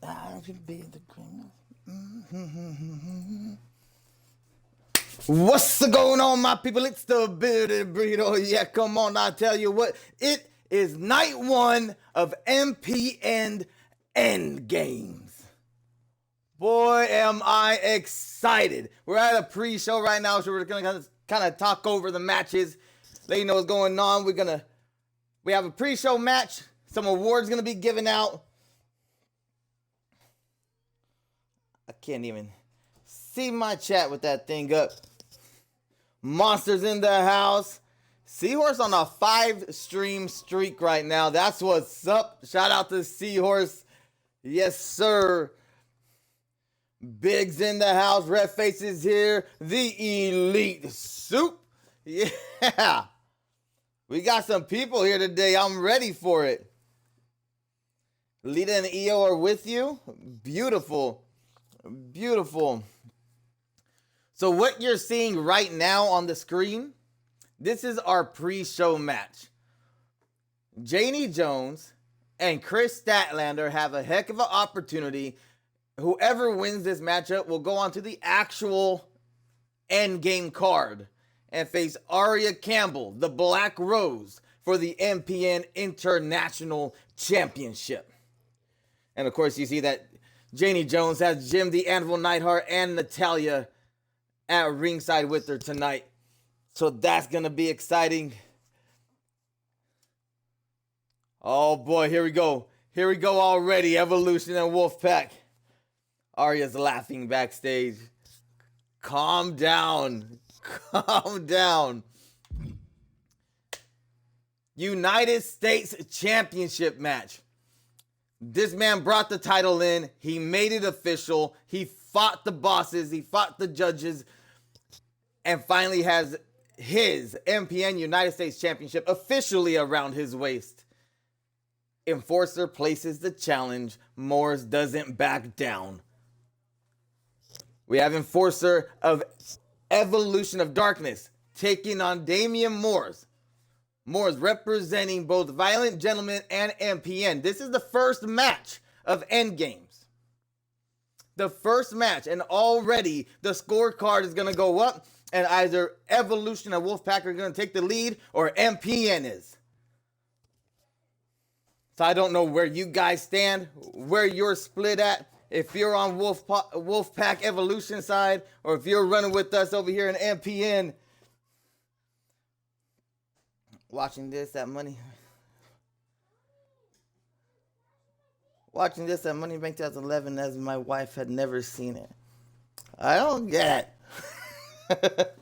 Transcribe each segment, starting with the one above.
I can be the criminal. What's going on, my people? It's the Bearded Breed. Oh, yeah, come on. I tell you what, it is night one of MPN Endgames. Boy, am I excited. We're at a pre-show right now, so we're going to kind of talk over the matches, let you know what's going on. We have a pre-show match. Some awards going to be given out. I can't even see my chat with that thing up. Monsters in the house. Seahorse on a 5-stream streak right now. That's what's up. Shout out to Seahorse. Yes, sir. Biggs in the house. Red Faces here. The Elite Soup. Yeah. We got some people here today. I'm ready for it. Lita and EO are with you. Beautiful. Beautiful. So what you're seeing right now on the screen, this is our pre-show match. Janie Jones and Chris Statlander have a heck of an opportunity. Whoever wins this matchup will go on to the actual endgame card and face Aria Campbell, the Black Rose, for the MPN International Championship. And of course, you see that Janie Jones has Jim the Anvil Neidhart and Natalia at ringside with her tonight. So that's going to be exciting. Oh boy, here we go. Here we go already. Evolution and Wolfpack. Aria's laughing backstage. Calm down. Calm down. United States Championship match. This man brought the title in. He made it official. He fought the bosses. He fought the judges. And finally has his MPN United States Championship officially around his waist. Enforcer places the challenge. Morris doesn't back down. We have Enforcer of Evolution of Darkness taking on Damian Morris. Morris representing both Violent Gentlemen and MPN. This is the first match of Endgames. The first match, and already the scorecard is going to go up, and either Evolution and Wolfpack are going to take the lead, or MPN is. So I don't know where you guys stand, where you're split at. If you're on Wolfpack Evolution side, or if you're running with us over here in MPN. Watching this at Money Bank 2011 as my wife had never seen it. I don't get it.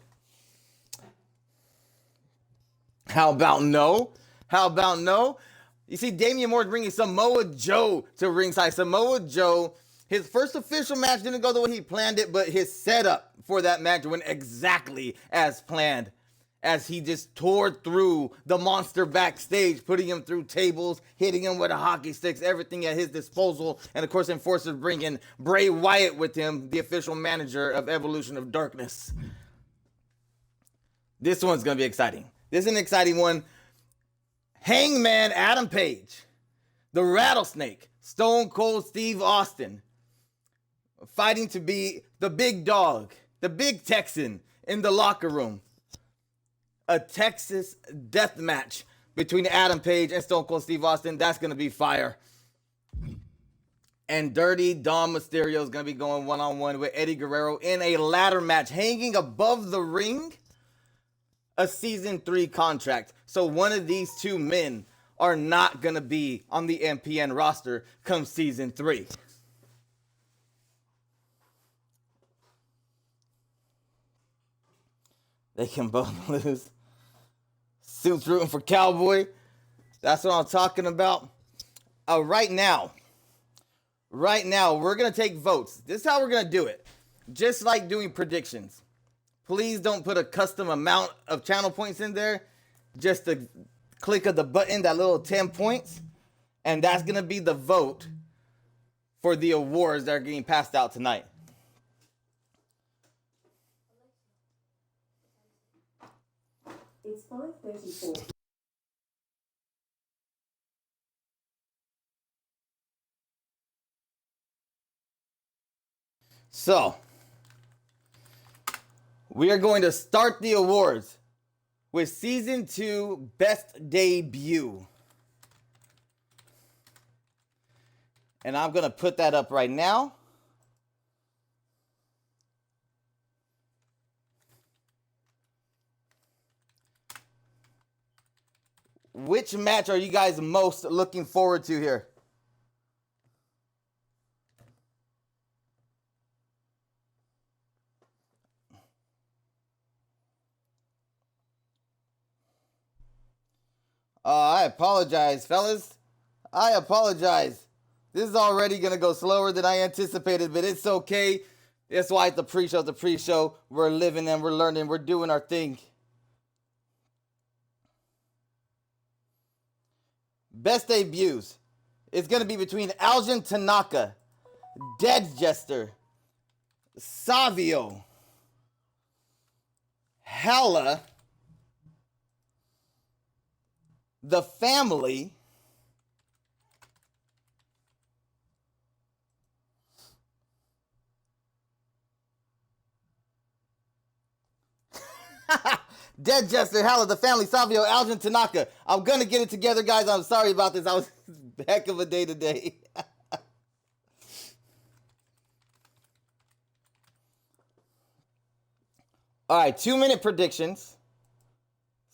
How about no? How about no? You see, Damian Moore bringing Samoa Joe to ringside. Samoa Joe, his first official match didn't go the way he planned it, but his setup for that match went exactly as planned, as he just tore through the monster backstage, putting him through tables, hitting him with a hockey sticks, everything at his disposal. And of course, Enforcer bringing Bray Wyatt with him, the official manager of Evolution of Darkness. This one's going to be exciting. This is an exciting one. Hangman Adam Page, the Rattlesnake, Stone Cold Steve Austin, fighting to be the big dog, the big Texan in the locker room. A Texas death match between Adam Page and Stone Cold Steve Austin. That's going to be fire. And Dirty Dom Mysterio is going to be going one-on-one with Eddie Guerrero in a ladder match, hanging above the ring, a Season 3 contract. So one of these two men are not going to be on the MPN roster come Season 3. They can both lose. Suits rooting for Cowboy. That's what I'm talking about. Right now, we're going to take votes. This is how we're going to do it. Just like doing predictions. Please don't put a custom amount of channel points in there. Just the click of the button, that little 10 points. And that's going to be the vote for the awards that are getting passed out tonight. It's 5:34. So, we are going to start the awards with Season 2 Best Debut. And I'm going to put that up right now. Which match are you guys most looking forward to here? I apologize, fellas. I apologize. This is already going to go slower than I anticipated, but it's okay. That's why it's the pre-show. The pre-show. We're living and we're learning. We're doing our thing. Best debuts. It's going to be between Algin Tanaka, Dead Jester, Savio, Hella, The Family, Dead Jester, Hella, The Family, Savio, Algin Tanaka. I'm going to get it together, guys. I'm sorry about this. I was heck of a day today. All right, 2-minute predictions.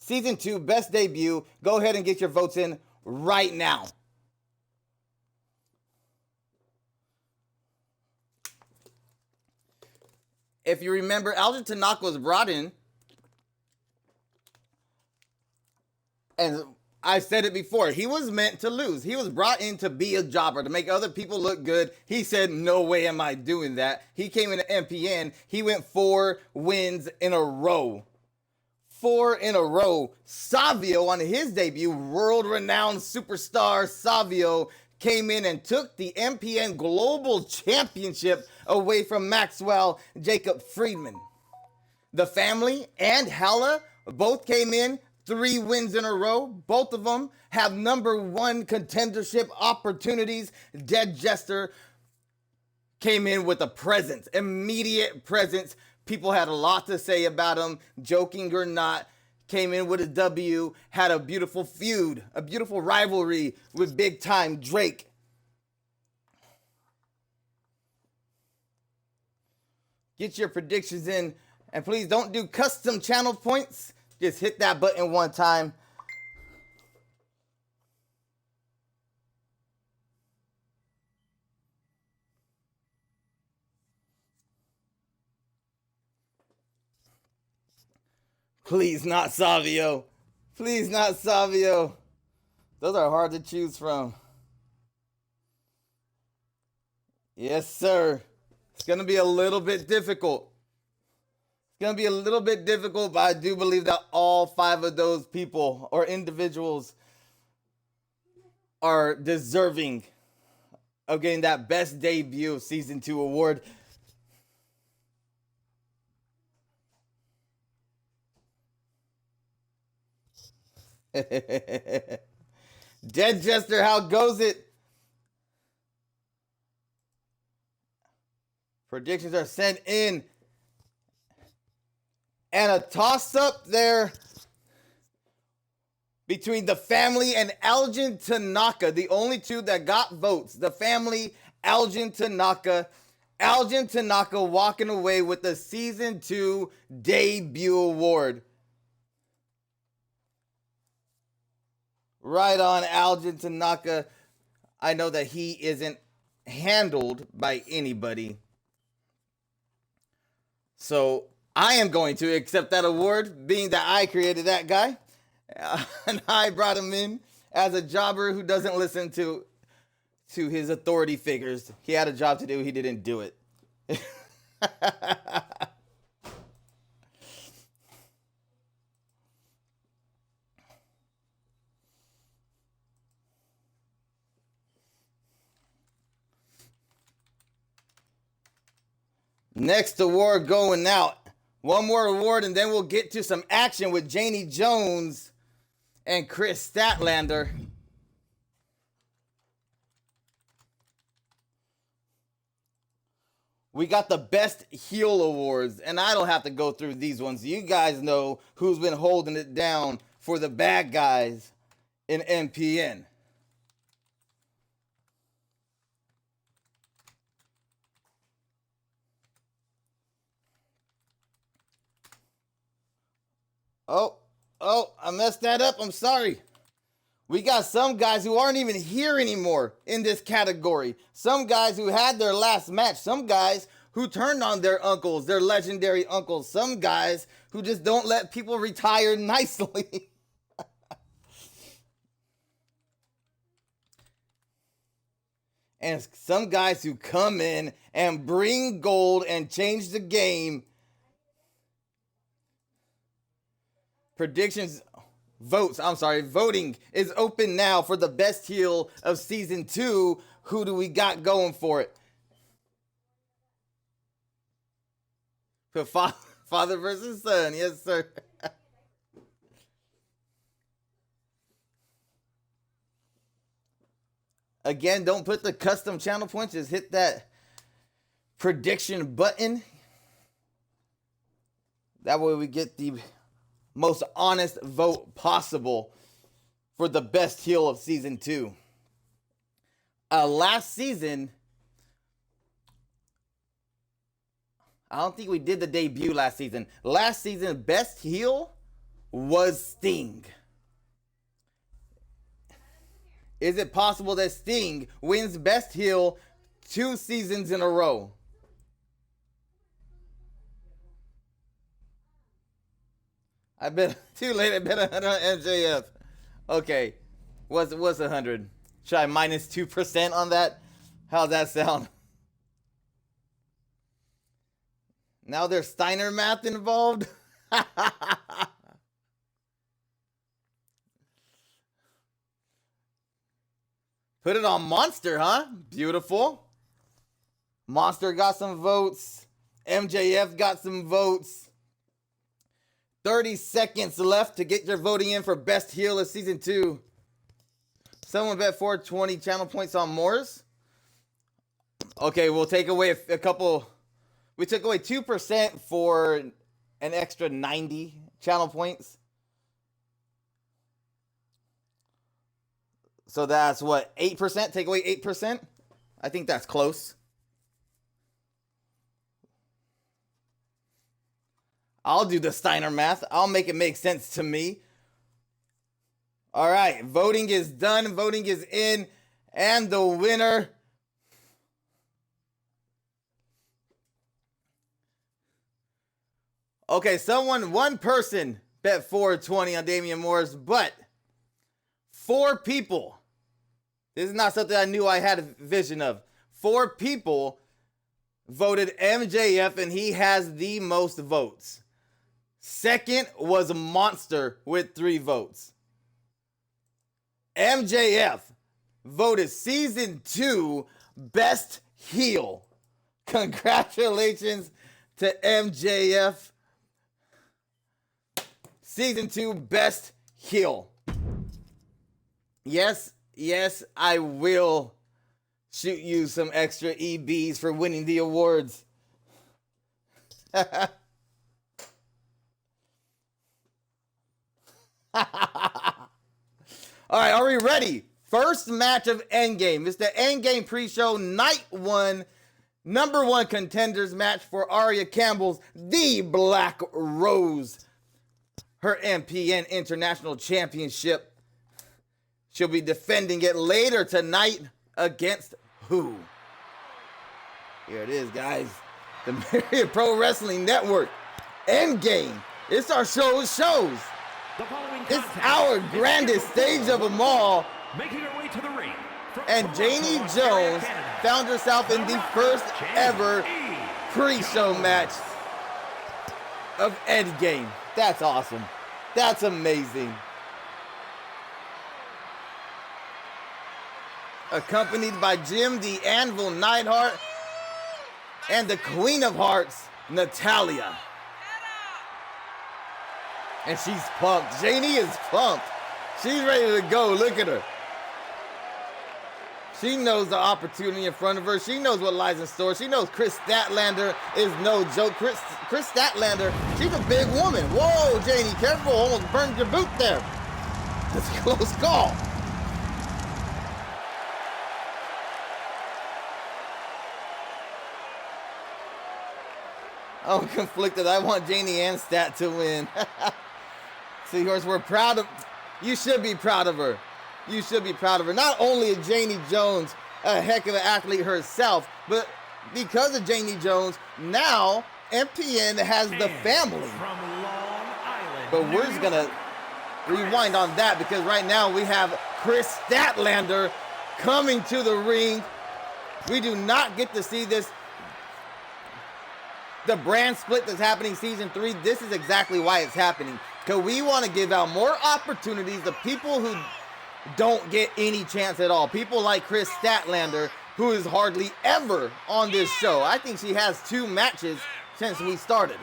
Season 2, best debut. Go ahead and get your votes in right now. If you remember, Algin Tanaka was brought in, and I said it before, he was meant to lose. He was brought in to be a jobber, to make other people look good. He said, no way am I doing that. He came into MPN. He went 4 wins in a row. 4 in a row. Savio, on his debut, world-renowned superstar Savio, came in and took the MPN Global Championship away from Maxwell Jacob Friedman. The Family and Hella both came in 3 wins in a row. Both of them have #1 contendership opportunities. Dead Jester came in with a presence, immediate presence. People had a lot to say about him, joking or not. Came in with a W, had a beautiful feud, a beautiful rivalry with big time Drake. Get your predictions in, and please don't do custom channel points. Just hit that button one time. Please not Savio. Please not Savio. Those are hard to choose from. Yes, sir. It's going to be a little bit difficult. It's going to be a little bit difficult, but I do believe that all 5 of those people or individuals are deserving of getting that best debut of Season 2 award. Dead Jester, how goes it? Predictions are sent in. And a toss-up there between The Family and Algin Tanaka. The only 2 that got votes. The Family, Algin Tanaka. Algin Tanaka walking away with the Season 2 Debut Award. Right on, Algin Tanaka. I know that he isn't handled by anybody. So I am going to accept that award, being that I created that guy. And I brought him in as a jobber who doesn't listen to his authority figures. He had a job to do. He didn't do it. Next award going out. One more award, and then we'll get to some action with Janie Jones and Chris Statlander. we got the best heel awards, and I don't have to go through these ones. You guys know who's been holding it down for the bad guys in MPN. Oh, I messed that up. I'm sorry. We got some guys who aren't even here anymore in this category. Some guys who had their last match. Some guys who turned on their uncles, their legendary uncles. Some guys who just don't let people retire nicely. And some guys who come in and bring gold and change the game. Voting is open now for the best heel of season 2. Who do we got going for it? For father versus son, yes sir. Again, don't put the custom channel points, just hit that prediction button. That way we get the most honest vote possible for the best heel of season 2. Last season, I don't think we did the debut last season. Last season, best heel was Sting. Is it possible that Sting wins best heel 2 seasons in a row? I bet too late. I bet 100 on MJF. Okay, what's 100? Should I minus 2% on that? How's that sound? Now there's Steiner math involved. Put it on Monster, huh? Beautiful. Monster got some votes. MJF got some votes. 30 seconds left to get your voting in for best heel of season 2. Someone bet 420 channel points on Morris. Okay, we'll take away a couple. We took away 2% for an extra 90 channel points. So that's what, 8%? Take away 8%? I think that's close. I'll do the Steiner math. I'll make it make sense to me. All right, voting is done. Voting is in. And the winner okay, one person bet 420 on Damian Morris, but 4 people. This is not something I knew I had a vision of. 4 people voted MJF, and he has the most votes. Second was Monster with 3 votes. MJF voted season 2 best heel. Congratulations to MJF. Season 2 best heel. Yes, I will shoot you some extra EBs for winning the awards. All right, are we ready? First match of Endgame. It's the Endgame pre-show night 1, number 1 contenders match for Aria Campbell's The Black Rose. Her MPN International Championship. She'll be defending it later tonight against who? Here it is, guys. The Myriad Pro Wrestling Network. Endgame. It's our show's shows. It's our grandest stage of them all. Making her way to the ring. And Janie Jones found herself in the first ever pre-show match of Endgame. That's awesome. That's amazing. Accompanied by Jim the Anvil Neidhart and the Queen of Hearts, Natalya. And she's pumped. Janie is pumped. She's ready to go. Look at her. She knows the opportunity in front of her. She knows what lies in store. She knows Chris Statlander is no joke. Chris Statlander, she's a big woman. Whoa, Janie, careful. Almost burned your boot there. That's a close call. I'm conflicted. I want Janie and Stat to win. Seahorse, we're proud of... You should be proud of her. You should be proud of her. Not only is Janie Jones a heck of an athlete herself, but because of Janie Jones, now MPN has the family. But we're just going to rewind on that because right now we have Chris Statlander coming to the ring. We do not get to see this. The brand split that's happening season 3, this is exactly why it's happening. Because we want to give out more opportunities to people who don't get any chance at all. People like Chris Statlander, who is hardly ever on this show. I think she has 2 matches since we started.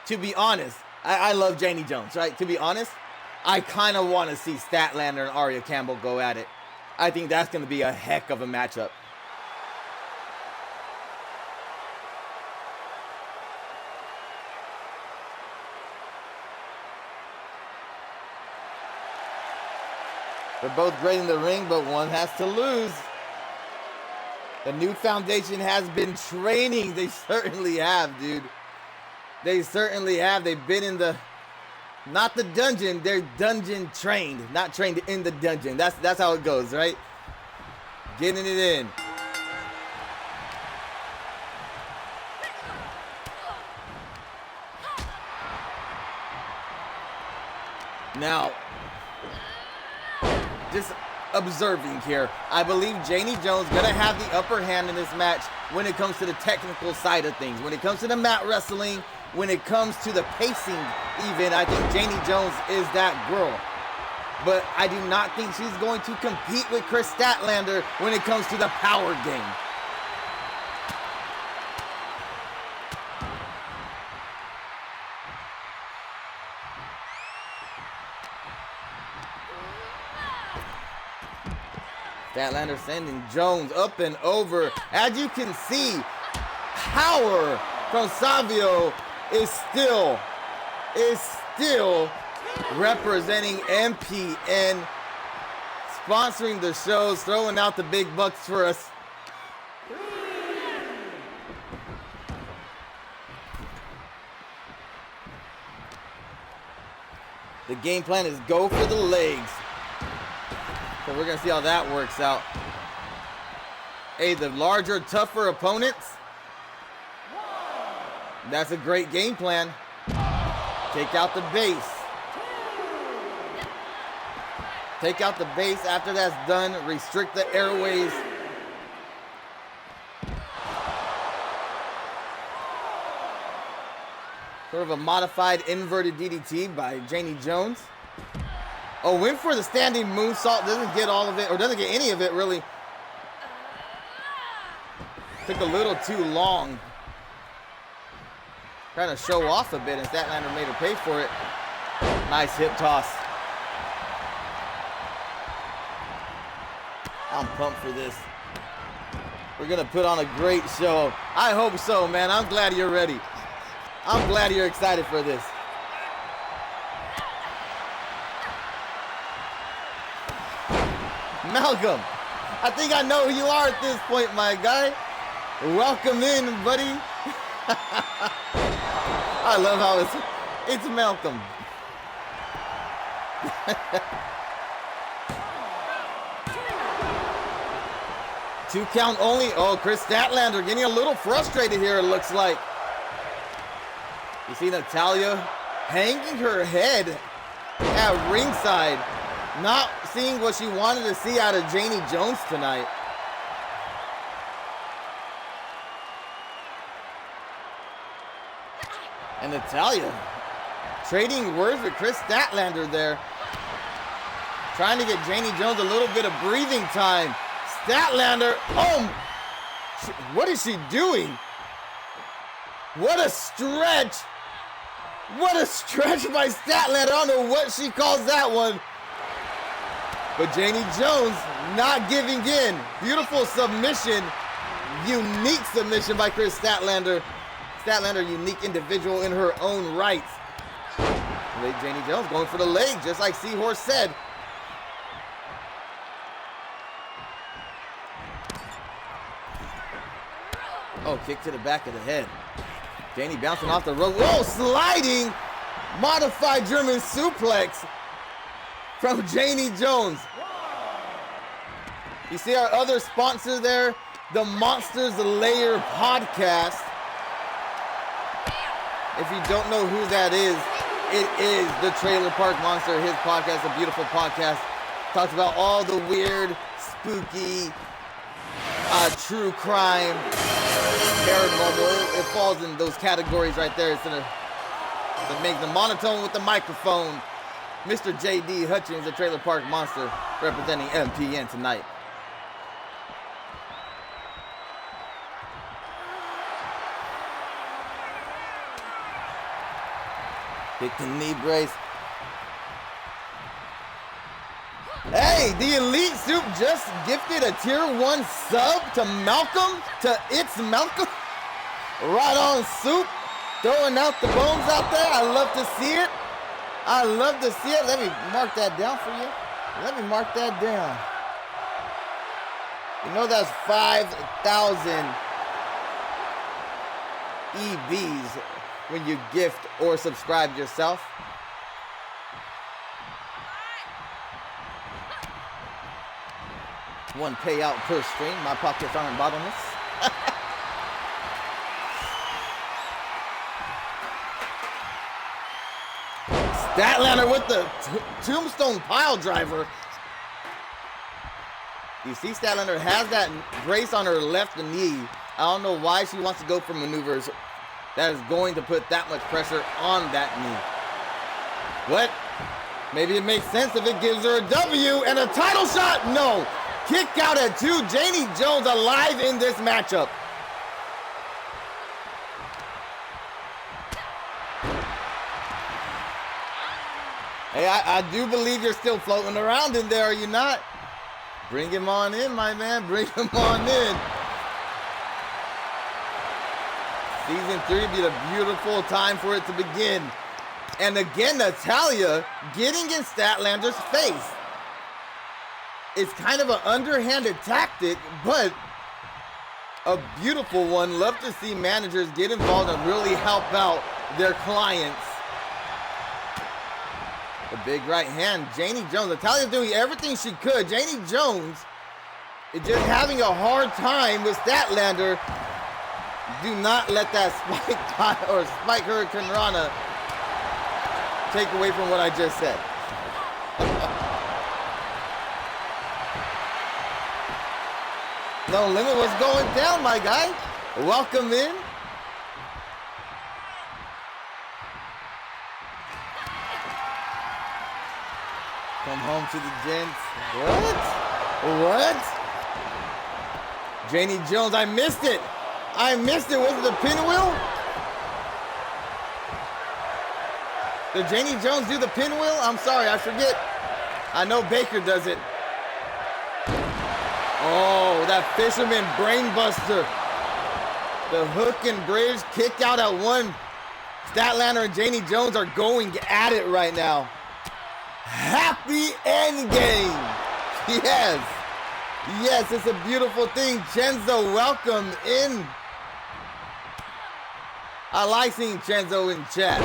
To be honest, I love Janie Jones, right? To be honest, I kind of want to see Statlander and Aria Campbell go at it. I think that's going to be a heck of a matchup. They're both great in the ring, but one has to lose. The new foundation has been training. They certainly have, dude. They certainly have. They've been in the, not the dungeon, they're dungeon trained. Not trained in the dungeon. That's how it goes, right? Getting it in. Now, just observing here, I believe Janie Jones gonna have the upper hand in this match when it comes to the technical side of things. When it comes to the mat wrestling, when it comes to the pacing even, I think Janie Jones is that girl. But I do not think she's going to compete with Chris Statlander when it comes to the power game. Statlander sending Jones up and over. As you can see, power from Savio is still representing MPN, sponsoring the shows, throwing out the big bucks for us. The game plan is go for the legs. So we're going to see how that works out. Hey, the larger, tougher opponents, that's a great game plan. Take out the base. Take out the base. After that's done, restrict the airways. Sort of a modified inverted DDT by Janie Jones. Oh, went for the standing moonsault. Doesn't get all of it, or doesn't get any of it, really. Took a little too long. Trying to show off a bit, and Statlander made her pay for it. Nice hip toss. I'm pumped for this. We're going to put on a great show. I hope so, man. I'm glad you're ready. I'm glad you're excited for this. Malcolm, I think I know who you are at this point, my guy. Welcome in, buddy. I love how it's Malcolm. 2 count only. Oh, Chris Statlander getting a little frustrated here, it looks like. You see Natalya hanging her head at ringside, not seeing what she wanted to see out of Janie Jones tonight. And Natalya trading words with Chris Statlander there. Trying to get Janie Jones a little bit of breathing time. Statlander, oh, what is she doing? What a stretch. What a stretch by Statlander. I don't know what she calls that one. But Janie Jones not giving in. Beautiful submission. Unique submission by Chris Statlander. Statlander, unique individual in her own right. Late Janie Jones going for the leg, just like Seahorse said. Oh, kick to the back of the head. Janie bouncing off the rope. Whoa, sliding. Modified German suplex from Janie Jones. You see our other sponsor there, the Monsters Layer podcast. If you don't know who that is, it is the Trailer Park Monster, his podcast, a beautiful podcast. Talks about all the weird, spooky, true crime, paranormal. It falls in those categories right there. It's gonna make the monotone with the microphone. Mr. J.D. Hutchins, the Trailer Park Monster, representing MPN tonight. Kick the knee brace. Hey, the Elite Soup just gifted a tier 1 sub to Malcolm, to It's Malcolm. Right on, Soup. Throwing out the bones out there. I love to see it. I love to see it. Let me mark that down for you. Let me mark that down. You know that's 5,000 EBs when you gift or subscribe yourself. One payout per stream. My pockets aren't bottomless. Statlander with the tombstone pile driver. You see Statlander has that brace on her left knee. I don't know why she wants to go for maneuvers that is going to put that much pressure on that knee. What? Maybe it makes sense if it gives her a W and a title shot. No. Kick out at 2. Janie Jones alive in this matchup. Hey, I do believe you're still floating around in there, are you not? Bring him on in, my man. Bring him on in. Season 3 would be a beautiful time for it to begin. And again, Natalya getting in Statlander's face. It's kind of an underhanded tactic, but a beautiful one. Love to see managers get involved and really help out their clients. A big right hand. Janie Jones. Natalya's doing everything she could. Janie Jones is just having a hard time with Statlander. Do not let that Spike Hurricane Rana take away from what I just said. No Limit was going down, my guy. Welcome in. Come home to the gents. What? Janie Jones, I missed it. Was it the pinwheel? Did Janie Jones do the pinwheel? I'm sorry, I forget. I know Baker does it. Oh, that fisherman brainbuster. The hook and bridge kick out at 1. Statlander and Janie Jones are going at it right now. Happy endgame. Yes, it's a beautiful thing. Chenzo, welcome in. I like seeing Chenzo in chat.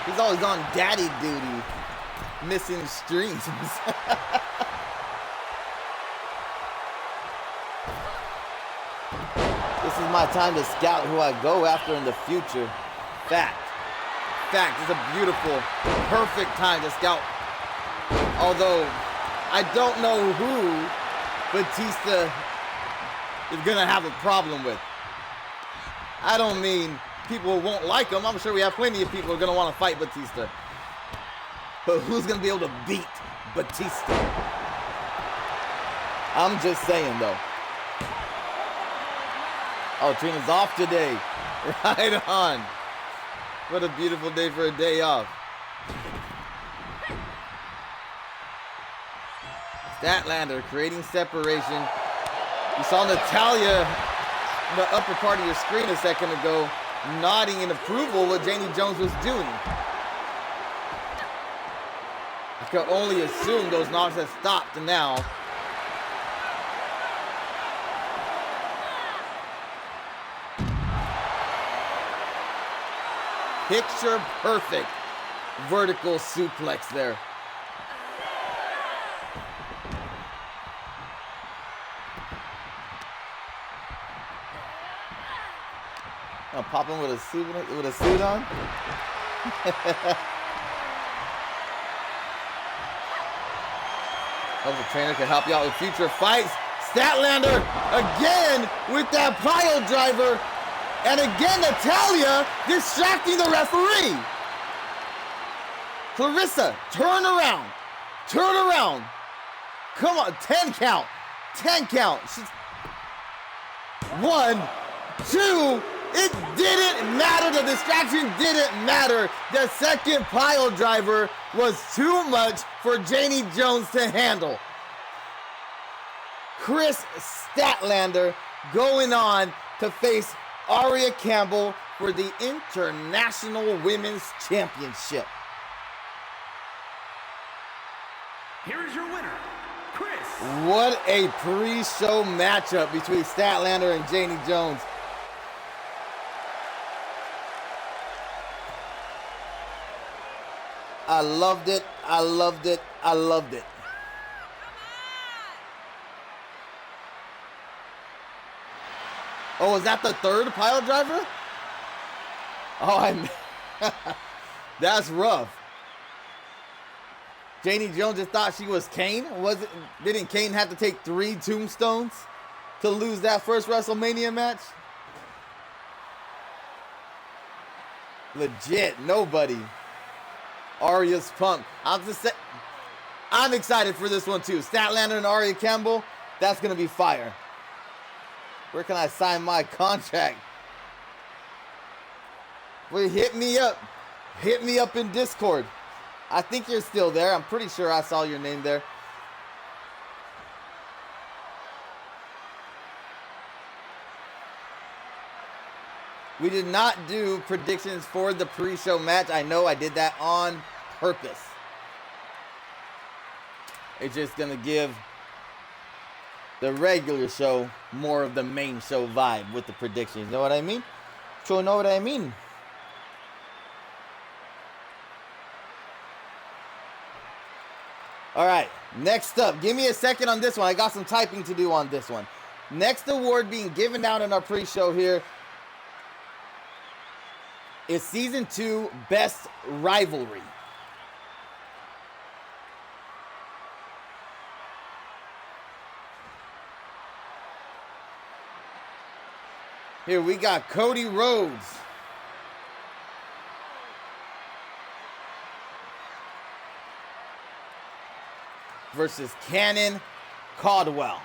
He's always on daddy duty, missing streams. This is my time to scout who I go after in the future. Fact. It's a beautiful, perfect time to scout. Although, I don't know who Batista is gonna have a problem with. I don't mean people won't like him. I'm sure we have plenty of people who are gonna want to fight Batista. But who's gonna be able to beat Batista? I'm just saying though. Oh, Trina's off today. Right on. What a beautiful day for a day off. Statlander creating separation. You saw Natalya in the upper part of your screen a second ago nodding in approval what Janie Jones was doing. I could only assume those knocks have stopped now. Picture perfect vertical suplex there. I'll pop him with a suit on. Hope the trainer can help you out with future fights. Statlander again with that pile driver. And again, Natalya distracting the referee. Clarissa, turn around. Turn around. Come on, 10 count. 10 count. 1, 2. It didn't matter. The distraction didn't matter. The second pile driver was too much for Janie Jones to handle. Chris Statlander going on to face Aria Campbell for the International Women's Championship. Here is your winner, Chris. What a pre-show matchup between Statlander and Janie Jones. I loved it. I loved it. I loved it. Oh, is that the third pile driver? Oh, that's rough. Janie Jones just thought she was Kane. Didn't Kane have to take 3 tombstones to lose that first WrestleMania match? Legit, nobody. Aria's pumped. I'm excited for this one too. Statlander and Aria Campbell, that's gonna be fire. Where can I sign my contract? Well, hit me up. Hit me up in Discord. I think you're still there. I'm pretty sure I saw your name there. We did not do predictions for the pre-show match. I know I did that on purpose. It's just gonna give the regular show more of the main show vibe with the predictions. You know what I mean? So know what I mean? All right, next up. Give me a second on this one. I got some typing to do on this one. Next award being given out in our pre-show here is Season 2 Best Rivalry. Here we got Cody Rhodes versus Cannon Caldwell.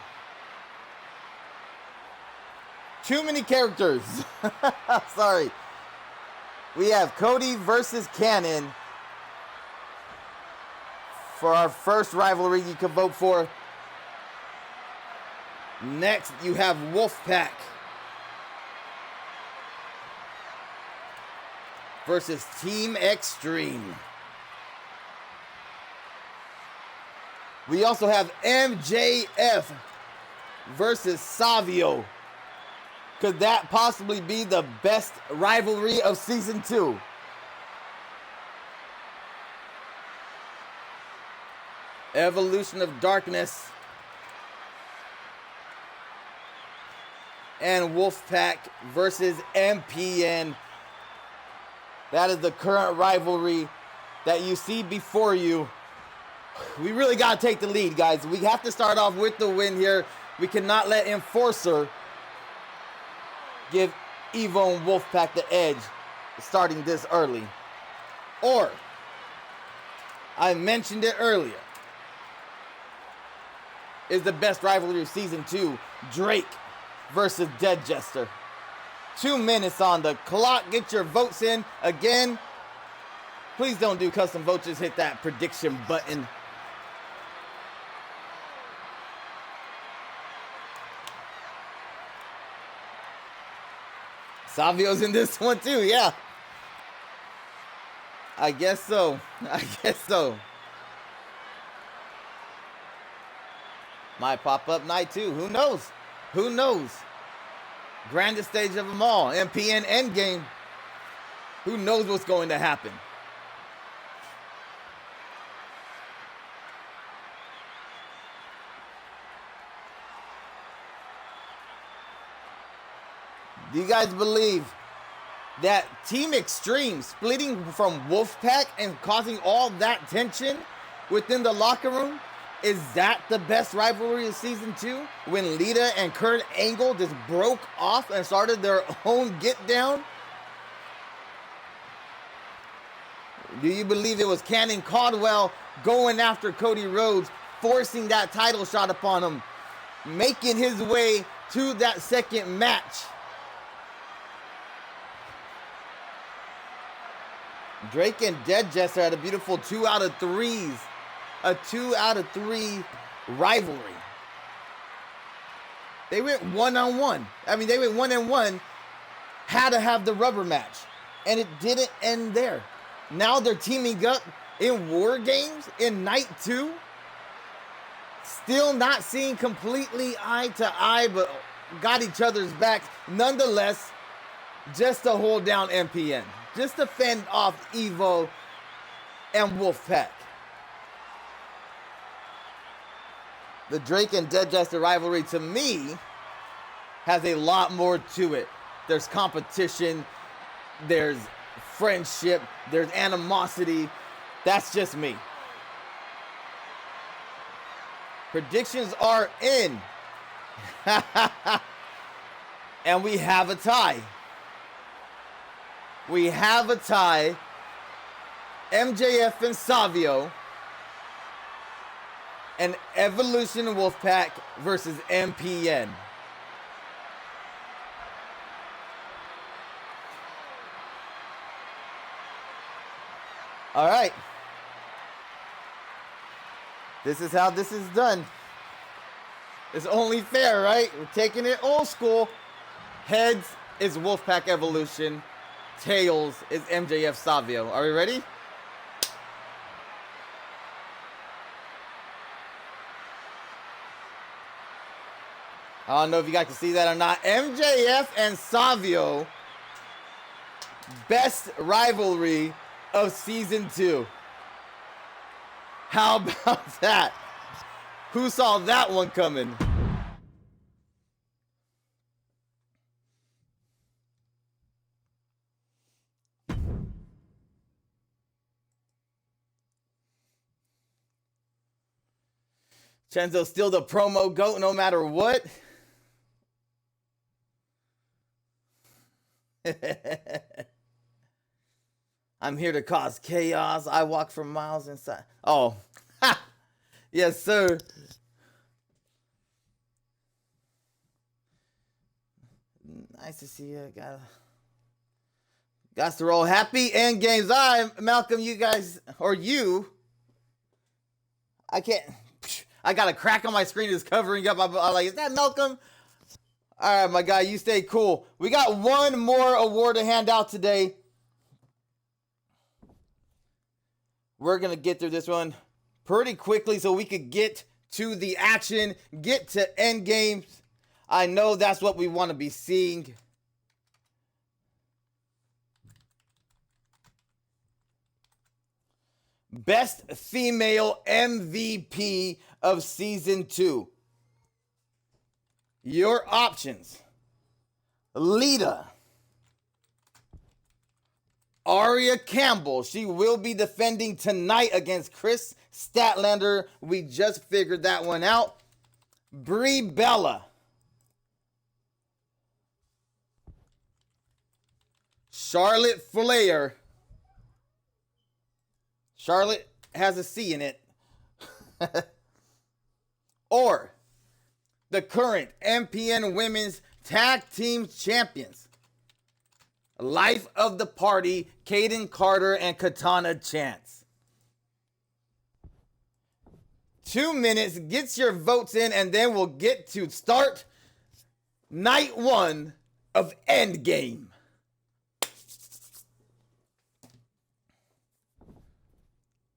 Too many characters. Sorry. We have Cody versus Cannon for our first rivalry you can vote for. Next, you have Wolfpack versus Team Extreme. We also have MJF versus Savio. Could that possibly be the best rivalry of Season 2? Evolution of Darkness and Wolfpack versus MPN. That is the current rivalry that you see before you. We really got to take the lead, guys. We have to start off with the win here. We cannot let Enforcer give Evo and Wolfpack the edge starting this early. Or, I mentioned it earlier, is the best rivalry of Season 2, Drake versus Dead Jester. 2 minutes on the clock. Get your votes in. Again, please don't do custom votes. Just hit that prediction button. Savio's in this one too, yeah. I guess so. I guess so. Might pop up night too. Who knows? Who knows? Grandest stage of them all. MPN Endgame. Who knows what's going to happen? Do you guys believe that Team Extreme splitting from Wolfpack and causing all that tension within the locker room? Is that the best rivalry of Season 2? When Lita and Kurt Angle just broke off and started their own get down? Do you believe it was Cannon Caldwell going after Cody Rhodes, forcing that title shot upon him, making his way to that second match? Drake and Dead Jester had a beautiful 2 out of 3s. A 2 out of 3 rivalry. They went one-on-one. I mean, they went 1-1. Had to have the rubber match. And it didn't end there. Now they're teaming up in War Games in night 2. Still not seeing completely eye to eye, but got each other's backs. Nonetheless, just to hold down MPN. Just to fend off Evo and Wolfpack. The Drake and Dead Jester rivalry, to me, has a lot more to it. There's competition, there's friendship, there's animosity. That's just me. Predictions are in. And we have a tie. We have a tie. MJF and Savio. And Evolution Wolfpack versus MPN. All right. This is how this is done. It's only fair, right? We're taking it old school. Heads is Wolfpack Evolution. Tails is MJF Savio. Are we ready? I don't know if you guys can see that or not. MJF and Savio, best rivalry of Season 2. How about that? Who saw that one coming? Chenzo's still the promo GOAT no matter what. I'm here to cause chaos. I walk for miles inside. Oh, ha! Yes, sir. Nice to see you. Got to roll. Happy end games. Malcolm, you guys, or you. I can't. I got a crack on my screen that's covering up. I'm like, is that Malcolm? All right, my guy, you stay cool. We got one more award to hand out today. We're going to get through this one pretty quickly so we could get to the action, get to end games. I know that's what we want to be seeing. Best female MVP of Season 2. Your options: Lita, Aria Campbell. She will be defending tonight against Chris Statlander. We just figured that one out. Brie Bella, Charlotte Flair. Charlotte has a C in it. Or the current MPN Women's Tag Team Champions, Life of the party, Kaden Carter and Katana Chance. 2 minutes, get your votes in, and then we'll get to start night 1 of Endgame.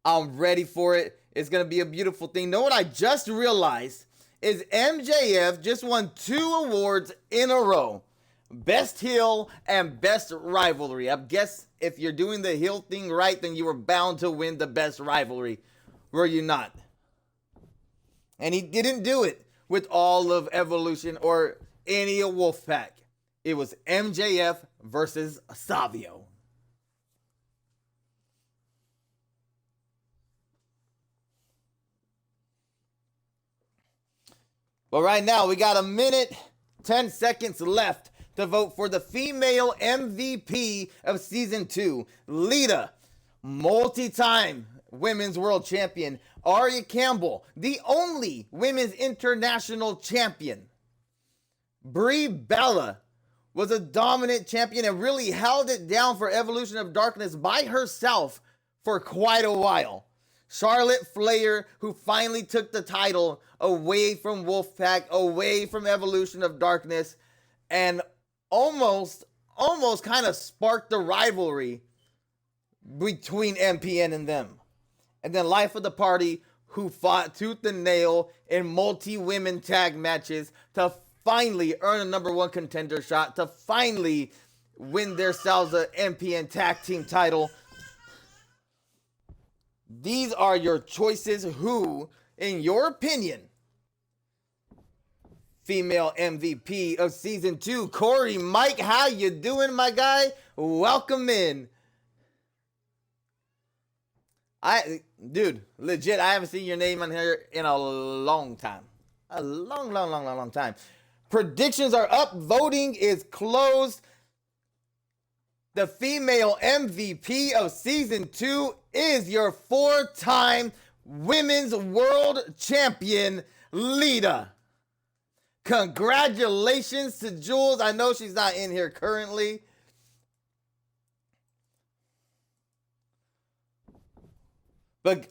I'm ready for it. It's going to be a beautiful thing. Know what I just realized is MJF just won 2 awards in a row. Best heel and best rivalry. I guess if you're doing the heel thing right, then you were bound to win the best rivalry. Were you not? And he didn't do it with all of Evolution or any of Wolfpack. It was MJF versus Savio. But right now, we got 1 minute, 10 seconds left to vote for the female MVP of Season 2. Lita, multi-time Women's World Champion. Arya Campbell, the only Women's International Champion. Brie Bella was a dominant champion and really held it down for Evolution of Darkness by herself for quite a while. Charlotte Flair, who finally took the title away from Wolfpack, away from Evolution of Darkness, and almost kind of sparked the rivalry between MPN and them. And then Life of the Party, who fought tooth and nail in multi-women tag matches to finally earn a number 1 contender shot, to finally win themselves an MPN tag team title. These are your choices. Who, in your opinion, female MVP of Season 2? Corey, Mike, how you doing, my guy? Welcome in. Dude, legit, I haven't seen your name on here in a long time. A long time. Predictions are up. Voting is closed. The female MVP of Season 2 is your 4-time Women's World Champion, Lita. Congratulations to Jules. I know she's not in here currently. But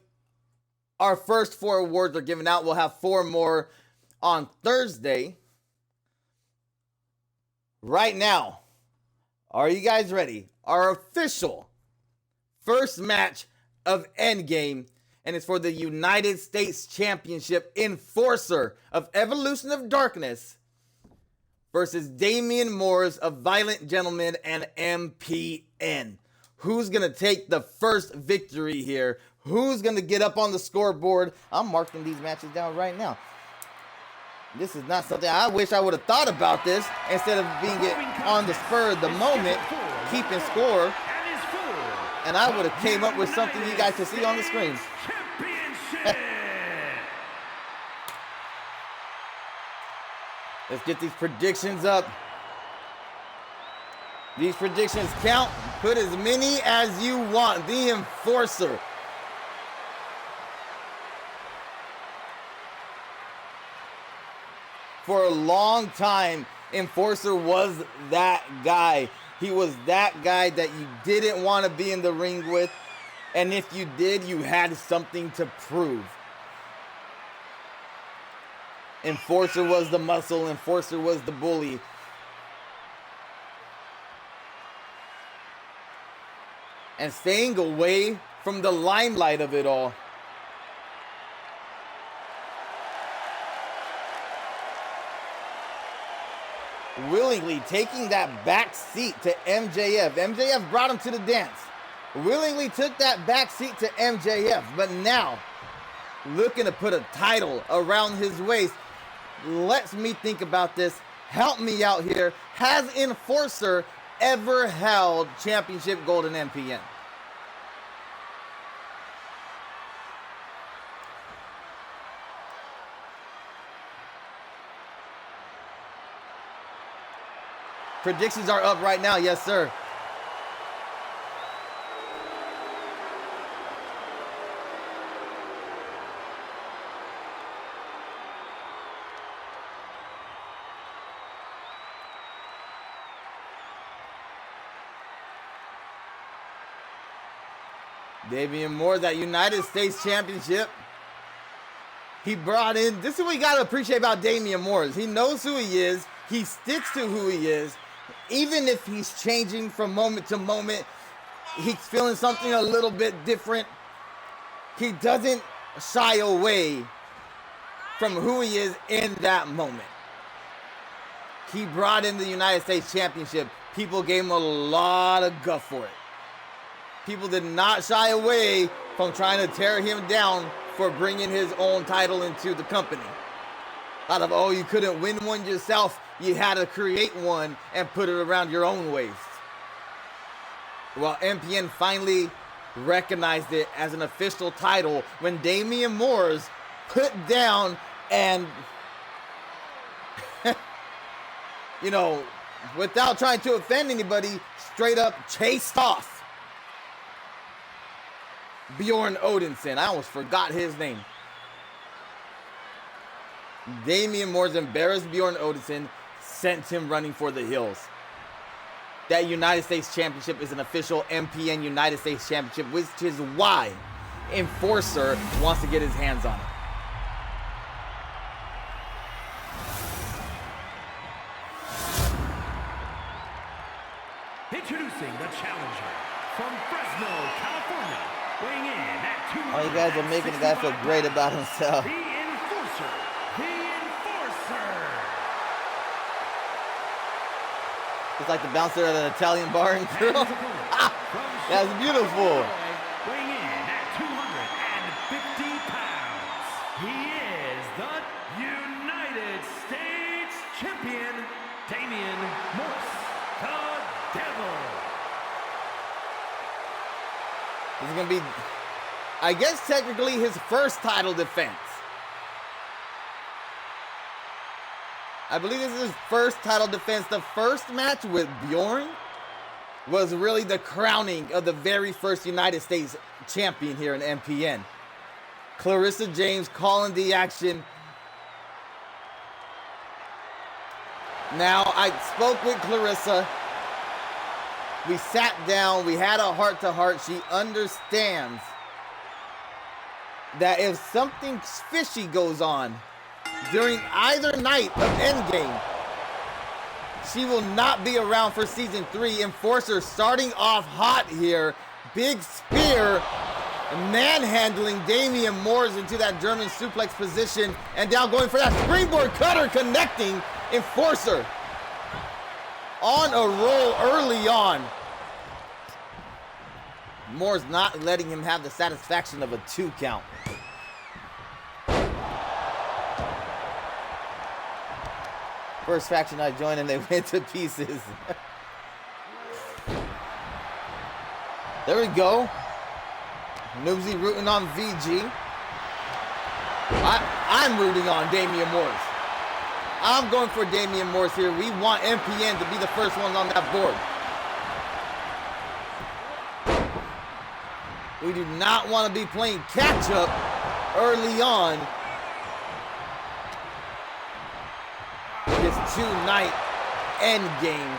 our first 4 awards are given out. We'll have 4 more on Thursday. Right now, are you guys ready? Our official first match of Endgame, and it's for the United States Championship, Enforcer of Evolution of Darkness versus Damian Morris of Violent Gentlemen and MPN. Who's going to take the first victory here? Who's going to get up on the scoreboard? I'm marking these matches down right now. This is not something I wish I would have thought about this instead of being it on the spur of the moment, keeping score. And I would have came up with something you guys can see on the screen. Let's get these predictions up. These predictions count. Put as many as you want. The Enforcer. For a long time, Enforcer was that guy. He was that guy that you didn't want to be in the ring with. And if you did, you had something to prove. Enforcer was the muscle. Enforcer was the bully. And staying away from the limelight of it all. Willingly taking that back seat to MJF. MJF brought him to the dance. Willingly took that back seat to MJF. But now, looking to put a title around his waist. Let me think about this. Help me out here. Has Enforcer ever held championship gold in MPN? Predictions are up right now. Yes, sir. Damian Moore, that United States Championship. He brought in, this is what you got to appreciate about Damian Moore. He knows who he is. He sticks to who he is. Even if he's changing from moment to moment, he's feeling something a little bit different. He doesn't shy away from who he is in that moment. He brought in the United States Championship. People gave him a lot of guff for it. People did not shy away from trying to tear him down for bringing his own title into the company. Out of, oh, you couldn't win one yourself, you had to create one and put it around your own waist. Well, MPN finally recognized it as an official title when Damian Moore's put down and, you know, without trying to offend anybody, straight up chased off Bjorn Odinson. I almost forgot his name. Damian Moore's embarrassed Bjorn Odinson, sent him running for the hills. That United States Championship is an official MPN United States Championship, which is why Enforcer wants to get his hands on it. Introducing the challenger from Fresno, California, weighing in at 200. Oh, you guys are making the guy feel great about himself. The Enforcer. The Enforcer. It's like the bouncer at an Italian bar in Girl. That's beautiful. Weighing in at 250 pounds. He is the United States Champion, Damian Morris, the Devil. This is going to be, I guess, technically his first title defense. I believe this is his first title defense. The first match with Bjorn was really the crowning of the very first United States champion here in MPN. Clarissa James calling the action. Now, I spoke with Clarissa. We sat down. We had a heart-to-heart. She understands that if something fishy goes on during either night of Endgame, she will not be around for season 3. Enforcer starting off hot here. Big spear, manhandling Damian Moores into that German suplex position, and now going for that springboard cutter, connecting Enforcer on a roll early on. Moore's not letting him have the satisfaction of a 2 count. First faction I joined and they went to pieces. There we go. Noobsy rooting on VG. I'm rooting on Damian Moores. I'm going for Damian Moores here. We want MPN to be the first ones on that board. We do not want to be playing catch up early on. This 2-night Endgame.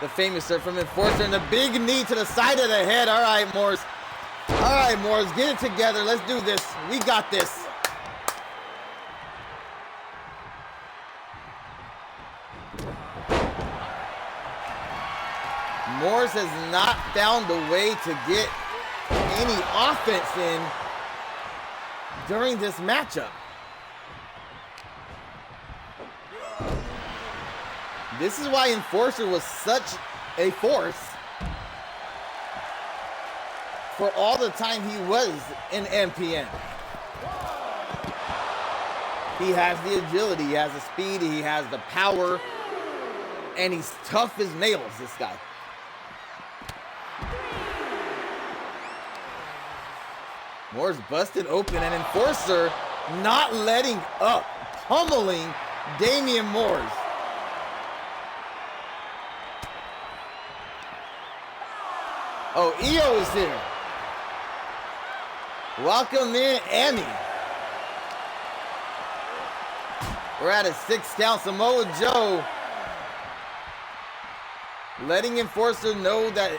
The famous serve from Enforcer and a big knee to the side of the head. All right, Morris. All right, Morris, get it together. Let's do this. We got this. Morris has not found a way to get any offense in during this matchup. This is why Enforcer was such a force for all the time he was in MPN. He has the agility, he has the speed, he has the power, and he's tough as nails, this guy. Moore's busted open, and Enforcer not letting up, pummeling Damian Moores. Oh, EO is here. Welcome in, Emmy. We're at a 6 count. Samoa Joe letting Enforcer know that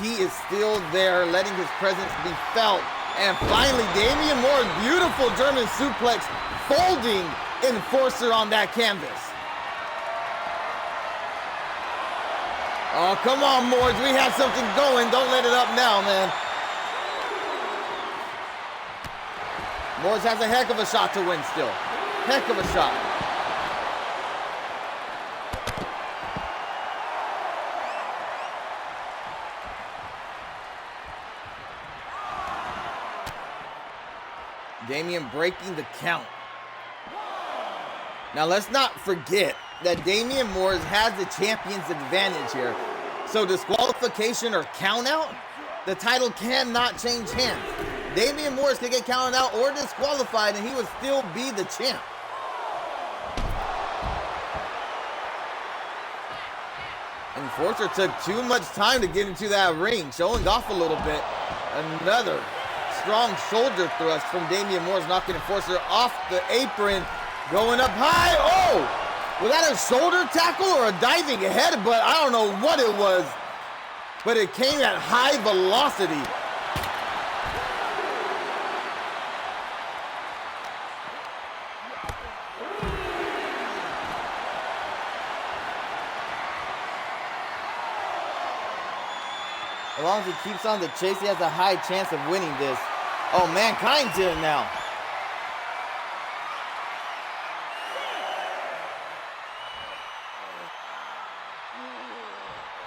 he is still there, letting his presence be felt. And finally, Damian Moore's beautiful German suplex, folding Enforcer on that canvas. Oh, come on, Moores. We have something going. Don't let it up now, man. Moores has a heck of a shot to win still. Heck of a shot. Damian breaking the count. Now let's not forget that Damian Moore has the champion's advantage here. So disqualification or count out, the title cannot change hands. Damian Moore could get counted out or disqualified and he would still be the champ. Enforcer took too much time to get into that ring, showing off a little bit. Another strong shoulder thrust from Damian Moore, knocking Enforcer off the apron, going up high. Oh, was that a shoulder tackle or a diving head? But I don't know what it was, but it came at high velocity. As long as he keeps on the chase, he has a high chance of winning this. Oh, Mankind's in now.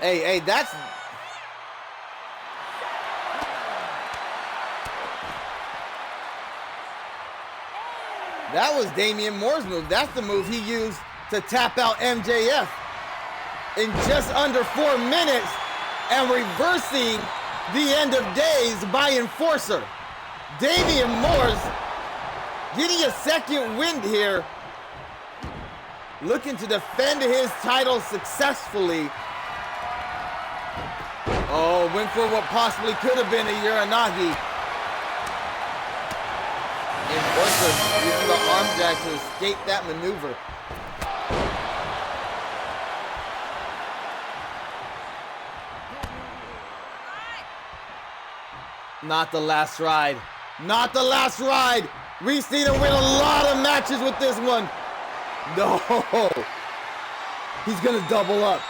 Hey, that's... That was Damian Moore's move. That's the move he used to tap out MJF in just under 4 minutes. And reversing the end of days by Enforcer. Damian Moore's getting a second wind here. Looking to defend his title successfully. Oh, went for what possibly could have been a Uranagi. Enforcer using the arm drag to escape that maneuver. Not the last ride. Not the last ride. We've seen him win a lot of matches with this one. No. He's going to double up.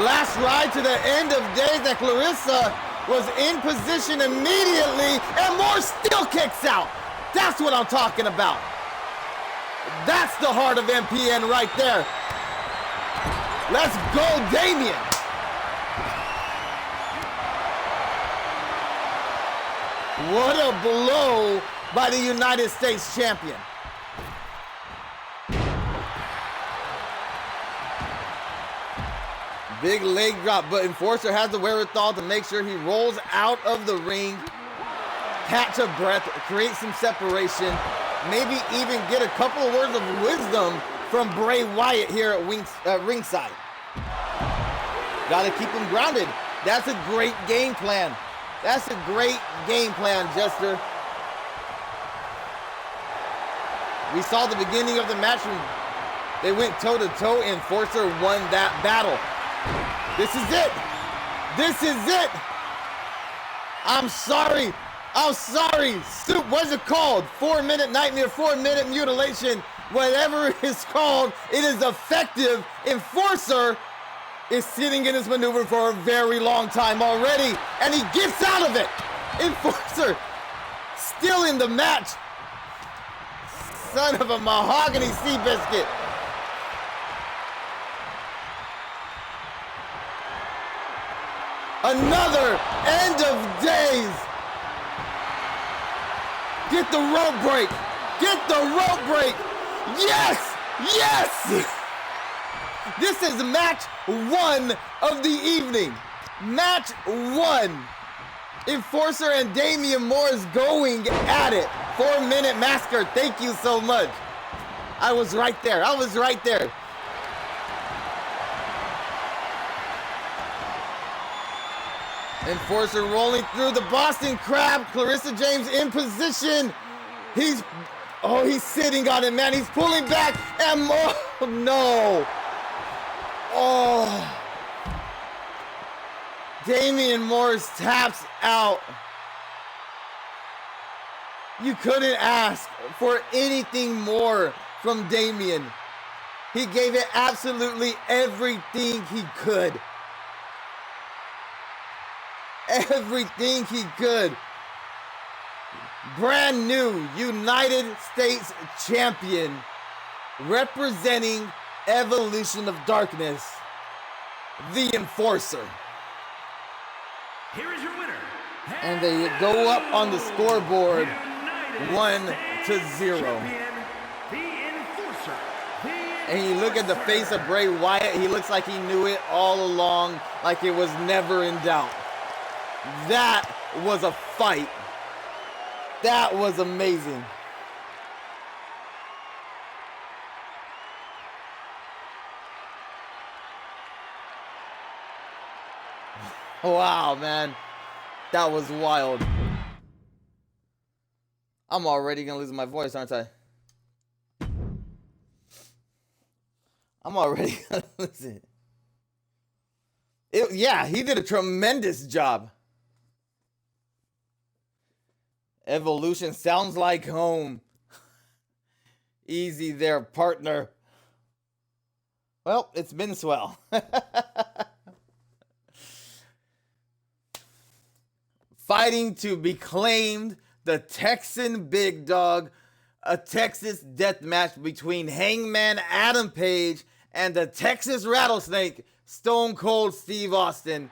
Last ride to the end of days that Clarissa was in position immediately and Moore still kicks out. That's what I'm talking about. That's the heart of MPN right there. Let's go, Damian. What a blow by the United States champion. Big leg drop, but Enforcer has the wherewithal to make sure he rolls out of the ring, catch a breath, create some separation, maybe even get a couple of words of wisdom from Bray Wyatt here at ringside. Gotta keep him grounded. That's a great game plan. That's a great game plan, Jester. We saw the beginning of the match when they went toe-to-toe. Enforcer won that battle. This is it. This is it. I'm sorry. I'm sorry. Soup, what's it called? 4-minute nightmare, 4-minute mutilation. Whatever it is called, it is effective. Enforcer is sitting in his maneuver for a very long time already, and he gets out of it. Enforcer still in the match. Son of a mahogany sea biscuit. Another end of days. Get the rope break. Get the rope break. Yes! Yes! This is match 1 of the evening. Match 1. Enforcer and Damian Moore is going at it. 4-minute massacre. Thank you so much. I was right there. I was right there. Enforcer rolling through the Boston Crab. Clarissa James in position. He's sitting on it, man. He's pulling back and more. Oh, no. Oh, Damian Morris taps out. You couldn't ask for anything more from Damian. He gave it absolutely everything he could. Everything he could. Brand new United States champion, representing Evolution of Darkness, the Enforcer. Here is your winner. And they go up on the scoreboard 1-0. The Enforcer. And you look at the face of Bray Wyatt, he looks like he knew it all along, like it was never in doubt. That was a fight. That was amazing. Wow, man. That was wild. I'm already gonna lose my voice, aren't I? I'm already gonna lose it. Yeah, he did a tremendous job. Evolution sounds like home. Easy there, partner. Well, it's been swell. Fighting to be claimed the Texan Big Dog, a Texas death match between Hangman Adam Page and the Texas Rattlesnake, Stone Cold Steve Austin.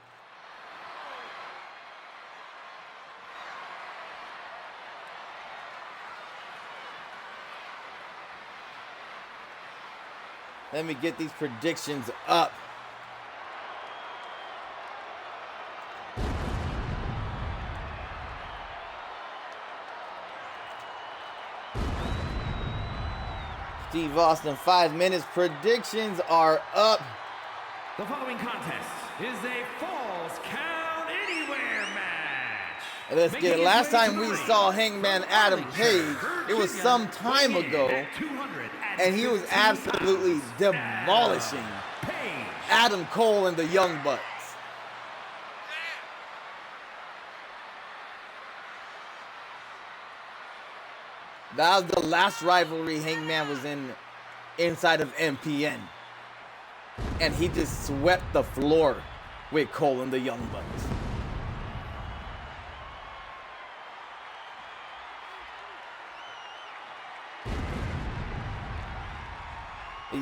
Let me get these predictions up. Steve Austin, 5 minutes. Predictions are up. The following contest is a Falls Count Anywhere match. Let's get it. Last time we saw Hangman Adam Page, it was some time ago, and he was absolutely demolishing Adam Cole and the Young Bucks. That was the last rivalry Hangman was inside of MPN. And he just swept the floor with Cole and the Young Bucks.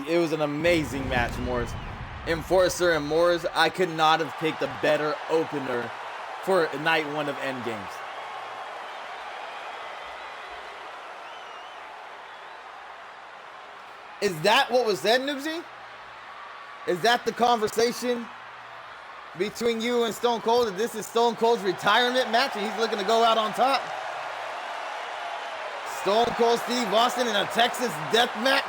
It was an amazing match, Morris. Enforcer and Morris, I could not have picked a better opener for night one of ENDGAME. Is that what was said, Noobsy? Is that the conversation between you and Stone Cold, that this is Stone Cold's retirement match and he's looking to go out on top? Stone Cold Steve Austin in a Texas death match?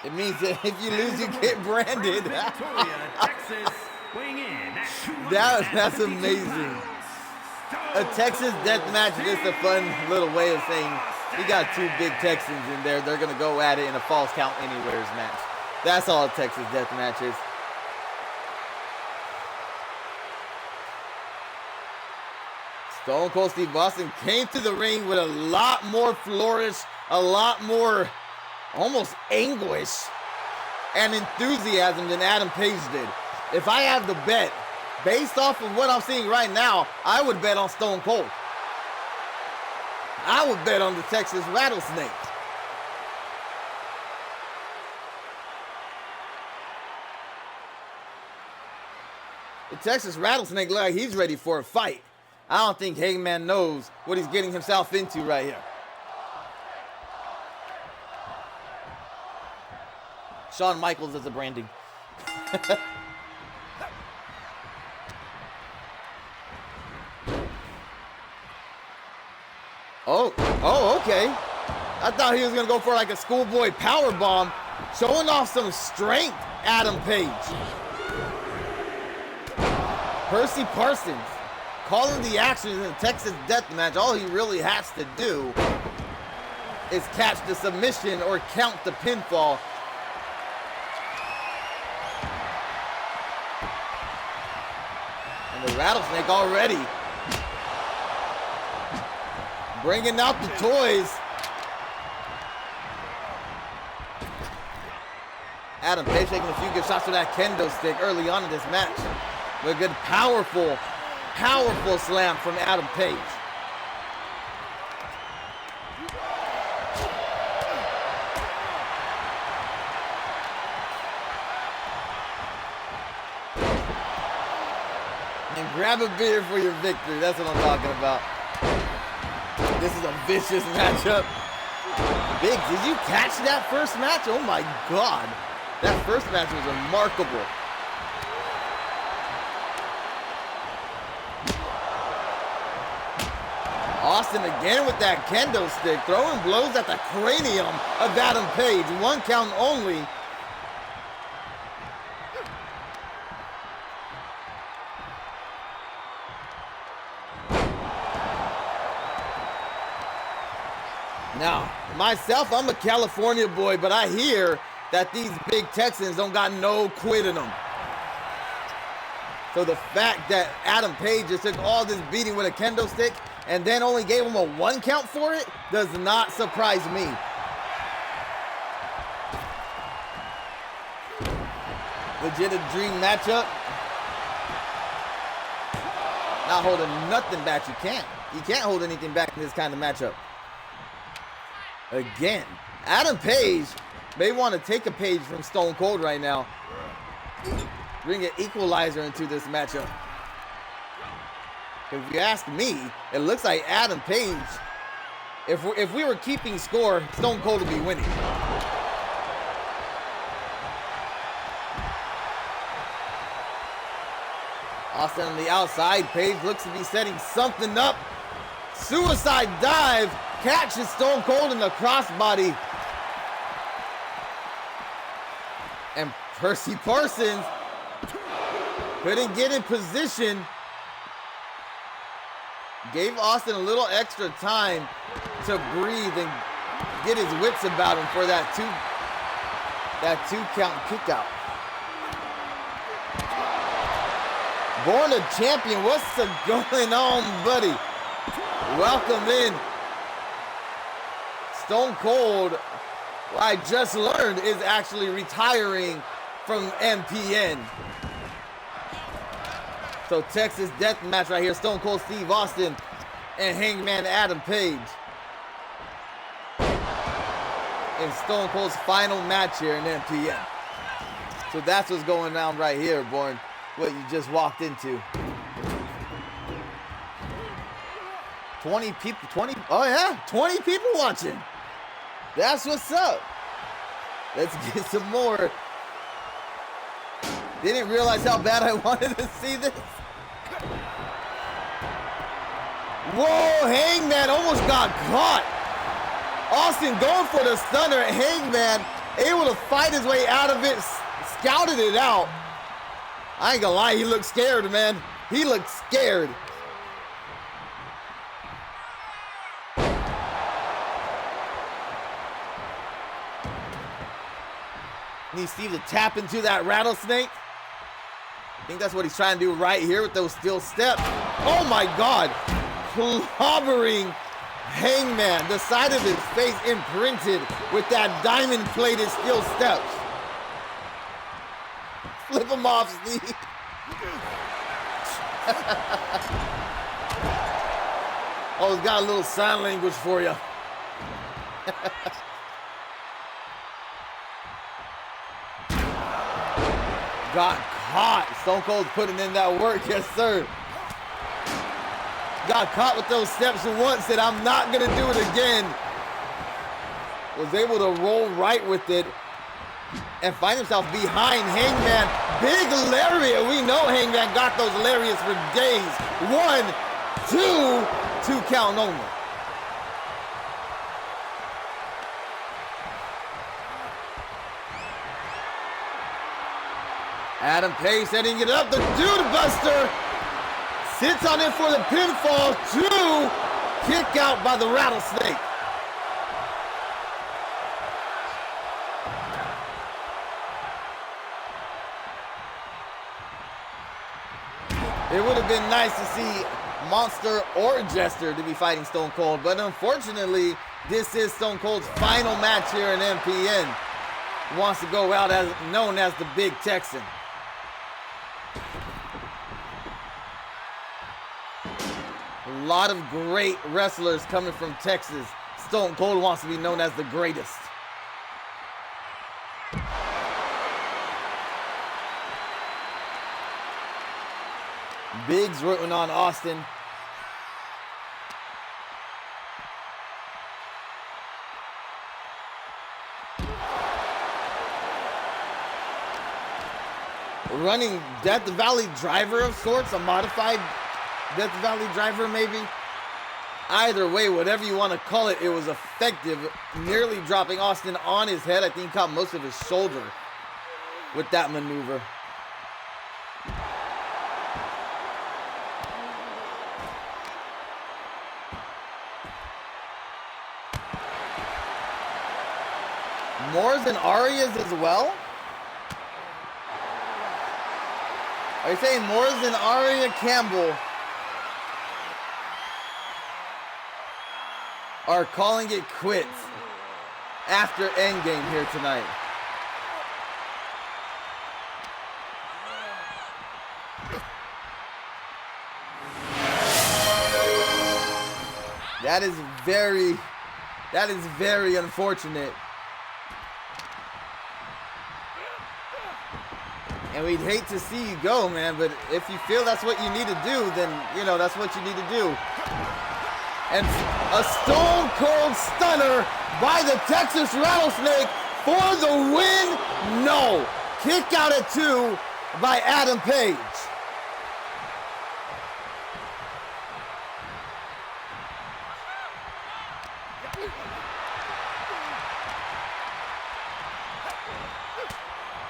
It means that if you lose, you get branded. That's amazing. A Texas death match is just a fun little way of saying you got two big Texans in there. They're going to go at it in a Falls Count Anywheres match. That's all a Texas death match is. Stone Cold Steve Austin came to the ring with a lot more flourish, a lot more almost anguish and enthusiasm than Adam Page did. If I had the bet, based off of what I'm seeing right now, I would bet on Stone Cold. I would bet on the Texas Rattlesnake. The Texas Rattlesnake looks like he's ready for a fight. I don't think Hangman knows what he's getting himself into right here. Shawn Michaels does the branding. Oh, okay. I thought he was gonna go for like a schoolboy power bomb, showing off some strength. Adam Page. Percy Parsons calling the action in the Texas death match. All he really has to do is catch the submission or count the pinfall. And the Rattlesnake already bringing out the toys. Adam Page taking a few good shots with that kendo stick early on in this match. With a good, powerful slam from Adam Page. And grab a beer for your victory. That's what I'm talking about. This is a vicious matchup. Biggs, did you catch that first match? Oh my God. That first match was remarkable. Austin again with that kendo stick, throwing blows at the cranium of Adam Page. 1 count only. Now, myself, I'm a California boy, but I hear that these big Texans don't got no quit in them. So the fact that Adam Page just took all this beating with a kendo stick and then only gave him a 1 count for it does not surprise me. Legit a dream matchup. Not holding nothing back. You can't hold anything back in this kind of matchup. Again, Adam Page may want to take a page from Stone Cold right now. Bring an equalizer into this matchup. If you ask me, it looks like Adam Page, if we were keeping score, Stone Cold would be winning. Austin on the outside, Page looks to be setting something up. Suicide dive, catches Stone Cold in the crossbody. And Percy Parsons couldn't get in position. Gave Austin a little extra time to breathe and get his wits about him for that two count kick out. Born a champion, what's going on, buddy? Welcome in. Stone Cold, what I just learned, is actually retiring from MPN. So Texas death match right here. Stone Cold Steve Austin and Hangman Adam Page. In Stone Cold's final match here in MPN. So that's what's going on right here, Born. What you just walked into. 20 people, 20 people watching. That's what's up. Let's get some more. Didn't realize how bad I wanted to see this. Whoa, Hangman almost got caught. Austin going for the stunner. Hangman able to fight his way out of it, scouted it out. I ain't gonna lie, he looked scared, man. He looked scared. Need Steve to tap into that rattlesnake. I think that's what he's trying to do right here with those steel steps. Oh my God. Clobbering Hangman. The side of his face imprinted with that diamond-plated steel steps. Flip him off, Steve. Oh, it's got a little sign language for you. Got caught. Stone Cold's putting in that work, yes sir. Got caught with those steps once, said I'm not gonna do it again. Was able to roll right with it and find himself behind Hangman. Big lariat. We know Hangman got those lariats for days. 1, 2 count only. Adam Page setting it up. The Dude Buster sits on it for the pinfall. 2 kick out by the Rattlesnake. It would have been nice to see Monster or Jester to be fighting Stone Cold, but unfortunately, this is Stone Cold's final match here in MPN. He wants to go out as known as the Big Texan. A lot of great wrestlers coming from Texas. Stone Cold wants to be known as the greatest. Biggs rooting on Austin. Running Death Valley Driver of sorts, a modified Death Valley Driver maybe. Either way, whatever you want to call it, it was effective. Nearly dropping Austin on his head. I think he caught most of his shoulder with that maneuver. Moores and Arias as well? Are you saying Moores and Aria Campbell are calling it quits after Endgame here tonight? That is very unfortunate. And we'd hate to see you go, man, but if you feel that's what you need to do, then, you know, that's what you need to do. And a Stone Cold Stunner by the Texas Rattlesnake for the win? No. Kick out at 2 by Adam Page.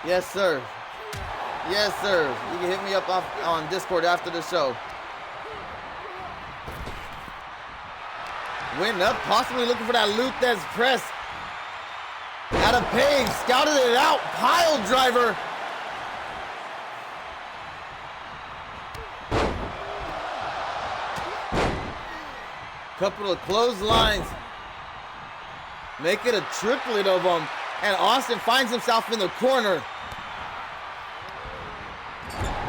Yes, sir. Yes, sir. You can hit me up on Discord after the show. Win up, possibly looking for that Luthez press. Adam Page scouted it out. Pile driver. Couple of clotheslines. Make it a triplet of them. And Austin finds himself in the corner.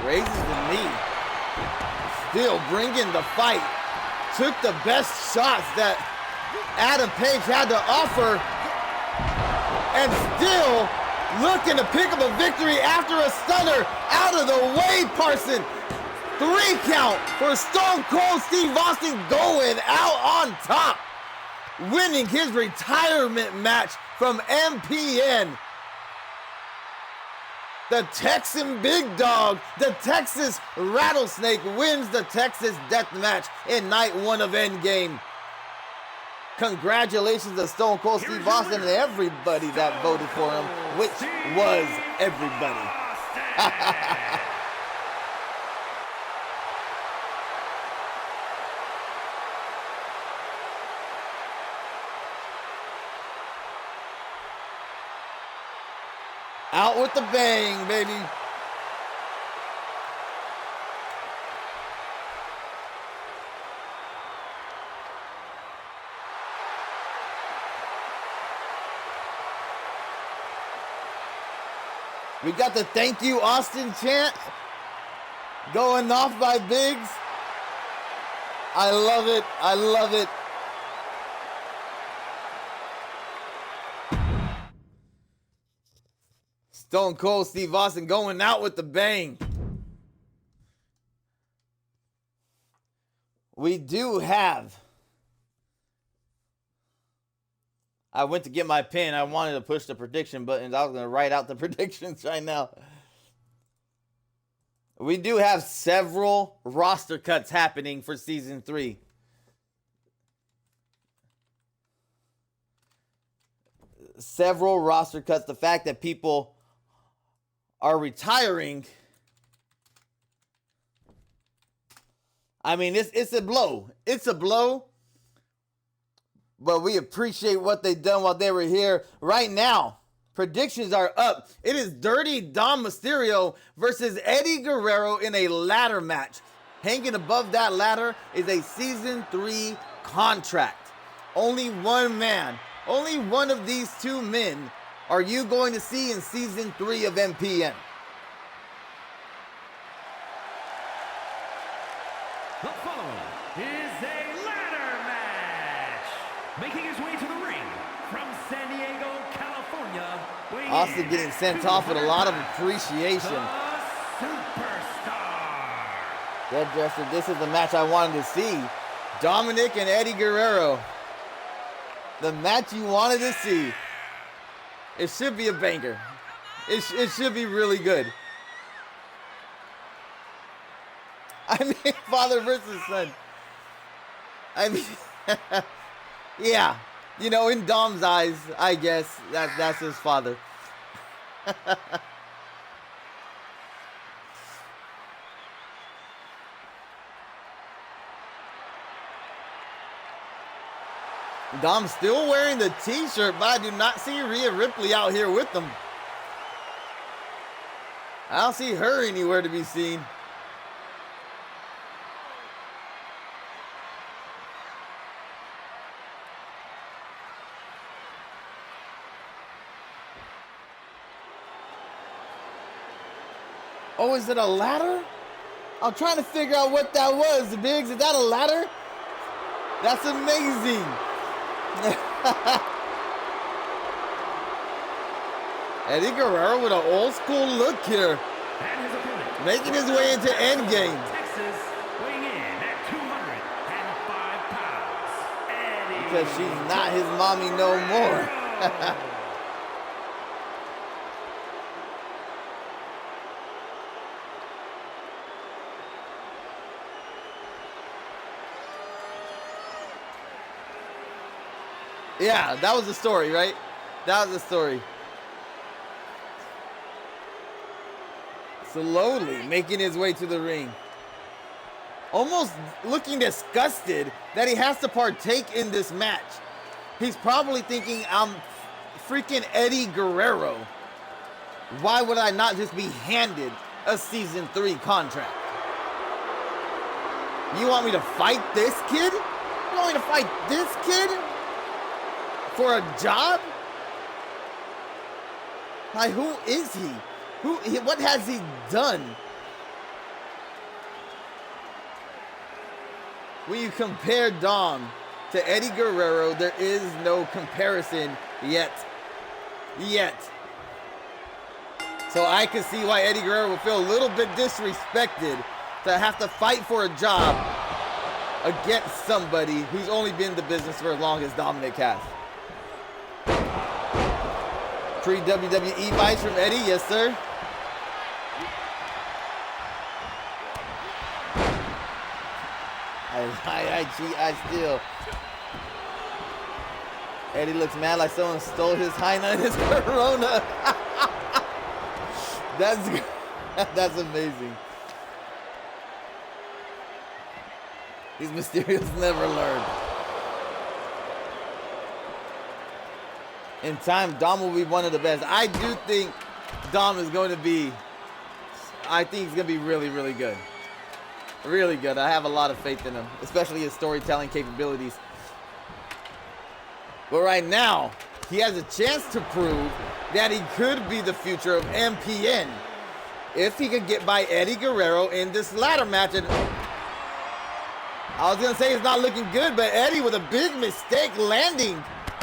Raises the knee. Still bringing the fight. Took the best shots that Adam Page had to offer. And still looking to pick up a victory after a stunner. Out of the way, Parson. 3 count for Stone Cold Steve Austin going out on top. Winning his retirement match from MPN. The Texan Big Dog, the Texas Rattlesnake wins the Texas Death Match in night 1 of Endgame. Congratulations to Stone Cold Steve Austin and everybody that voted for him, which was everybody. Out with the bang, baby. We got the thank you Austin chant going off by Biggs. I love it. I love it. Stone Cold Steve Austin going out with the bang. We do have. I went to get my pen. I wanted to push the prediction buttons. I was going to write out the predictions right now. We do have several roster cuts happening for season 3. Several roster cuts. The fact that people are retiring, I mean, it's a blow. It's a blow. But we appreciate what they've done while they were here. Right now, predictions are up. It is Dirty Dom Mysterio versus Eddie Guerrero in a ladder match. hanging above that ladder is a Season 3 contract. Only one man, only one of these two men are you going to see in Season 3 of MPN. The following is a ladder match. Making his way to the ring from San Diego, California. Austin getting sent off with a lot of appreciation. The Superstar. Dead Dresser, this is the match I wanted to see. Dominic and Eddie Guerrero. The match you wanted to see. It should be a banger. It should be really good. I mean, father versus son. I mean, yeah. You know, in Dom's eyes, I guess, that's his father. Dom's still wearing the t-shirt, but I do not see Rhea Ripley out here with them. I don't see her anywhere to be seen. Oh, is it a ladder? I'm trying to figure out what that was. Biggs, is that a ladder? That's amazing. Eddie Guerrero with an old school look here. And his opponent, Making his way into Endgame. Texas, weighing in at 205 pounds. Eddie Because she's not his mommy no more. Yeah, that was the story, right? That was the story. Slowly making his way to the ring. Almost looking disgusted that he has to partake in this match. He's probably thinking, I'm freaking Eddie Guerrero. Why would I not just be handed a Season 3 contract? You want me to fight this kid? You want me to fight this kid? For a job? Like, who is he? What has he done? When you compare Dom to Eddie Guerrero, there is no comparison yet. So I can see why Eddie Guerrero would feel a little bit disrespected to have to fight for a job against somebody who's only been in the business for as long as Dominic has. Pre-WWE fights from Eddie, yes sir. I cheat, I steal. Eddie looks mad like someone stole his Heina and his Corona. That's amazing. These Mysterios never learn. In time, Dom will be one of the best. I do think Dom is going to be, I think he's going to be really, really good. Really good. I have a lot of faith in him, especially his storytelling capabilities. But right now, he has a chance to prove that he could be the future of MPN if he could get by Eddie Guerrero in this ladder match. And I was going to say it's not looking good, but Eddie with a big mistake landing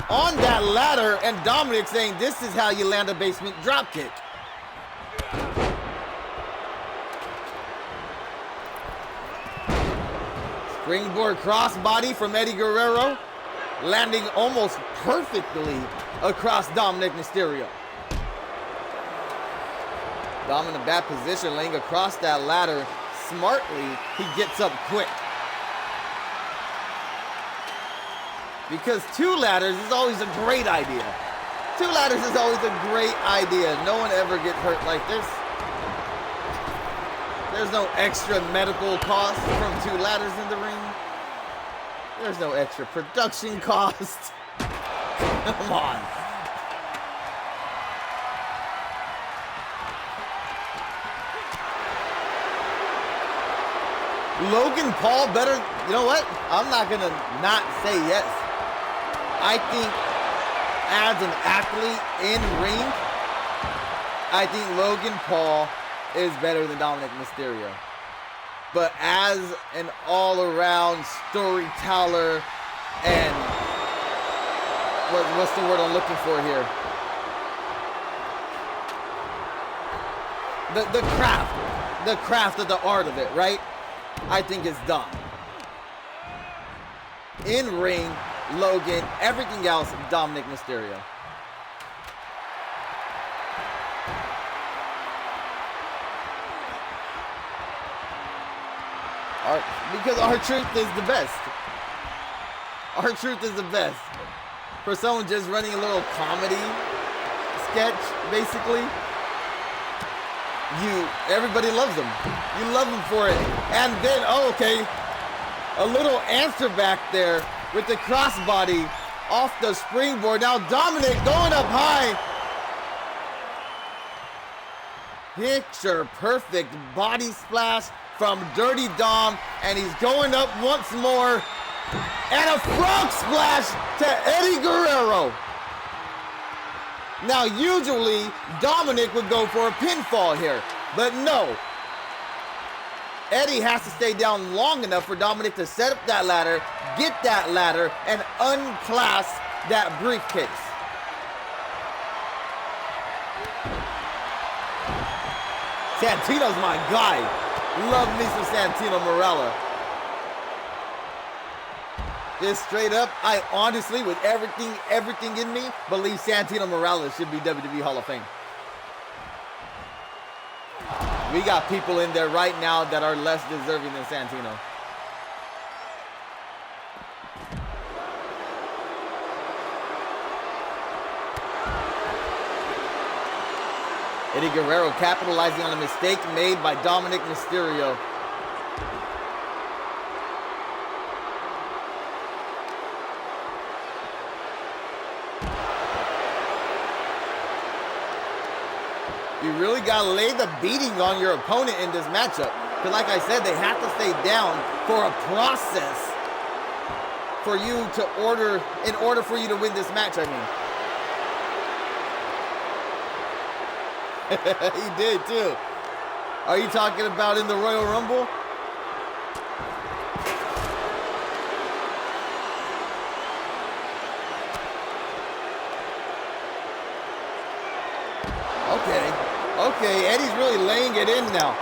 on that ladder, and Dominic saying this is how you land a basement dropkick. Springboard crossbody from Eddie Guerrero, landing almost perfectly across Dominic Mysterio. Dom in a bad position, laying across that ladder. Smartly, he gets up quick. Because two ladders is always a great idea. Two ladders is always a great idea. No one ever gets hurt like this. There's no extra medical cost from two ladders in the ring. There's no extra production cost. Come on. Logan Paul better? You know what? I'm not gonna not say yes. I think as an athlete in ring, I think Logan Paul is better than Dominic Mysterio. But as an all-around storyteller and what's the word I'm looking for here? The craft of the art of it, right? I think it's done. In ring, Logan, everything else, Dominic Mysterio. Because our truth is the best. Our truth is the best. For someone just running a little comedy sketch, basically, everybody loves them. You love them for it. And then, oh, okay, a little answer back there with the crossbody off the springboard. Now Dominic going up high. Picture perfect body splash from Dirty Dom, and he's going up once more, and a frog splash to Eddie Guerrero. Now, usually, Dominic would go for a pinfall here, but no. Eddie has to stay down long enough for Dominic to set up that ladder, get that ladder, and unclasp that briefcase. Santino's my guy. Love me some Santino Marella. Just straight up, I honestly, with everything in me, believe Santino Marella should be WWE Hall of Fame. We got people in there right now that are less deserving than Santino. Eddie Guerrero capitalizing on a mistake made by Dominic Mysterio. You really gotta lay the beating on your opponent in this matchup. Because like I said, they have to stay down for a process for you to in order for you to win this match, I mean. He did too. Are you talking about in the Royal Rumble? Okay, Eddie's really laying it in now.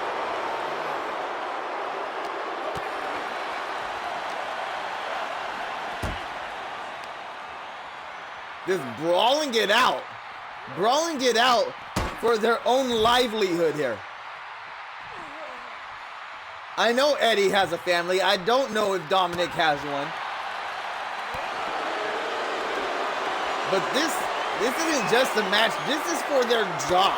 Just brawling it out for their own livelihood here. I know Eddie has a family. I don't know if Dominic has one. But this isn't just a match. This is for their job.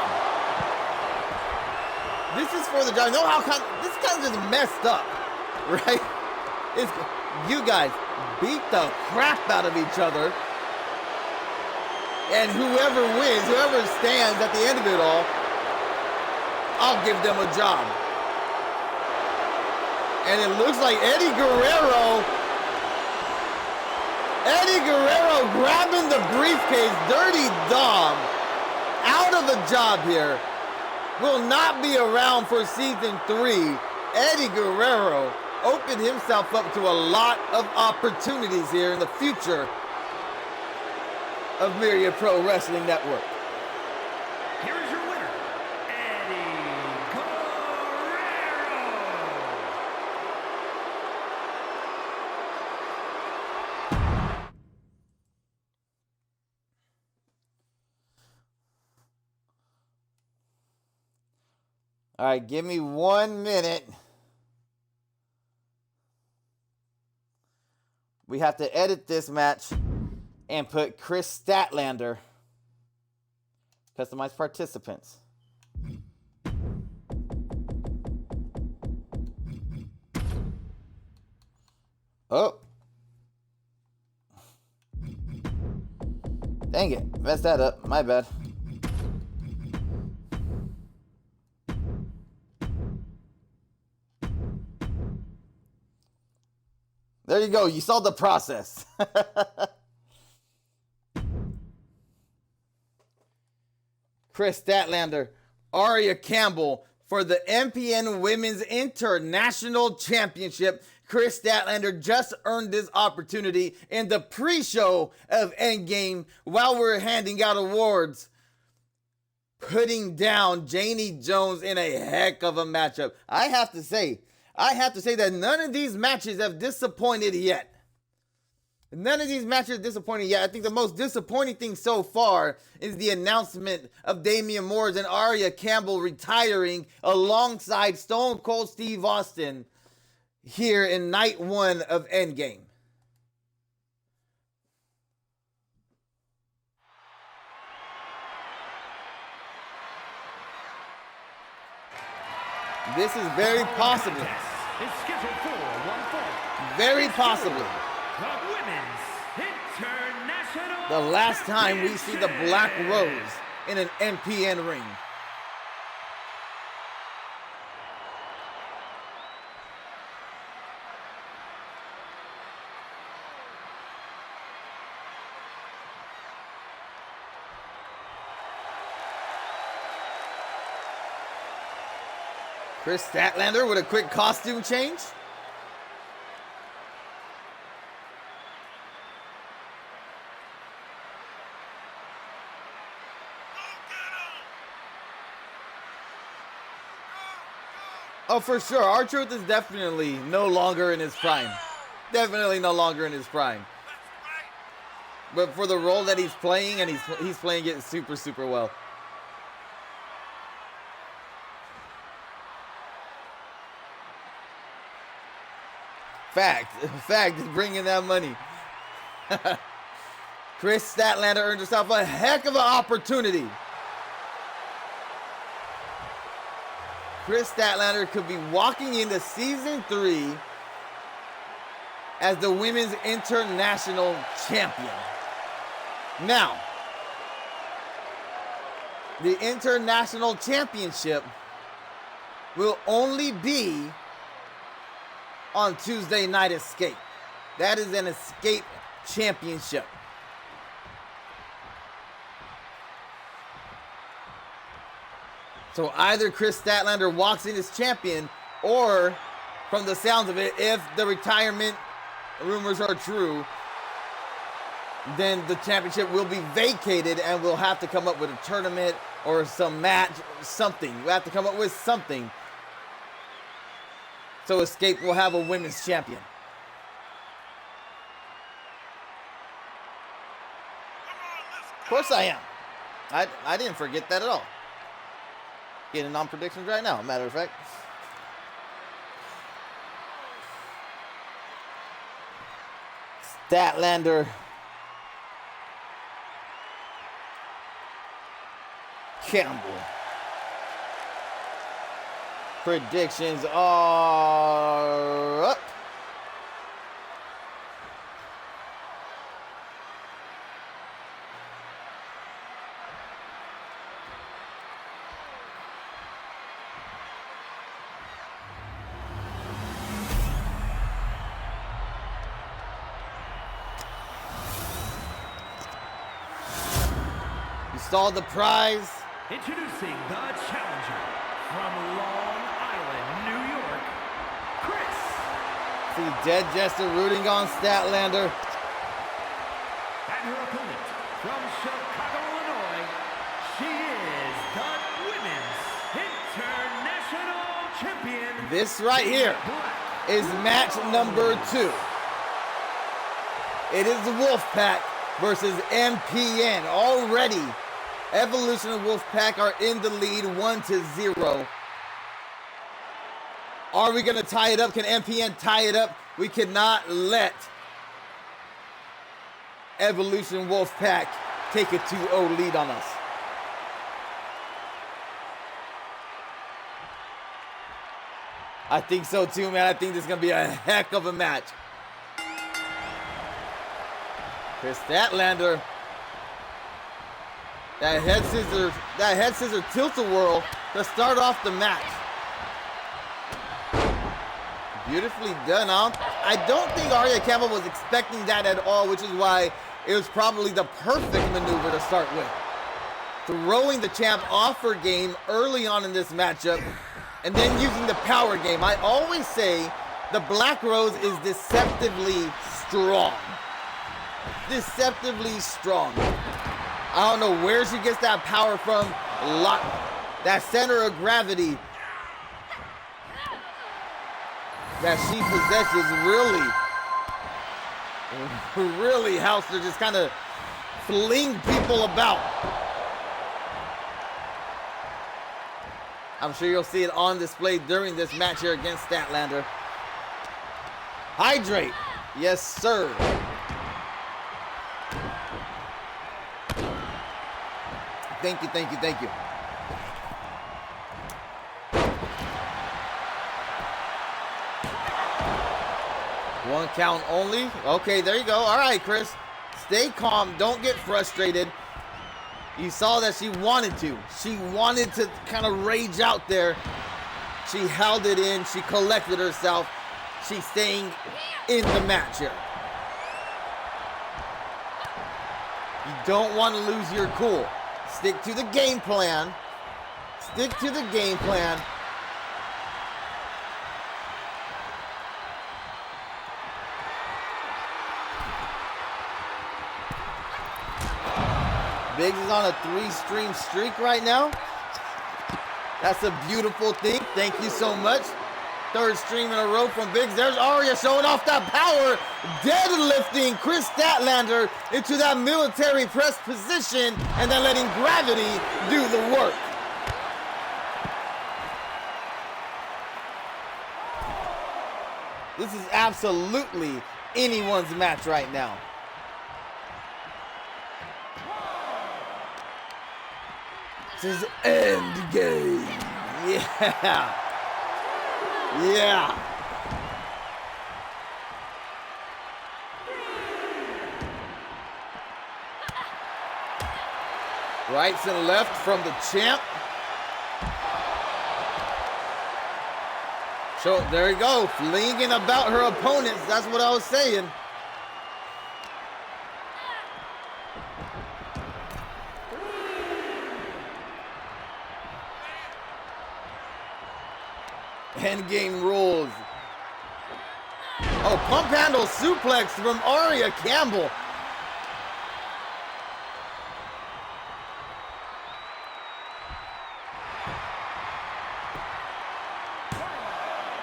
This is for the job. You know how this kind of just messed up, right? You guys beat the crap out of each other. And whoever wins, whoever stands at the end of it all, I'll give them a job. And it looks like Eddie Guerrero grabbing the briefcase. Dirty Dom out of a job here. Will not be around for season 3. Eddie Guerrero opened himself up to a lot of opportunities here in the future of Myriad Pro Wrestling Network. Here is your winner, Eddie Guerrero. All right, give me 1 minute. We have to edit this match and put Chris Statlander, customized participants. Oh. Dang it, messed that up, my bad. you go. You saw the process. Chris Statlander, Aria Campbell for the MPN Women's International Championship. Chris Statlander just earned this opportunity in the pre-show of Endgame while we're handing out awards, putting down Janie Jones in a heck of a matchup. I have to say that none of these matches have disappointed yet. None of these matches are disappointing yet. I think the most disappointing thing so far is the announcement of Damian Moores and Aria Campbell retiring alongside Stone Cold Steve Austin here in night 1 of Endgame. This is very possible. Is scheduled for one fall. Very possibly The Women's International the last time we see the Black Rose in an MPN ring. Chris Statlander with a quick costume change. Oh, for sure. R-Truth is definitely no longer in his prime. Definitely no longer in his prime. But for the role that he's playing, and he's playing it super, super well. Fact is bringing that money. Chris Statlander earned herself a heck of an opportunity. Chris Statlander could be walking into season 3 as the Women's International Champion. Now, the International Championship will only be on Tuesday Night Escape. That is an Escape Championship. So either Chris Statlander walks in as champion, or from the sounds of it, if the retirement rumors are true, then the championship will be vacated and we'll have to come up with a tournament or some match, something. We'll have to come up with something. So Escape will have a women's champion. Of course I am. I didn't forget that at all. Getting on predictions right now, matter of fact. Statlander. Campbell. Predictions are up. You saw the prize. Introducing the challenger from Long Island, New York, Chris. See Dead Jester rooting on Statlander. And her opponent from Chicago, Illinois, she is the Women's International Champion. This right here is match number 2. It is the Wolfpack versus MPN. Already, Evolution and Wolfpack are in the lead 1-0. Are we going to tie it up? Can MPN tie it up? We cannot let Evolution Wolfpack take a 2-0 lead on us. I think so too, man. I think this is going to be a heck of a match. Chris Statlander. That head scissor tilt-a-whirl to start off the match. Beautifully done, huh? I don't think Arya Campbell was expecting that at all, which is why it was probably the perfect maneuver to start with. Throwing the champ off her game early on in this matchup, and then using the power game. I always say the Black Rose is deceptively strong. Deceptively strong. I don't know where she gets that power from. That center of gravity that she possesses really helps her just kind of fling people about. I'm sure you'll see it on display during this match here against Statlander. Hydrate. Yes, sir. Thank you, thank you, thank you. One count only. Okay, there you go. All right, Chris. Stay calm. Don't get frustrated. You saw that she wanted to. She wanted to kind of rage out there. She held it in. She collected herself. She's staying in the match here. You don't want to lose your cool. Stick to the game plan. Stick to the game plan. Biggs is on a 3-stream streak right now. That's a beautiful thing. Thank you so much. 3rd stream in a row from Biggs. There's Arya showing off that power. Deadlifting Chris Statlander into that military press position and then letting gravity do the work. This is absolutely anyone's match right now. This is Endgame. Yeah. Yeah. Rights and left from the champ. So there you go, flinging about her opponents. That's what I was saying. Endgame rules. Oh, pump handle suplex from Arya Campbell.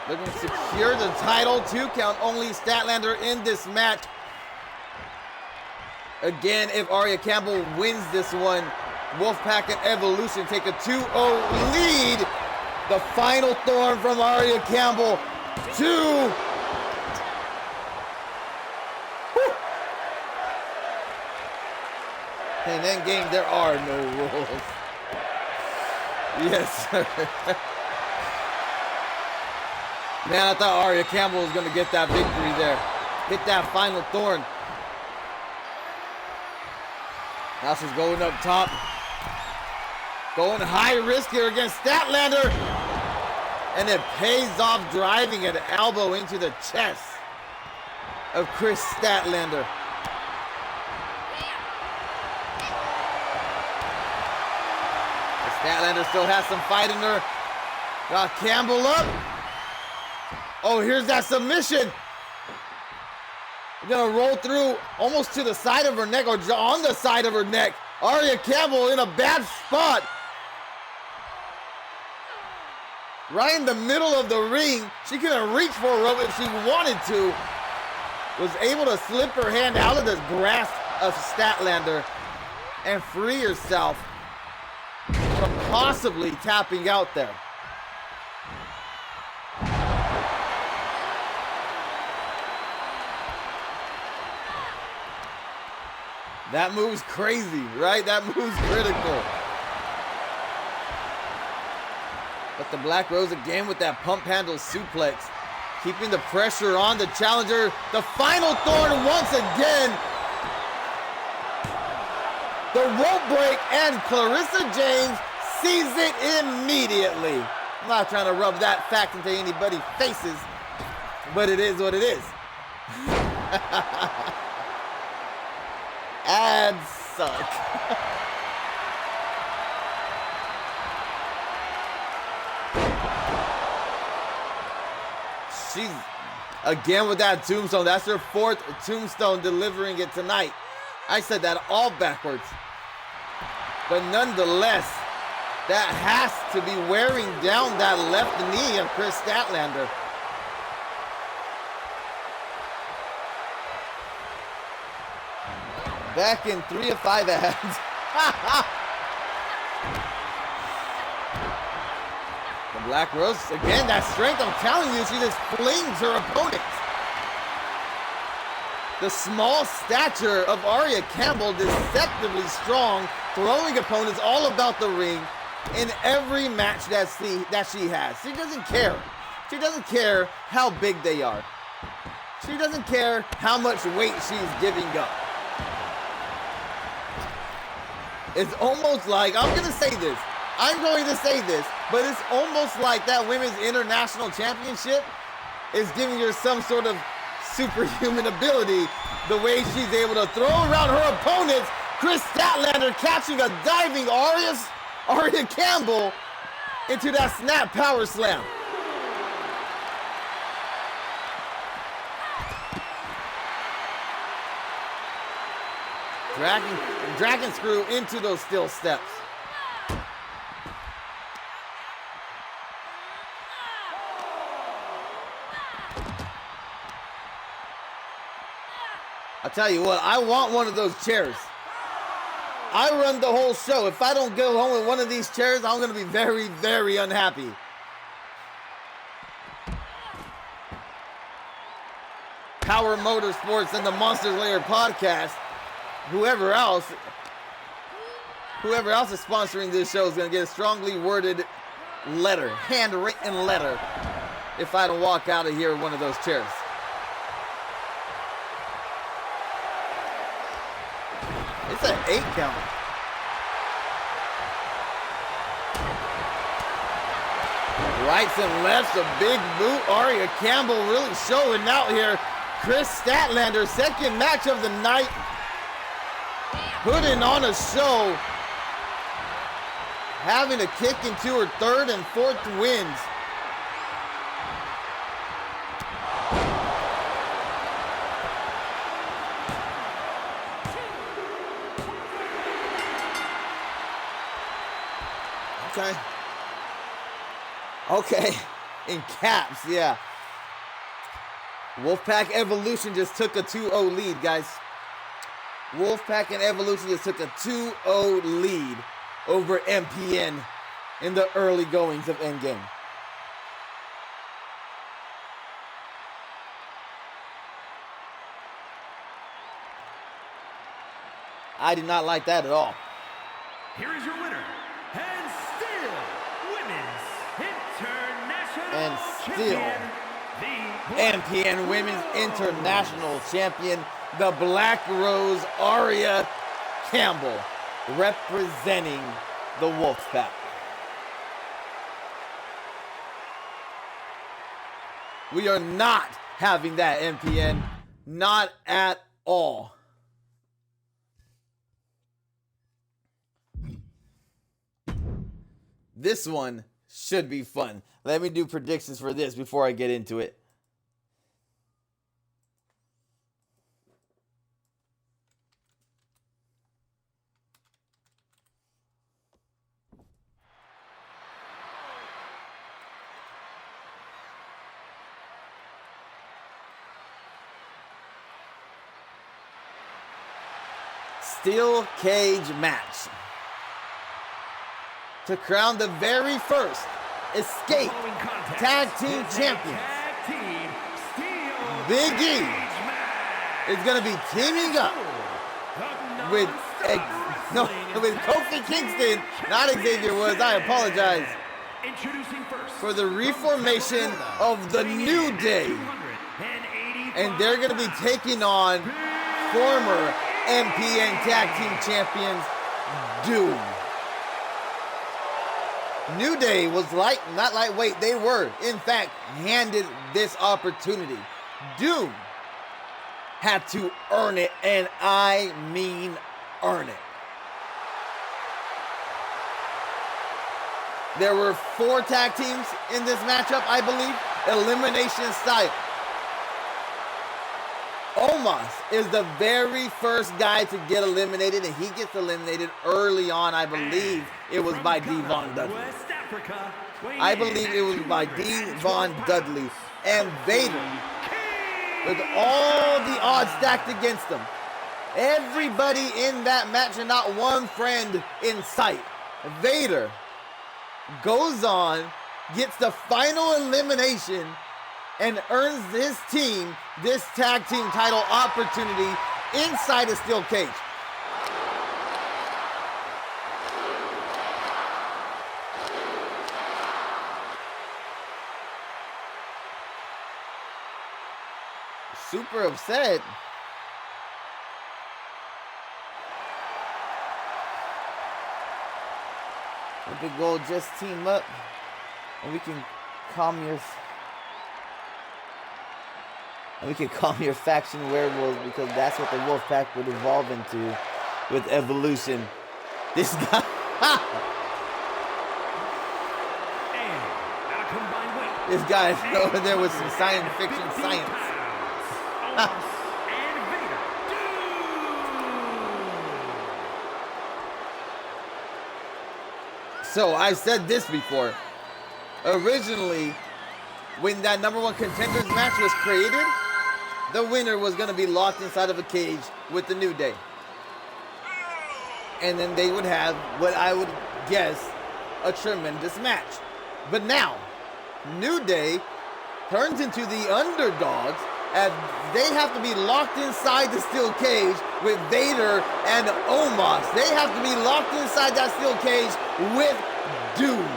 Looking to secure the title. 2 count only. Statlander in this match. Again, if Arya Campbell wins this one, Wolfpack and Evolution take a 2-0 lead. The final thorn from Arya Campbell. 2. Whew. In Endgame, there are no rules. Yes, sir. Man, I thought Arya Campbell was going to get that victory there. Hit that final thorn. Now she's going up top. Going high risk here against Statlander. And it pays off, driving an elbow into the chest of Chris Statlander. Statlander still has some fight in her. Got Campbell up. Oh, here's that submission. Gonna roll through almost to the side of her neck, or on the side of her neck. Arya Campbell in a bad spot. Right in the middle of the ring. She couldn't reach for a rope if she wanted to. Was able to slip her hand out of the grasp of Statlander and free herself from possibly tapping out there. That move's crazy, right? That move's critical. But the Black Rose again with that pump handle suplex, keeping the pressure on the challenger. The final thorn once again. The rope break, and Clarissa James sees it immediately. I'm not trying to rub that fact into anybody's faces, but it is what it is. Ads suck. She's again with that tombstone. That's her 4th tombstone delivering it tonight. I said that all backwards. But nonetheless, that has to be wearing down that left knee of Chris Statlander. Back in 3 of 5 ads. The Black Rose, again, that strength, I'm telling you, she just flings her opponent. The small stature of Aria Campbell, deceptively strong, throwing opponents all about the ring in every match that she has. She doesn't care. She doesn't care how big they are. She doesn't care how much weight she's giving up. It's almost like, I'm going to say this, but it's almost like that Women's International Championship is giving her some sort of superhuman ability, the way she's able to throw around her opponents. Chris Statlander catching a diving Aria Campbell into that snap power slam. Dragon screw into those steel steps. I'll tell you what, I want one of those chairs. I run the whole show. If I don't go home with one of these chairs, I'm going to be very, very unhappy. Power Motorsports and the Monsters Lair podcast. Whoever else is sponsoring this show is going to get a strongly worded letter, handwritten letter, if I don't walk out of here with one of those chairs. It's an 8 count. Rights and lefts, a big boot. Aria Campbell really showing out here. Chris Statlander, 2nd match of the night, putting on a show, having a kick into her 3rd and 4th wins. Okay, in caps, yeah. Wolfpack Evolution just took a 2-0 lead, guys. Wolfpack and Evolution just took a 2-0 lead over MPN in the early goings of Endgame. I did not like that at all. Here is your winner, and still Women's International Champion, MPN Women's International Champion, the Black Rose Aria Campbell, representing the Wolfpack. We are not having that, MPN. Not at all. This one should be fun. Let me do predictions for this before I get into it. Steel cage match to crown the very first Escape Tag Team Champions. Big E is going to be teaming up with Kofi Kingston, not Xavier Woods, I apologize, for the reformation of the New Day. And they're going to be taking on former MPN Tag Team Champions, Doom. New Day was not lightweight. They were, in fact, handed this opportunity. Doom had to earn it, and I mean earn it. There were 4 tag teams in this matchup, I believe. Elimination style. Omos is the very first guy to get eliminated, and he gets eliminated early on. I believe it was by Devon Dudley. I believe it was by Devon Dudley. And Vader, with all the odds stacked against him, everybody in that match and not one friend in sight, Vader goes on, gets the final elimination, and earns his team this tag team title opportunity inside a steel cage. Super upset. The big goal, just team up and we can calm your faction werewolves, because that's what the wolf pack would evolve into with evolution. This guy this guy is over there with some science fiction science. So I said this before. Originally, when that #1 contenders match was created, the winner was going to be locked inside of a cage with the New Day. And then they would have what I would guess a tremendous match. But now, New Day turns into the underdogs as they have to be locked inside the steel cage with Vader and Omos. They have to be locked inside that steel cage with Doom.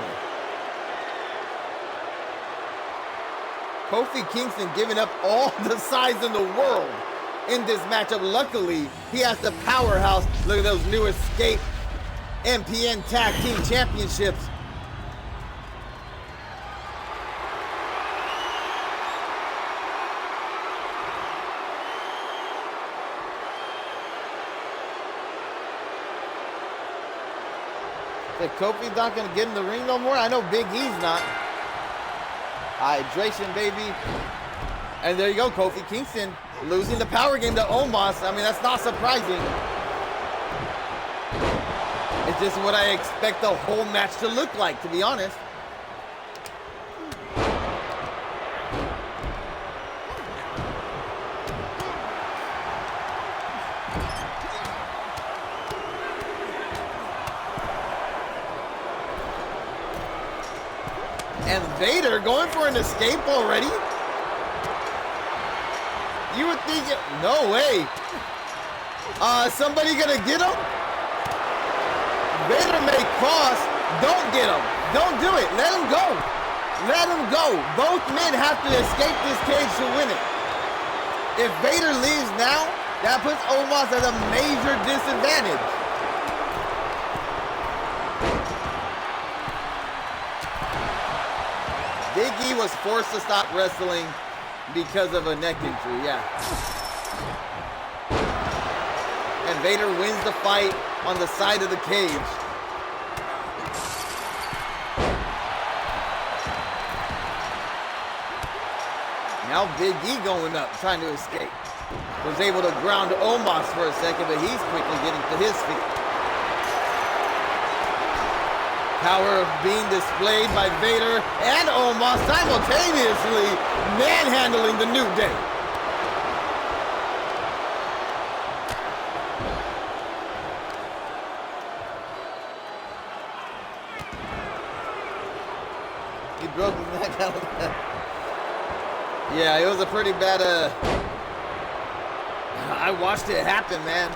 Kofi Kingston giving up all the size in the world in this matchup. Luckily, he has the powerhouse. Look at those new Escape MPN Tag Team Championships. Kofi's not going to get in the ring no more. I know Big E's not. Hydration, baby. And there you go, Kofi Kingston losing the power game to Omos. I mean, that's not surprising. It's just what I expect the whole match to look like, to be honest. And Vader going for an escape already? You would think it, no way. Somebody gonna get him? Vader may cross, don't get him. Don't do it, let him go. Let him go. Both men have to escape this cage to win it. If Vader leaves now, that puts Omos at a major disadvantage. Big E was forced to stop wrestling because of a neck injury, yeah. And Vader wins the fight on the side of the cage. Now Big E going up, trying to escape. Was able to ground Omos for a second, but he's quickly getting to his feet. Power being displayed by Vader and Omos simultaneously manhandling the New Day. He broke his neck out of that. Yeah, it was a pretty bad, I watched it happen, man.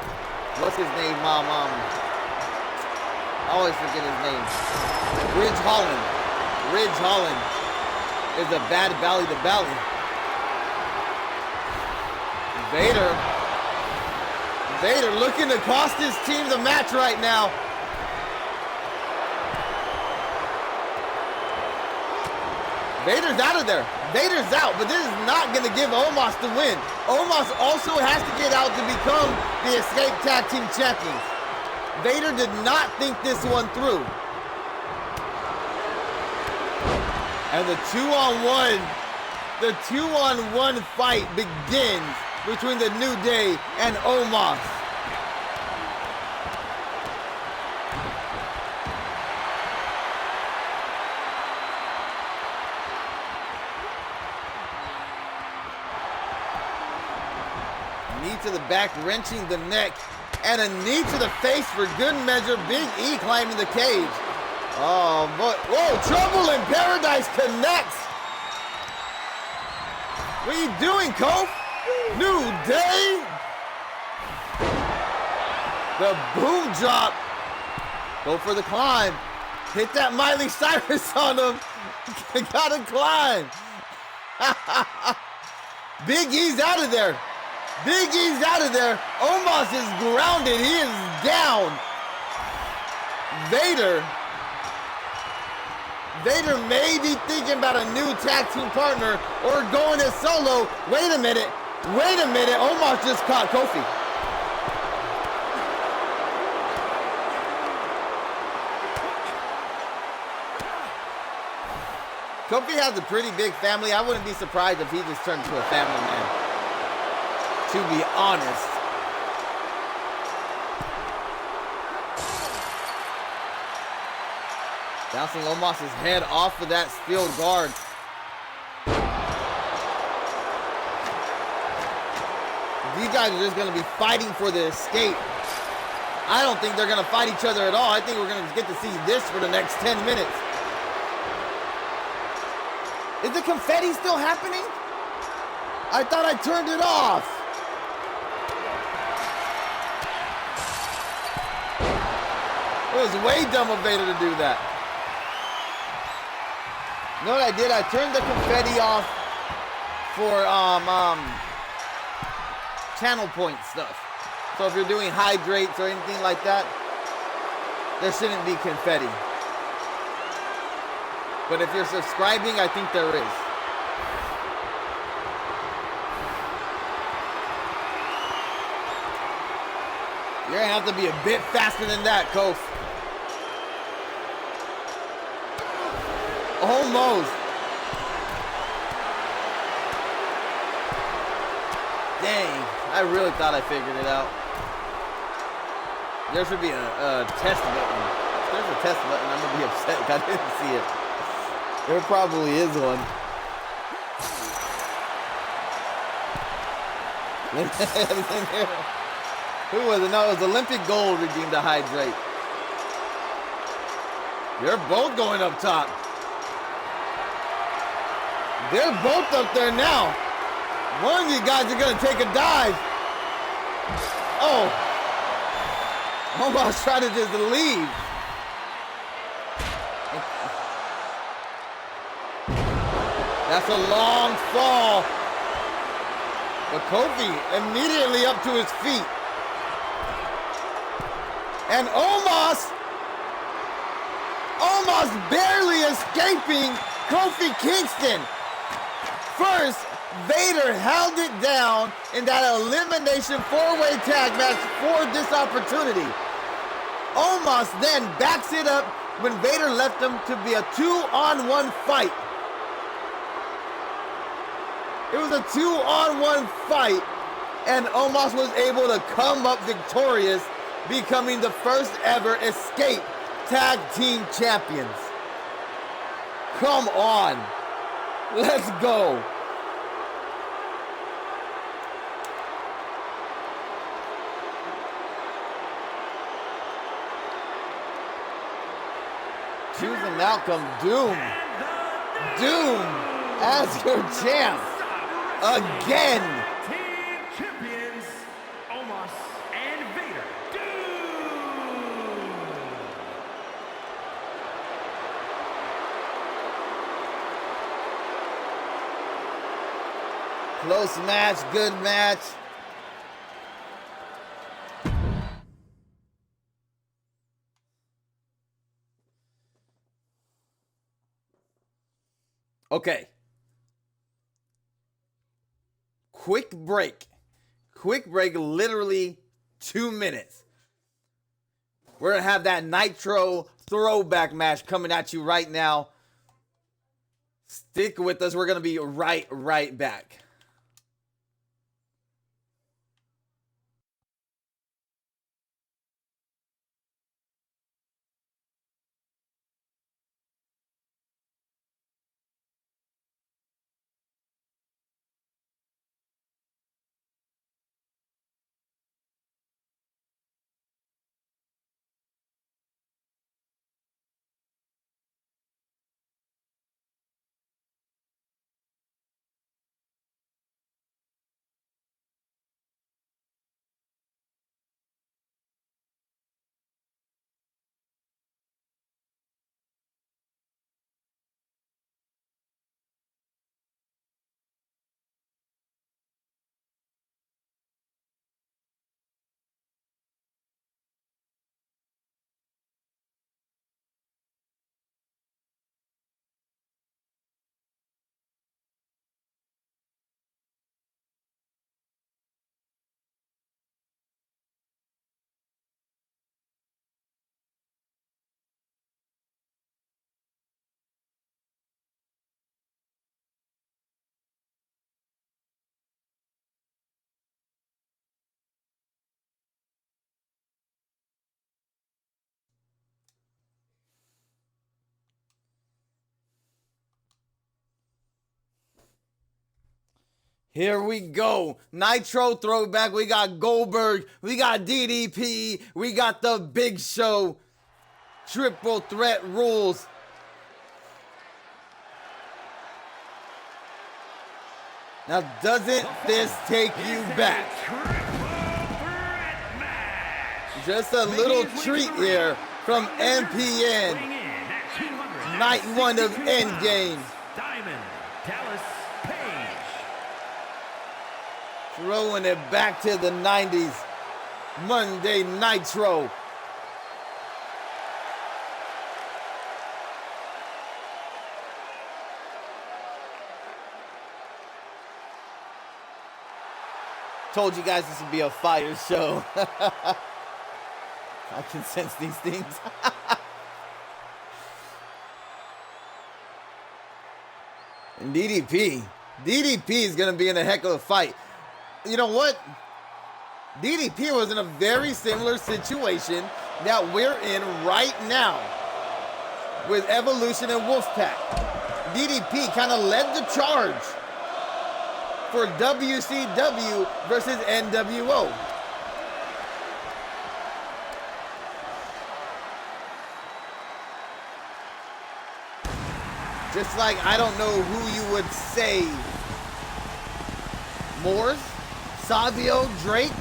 What's his name, I always forget his name. Ridge Holland. Ridge Holland is a bad belly to belly. Vader looking to cost his team the match right now. Vader's out of there. Vader's out, but this is not going to give Omos the win. Omos also has to get out to become the Escape Tag Team Champions. Vader did not think this one through. And the two-on-one fight begins between the New Day and Omos. Knee to the back, wrenching the neck, and a knee to the face for good measure. Big E climbing the cage. Oh, but whoa, Trouble in Paradise connects. What are you doing, Kof? New Day. The boom drop. Go for the climb. Hit that Miley Cyrus on him. Gotta climb. Big E's out of there. Big E's out of there. Omos is grounded. He is down. Vader may be thinking about a new tag team partner or going it solo. Wait a minute. Omos just caught Kofi. Kofi has a pretty big family. I wouldn't be surprised if he just turned into a family man, to be honest. Bouncing Omos' head off of that steel guard. These guys are just going to be fighting for the escape. I don't think they're going to fight each other at all. I think we're going to get to see this for the next 10 minutes. Is the confetti still happening? I thought I turned it off. It was way dumb of Vader to do that. You know what I did? I turned the confetti off for channel point stuff. So if you're doing hydrates or anything like that, there shouldn't be confetti. But if you're subscribing, I think there is. You're gonna have to be a bit faster than that, Kof. Almost. Dang, I really thought I figured it out. There should be a test button. If there's a test button, I'm gonna be upset if I didn't see it. There probably is one. Who was it? No, it was Olympic Gold redeemed to hydrate. They're both going up top. They're both up there now. One of you guys are gonna take a dive. Oh. Almost tried to just leave. That's a long fall. But Kofi immediately up to his feet. And Omos barely escaping Kofi Kingston. First, Vader held it down in that elimination four-way tag match for this opportunity. Omos then backs it up when Vader left him to be a two-on-one fight. It was a two-on-one fight, and Omos was able to come up victorious, becoming the first ever Escape Tag Team Champions. Come on. Let's go. Choose an outcome. Doom as your champ. Again. Team champions, Omos and Vader. Doom! Close match, good match. Okay. Quick break. Quick break, literally 2 minutes. We're going to have that Nitro throwback match coming at you right now. Stick with us. We're going to be right back. Here we go. Nitro throwback. We got Goldberg. We got DDP. We got the Big Show. Triple threat rules. Now, doesn't this take you back? Just a little treat here from MPN. Night 1 of Endgame. Throwing it back to the 90s. Monday Nitro. Told you guys this would be a fire show. I can sense these things. And DDP is going to be in a heck of a fight. You know what? DDP was in a very similar situation that we're in right now with Evolution and Wolfpack. DDP kind of led the charge for WCW versus NWO. Just like I don't know who you would say, Moores, Savio, Drake,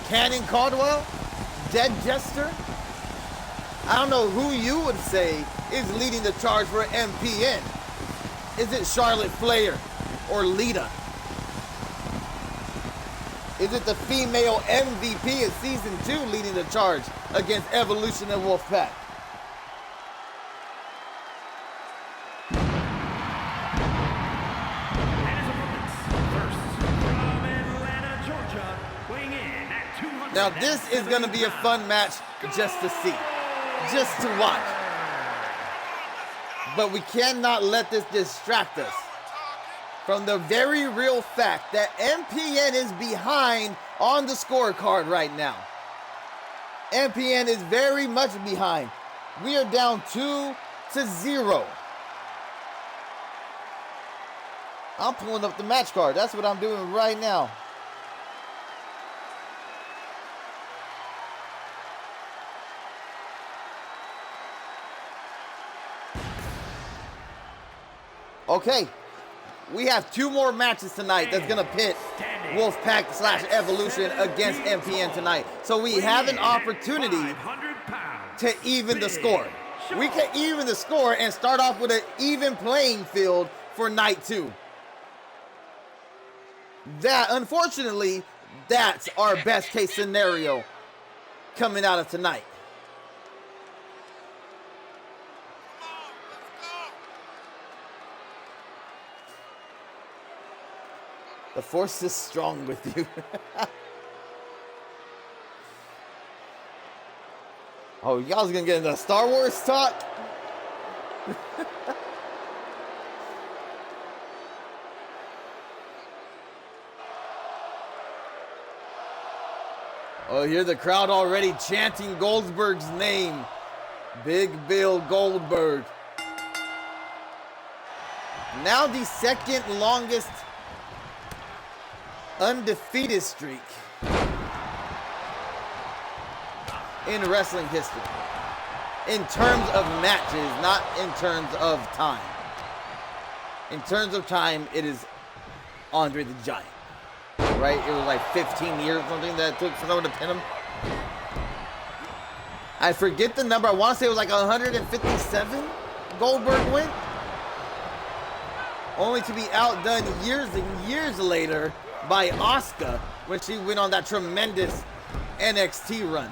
Cannon Caldwell, Dead Jester. I don't know who you would say is leading the charge for MPN. Is it Charlotte Flair or Lita? Is it the female MVP of Season 2 leading the charge against Evolution and Wolfpack? Now this is going to be a fun match just to see, just to watch. But we cannot let this distract us from the very real fact that MPN is behind on the scorecard right now. MPN is very much behind. We are down 2-0. I'm pulling up the match card. That's what I'm doing right now. Okay, we have 2 more matches tonight that's going to pit Wolfpack / Evolution against MPN tonight. So we have an opportunity to even the score. We can even the score and start off with an even playing field for night 2. That, unfortunately, that's our best case scenario coming out of tonight. The force is strong with you. Oh, y'all's gonna get into Star Wars talk? Oh, hear the crowd already chanting Goldberg's name. Big Bill Goldberg. Now the second longest undefeated streak in wrestling history. In terms of matches, not in terms of time. In terms of time, it is Andre the Giant. Right? It was like 15 years or something that it took for someone to pin him. I forget the number. I want to say it was like 157 Goldberg went. Only to be outdone years and years later by Asuka when she went on that tremendous NXT run.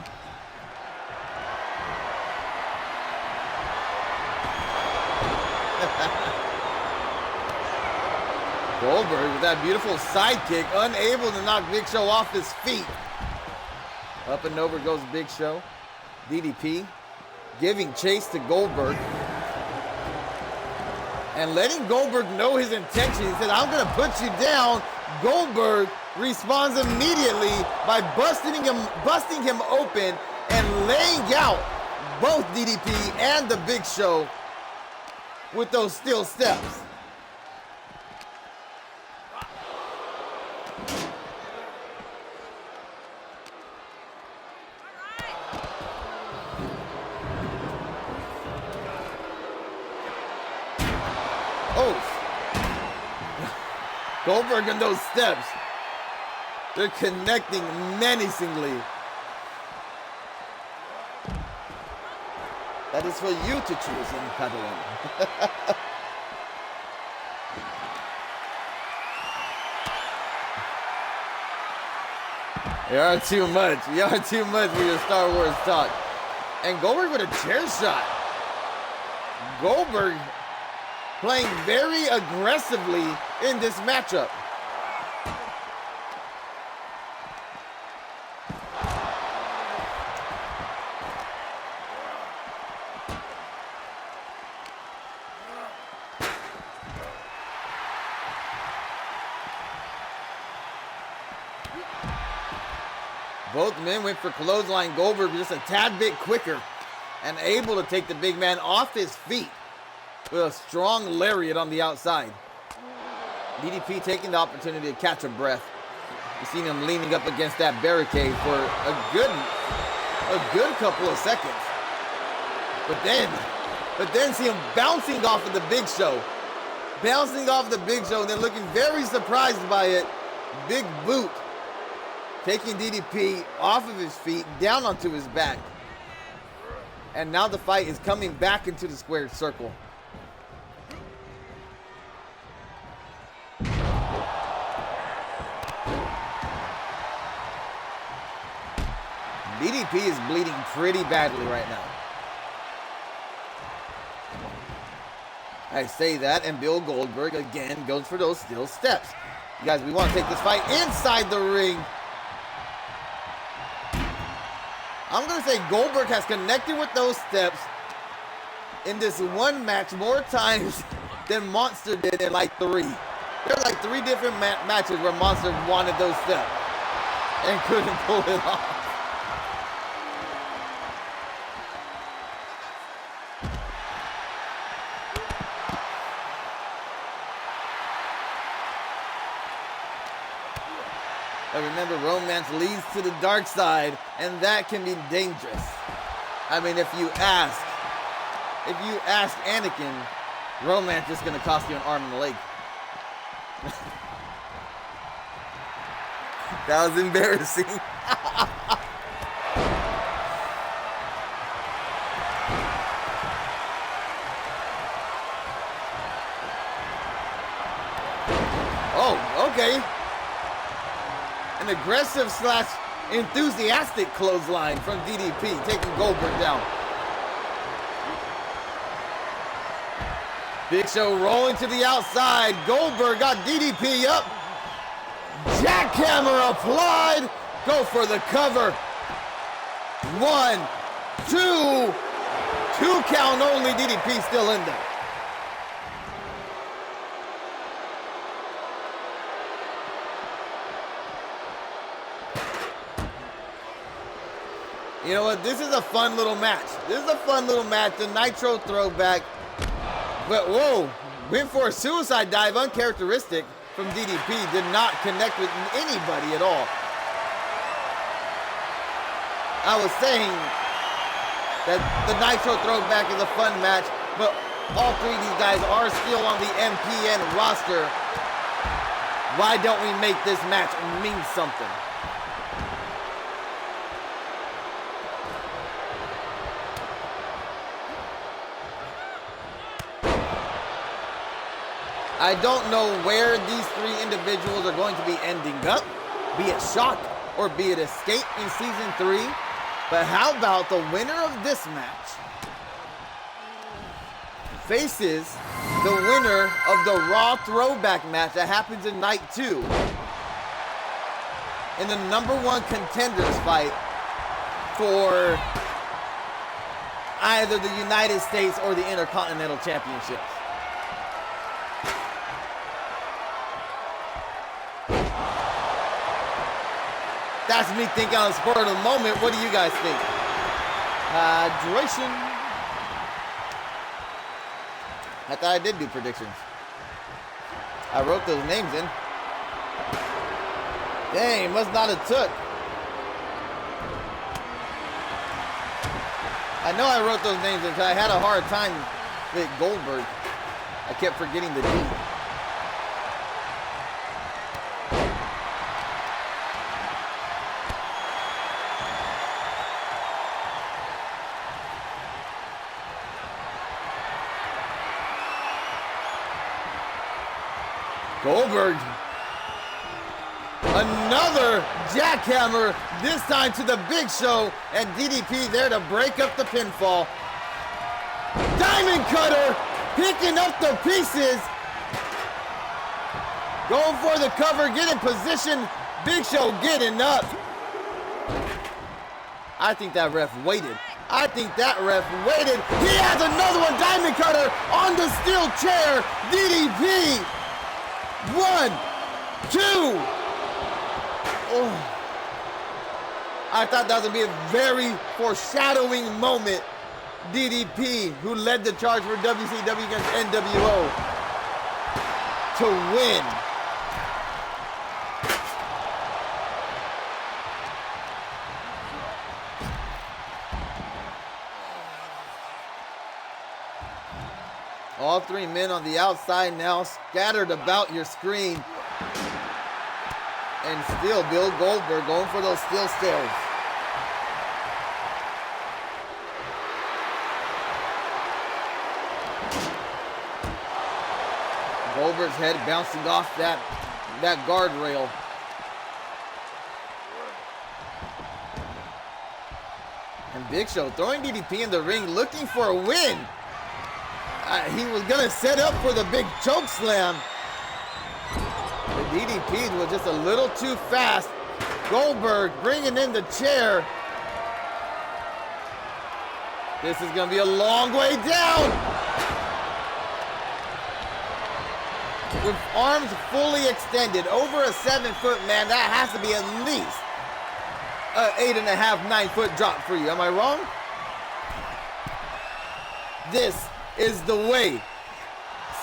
Goldberg with that beautiful sidekick, unable to knock Big Show off his feet. Up and over goes Big Show. DDP giving chase to Goldberg and letting Goldberg know his intention. He said, I'm going to put you down. Goldberg responds immediately by busting him open and laying out both DDP and the Big Show with those steel steps. Goldberg and those steps. They're connecting menacingly. That is for you to choose in Padawan. You are too much. You are too much for your Star Wars talk. And Goldberg with a chair shot. Goldberg playing very aggressively in this matchup. Both men went for clothesline. Goldberg just a tad bit quicker and able to take the big man off his feet with a strong lariat on the outside. DDP taking the opportunity to catch a breath. You've seen him leaning up against that barricade for a good couple of seconds. But then see him bouncing off of the Big Show. Bouncing off the Big Show and then looking very surprised by it. Big boot. Taking DDP off of his feet, down onto his back. And now the fight is coming back into the squared circle. DDP is bleeding pretty badly right now. I say that, and Bill Goldberg again goes for those steel steps. You guys, we want to take this fight inside the ring. I'm going to say Goldberg has connected with those steps in this one match more times than Monster did in like 3. There are like 3 different matches where Monster wanted those steps and couldn't pull it off. But remember, romance leads to the dark side, and that can be dangerous. I mean, if you ask Anakin, romance is gonna cost you an arm and a leg. That was embarrassing. Oh, okay. An aggressive / enthusiastic clothesline from DDP, taking Goldberg down. Big Show rolling to the outside. Goldberg got DDP up jackhammer applied. Go for the cover. 1, 2. 2 count only. DDP still in there. You know what? This is a fun little match. This is a fun little match. The Nitro throwback. But whoa, went for a suicide dive, uncharacteristic from DDP. Did not connect with anybody at all. I was saying that the Nitro throwback is a fun match, but all 3 of these guys are still on the MPN roster. Why don't we make this match mean something? I don't know where these 3 individuals are going to be ending up, be it Shock or be it Escape in Season 3. But how about the winner of this match faces the winner of the Raw Throwback match that happens in Night 2 in the #1 contenders fight for either the United States or the Intercontinental Championships. That's me thinking on the spur of the moment. What do you guys think? Hydration. I thought I did do predictions. I wrote those names in. Dang, must not have took. I know I wrote those names in because I had a hard time with Goldberg. I kept forgetting the D. Goldberg, another jackhammer, this time to the Big Show, and DDP there to break up the pinfall. Diamond Cutter, picking up the pieces. Going for the cover, get in position. Big Show getting up. I think that ref waited. I think that ref waited. He has another one, Diamond Cutter on the steel chair. DDP. 1, 2. Oh. I thought that was going to be a very foreshadowing moment. DDP, who led the charge for WCW against NWO, to win. All 3 men on the outside now scattered about your screen. And still Bill Goldberg going for those steel stairs. Goldberg's head bouncing off that guardrail. And Big Show throwing DDP in the ring, looking for a win. He was gonna set up for the big choke slam. The DDP was just a little too fast. Goldberg bringing in the chair. This is gonna be a long way down. With arms fully extended, over a 7-foot man, that has to be at least an 8.5, 9-foot drop for you. Am I wrong? This is the way,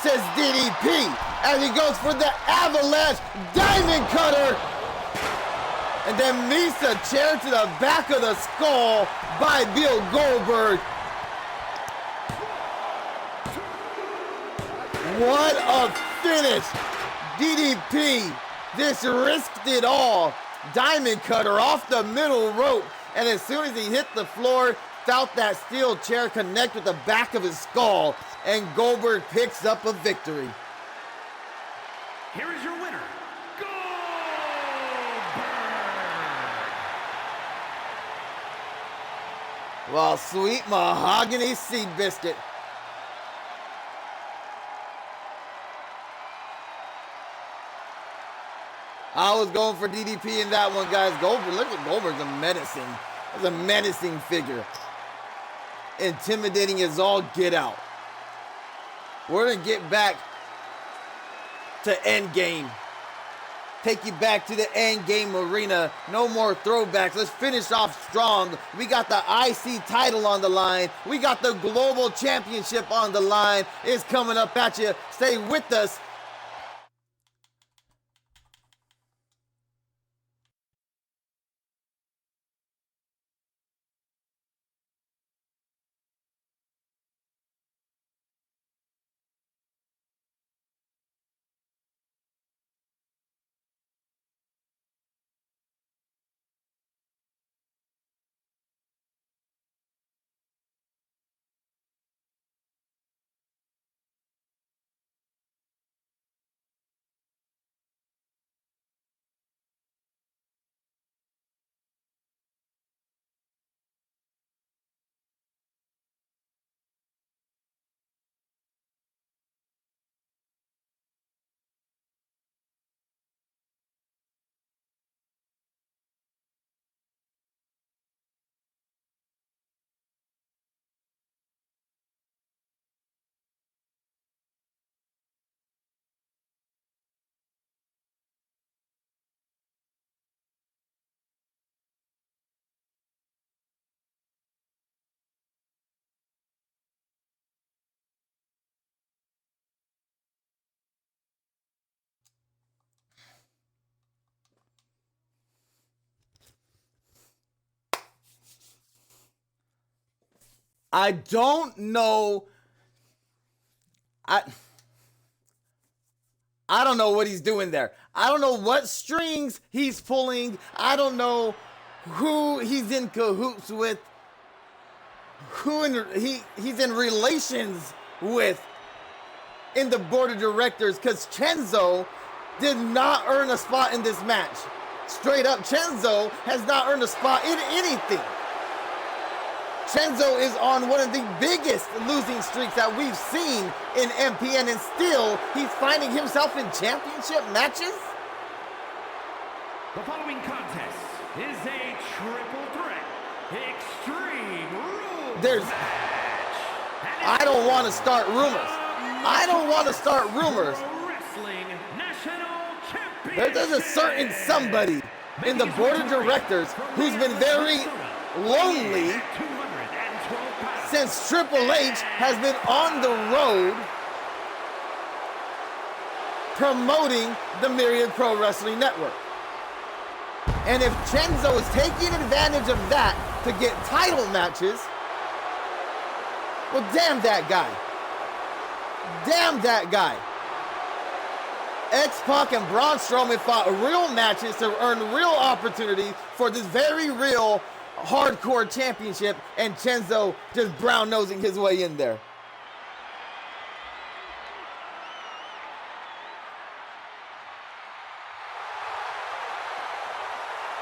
says DDP, as he goes for the avalanche diamond cutter, and then meets the chair to the back of the skull by Bill Goldberg. What a finish. DDP, this risked it all. Diamond cutter off the middle rope, and as soon as he hit the floor, felt that steel chair connect with the back of his skull, and Goldberg picks up a victory. Here is your winner, Goldberg! Well, sweet mahogany seed biscuit. I was going for DDP in that one, guys. Goldberg, look at Goldberg's a menacing. He's a menacing figure. Intimidating as all get out. We're going to get back to Endgame. Take you back to the Endgame arena. No more throwbacks. Let's finish off strong. We got the IC title on the line. We got the Global Championship on the line. It's coming up at you. Stay with us. I don't know. I don't know what he's doing there. I don't know what strings he's pulling. I don't know who he's in cahoots with. He's in relations with in the board of directors, because Chenzo did not earn a spot in this match. Straight up, Chenzo has not earned a spot in anything. Chenzo is on one of the biggest losing streaks that we've seen in MPN, and still he's finding himself in championship matches. The following contest is a triple threat extreme rules match. I don't want to start rumors. I don't want to start rumors. Wrestling National Championship. There's a certain somebody in the board of directors who's been very lonely since Triple H has been on the road promoting the Myriad Pro Wrestling Network. And if Chenzo is taking advantage of that to get title matches, well, damn that guy. Damn that guy. X-Pac and Braun Strowman fought real matches to earn real opportunity for this very real hardcore championship, and Chenzo just brown-nosing his way in there.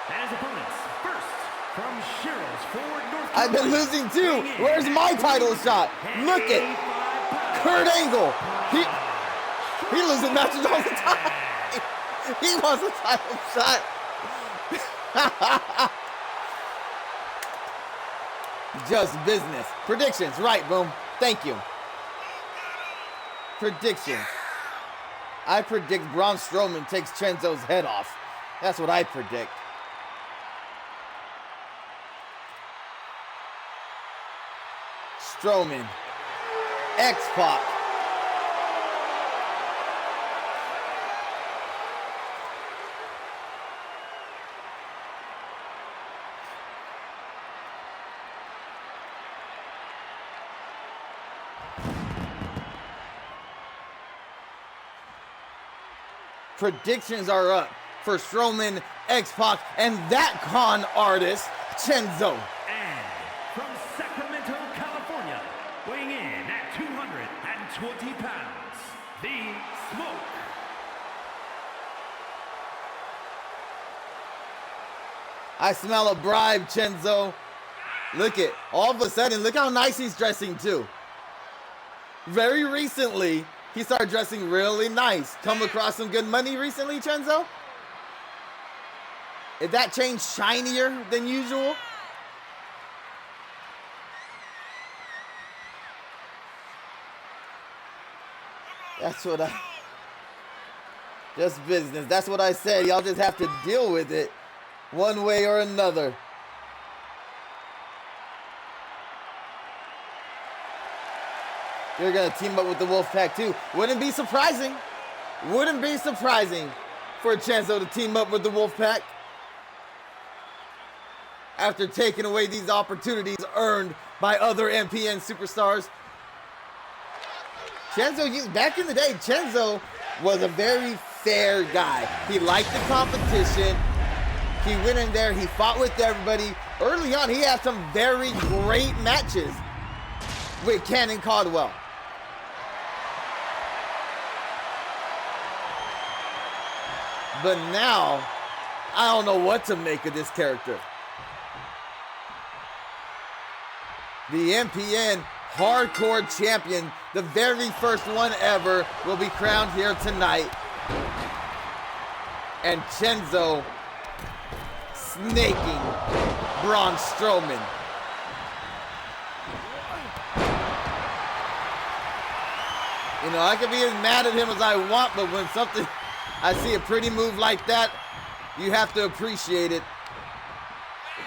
And his opponents, first from Cheryl's Ford, North Carolina. I've been losing too. Where's my title shot? Look at Kurt Angle. He losing matches all the time. He wants a title shot. Just business. Predictions, right, Boom. Thank you. Predictions. I predict Braun Strowman takes Chenzo's head off. That's what I predict. Strowman. X-Pac. Predictions are up for Strowman, X-Pac, and that con artist, Chenzo. And from Sacramento, California, weighing in at 220 pounds, the Smoke. I smell a bribe, Chenzo. Look it. All of a sudden, look how nice he's dressing too. Very recently, he started dressing really nice. Come across some good money recently, Chenzo? Is that chain shinier than usual? That's what just business. That's what I said. Y'all just have to deal with it one way or another. They're going to team up with the Wolfpack too. Wouldn't be surprising. Wouldn't be surprising for Chenzo to team up with the Wolfpack after taking away these opportunities earned by other MPN superstars. Chenzo, back in the day, Chenzo was a very fair guy. He liked the competition. He went in there, he fought with everybody. Early on, he had some very great matches with Cannon Caldwell. But now, I don't know what to make of this character. The MPN Hardcore Champion, the very first one ever, will be crowned here tonight. And Chenzo snaking Braun Strowman. You know, I can be as mad at him as I want, but when I see a pretty move like that, you have to appreciate it.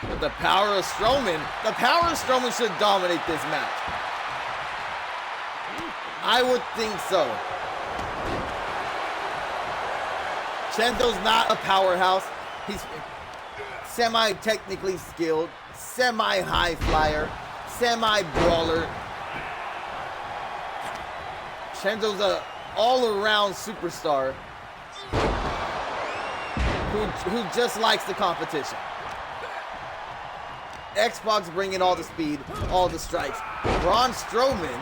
But the power of Strowman should dominate this match. I would think so. Chenzo's not a powerhouse. He's semi-technically skilled, semi-high flyer, semi-brawler. Chenzo's a all-around superstar who just likes the competition. Xbox bringing all the speed, all the strikes. Braun Strowman,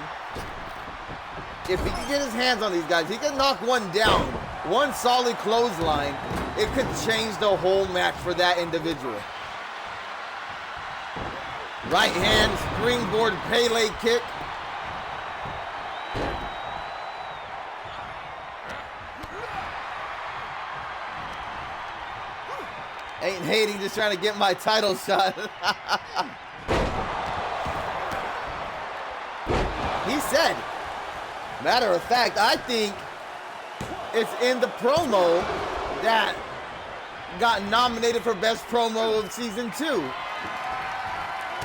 if he can get his hands on these guys, he can knock one down. One solid clothesline, it could change the whole match for that individual. Right hand, springboard Pele kick. Ain't hating, just trying to get my title shot. He said, matter of fact, I think it's in the promo that got nominated for best promo of season 2.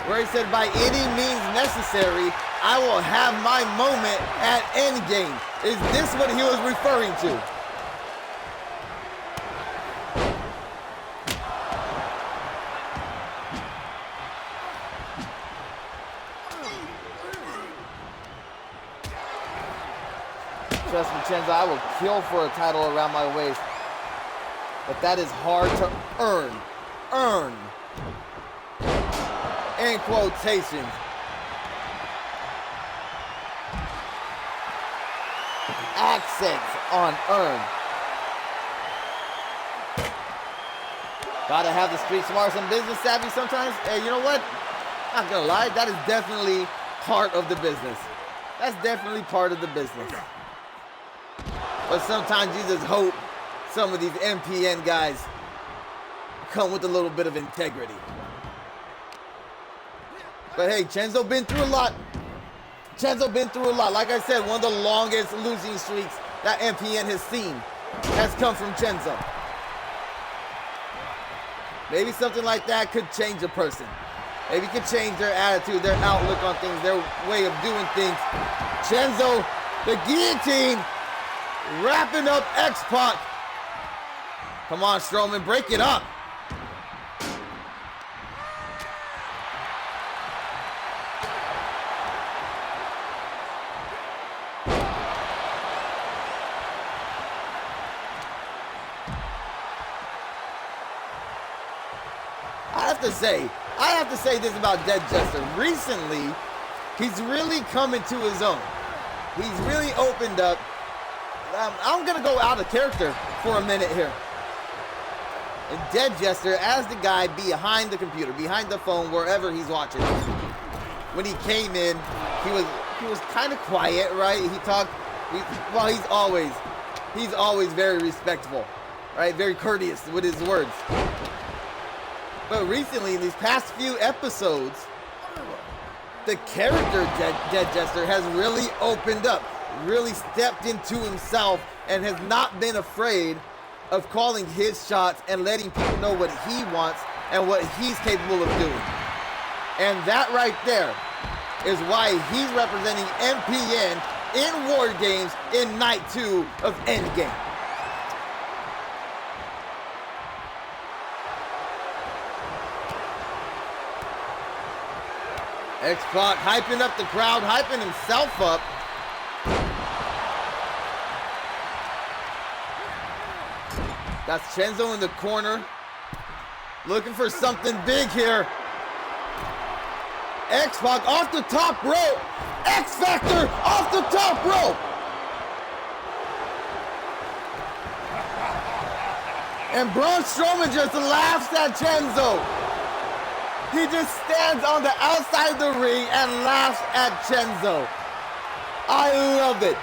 Where he said, by any means necessary, I will have my moment at Endgame. Is this what he was referring to? Trust me, Chenzo, I will kill for a title around my waist. But that is hard to earn. Earn. In quotations. Accents on earn. Gotta have the street smarts and business savvy sometimes. Hey, you know what? Not gonna lie, that is definitely part of the business. That's definitely part of the business. But sometimes you just hope some of these MPN guys come with a little bit of integrity. But hey, Chenzo been through a lot. Chenzo been through a lot. Like I said, one of the longest losing streaks that MPN has seen has come from Chenzo. Maybe something like that could change a person. Maybe it could change their attitude, their outlook on things, their way of doing things. Chenzo, the guillotine, wrapping up X-Pac. Come on, Strowman, break it up. I have to say this about Dead Jester. Recently, he's really coming to his own. He's really opened up. I'm going to go out of character for a minute here. And Dead Jester, as the guy behind the computer, behind the phone, wherever he's watching. When he came in, he was kind of quiet, right? He talked, he's always very respectful, right? Very courteous with his words. But recently, in these past few episodes, the character Dead Jester has really opened up, really stepped into himself, and has not been afraid of calling his shots and letting people know what he wants and what he's capable of doing. And that right there is why he's representing MPN in War Games in Night 2 of Endgame. X-Pac hyping up the crowd, hyping himself up. That's Chenzo in the corner, looking for something big here. X-Pac off the top rope. X-Factor off the top rope. And Braun Strowman just laughs at Chenzo. He just stands on the outside of the ring and laughs at Chenzo. I love it.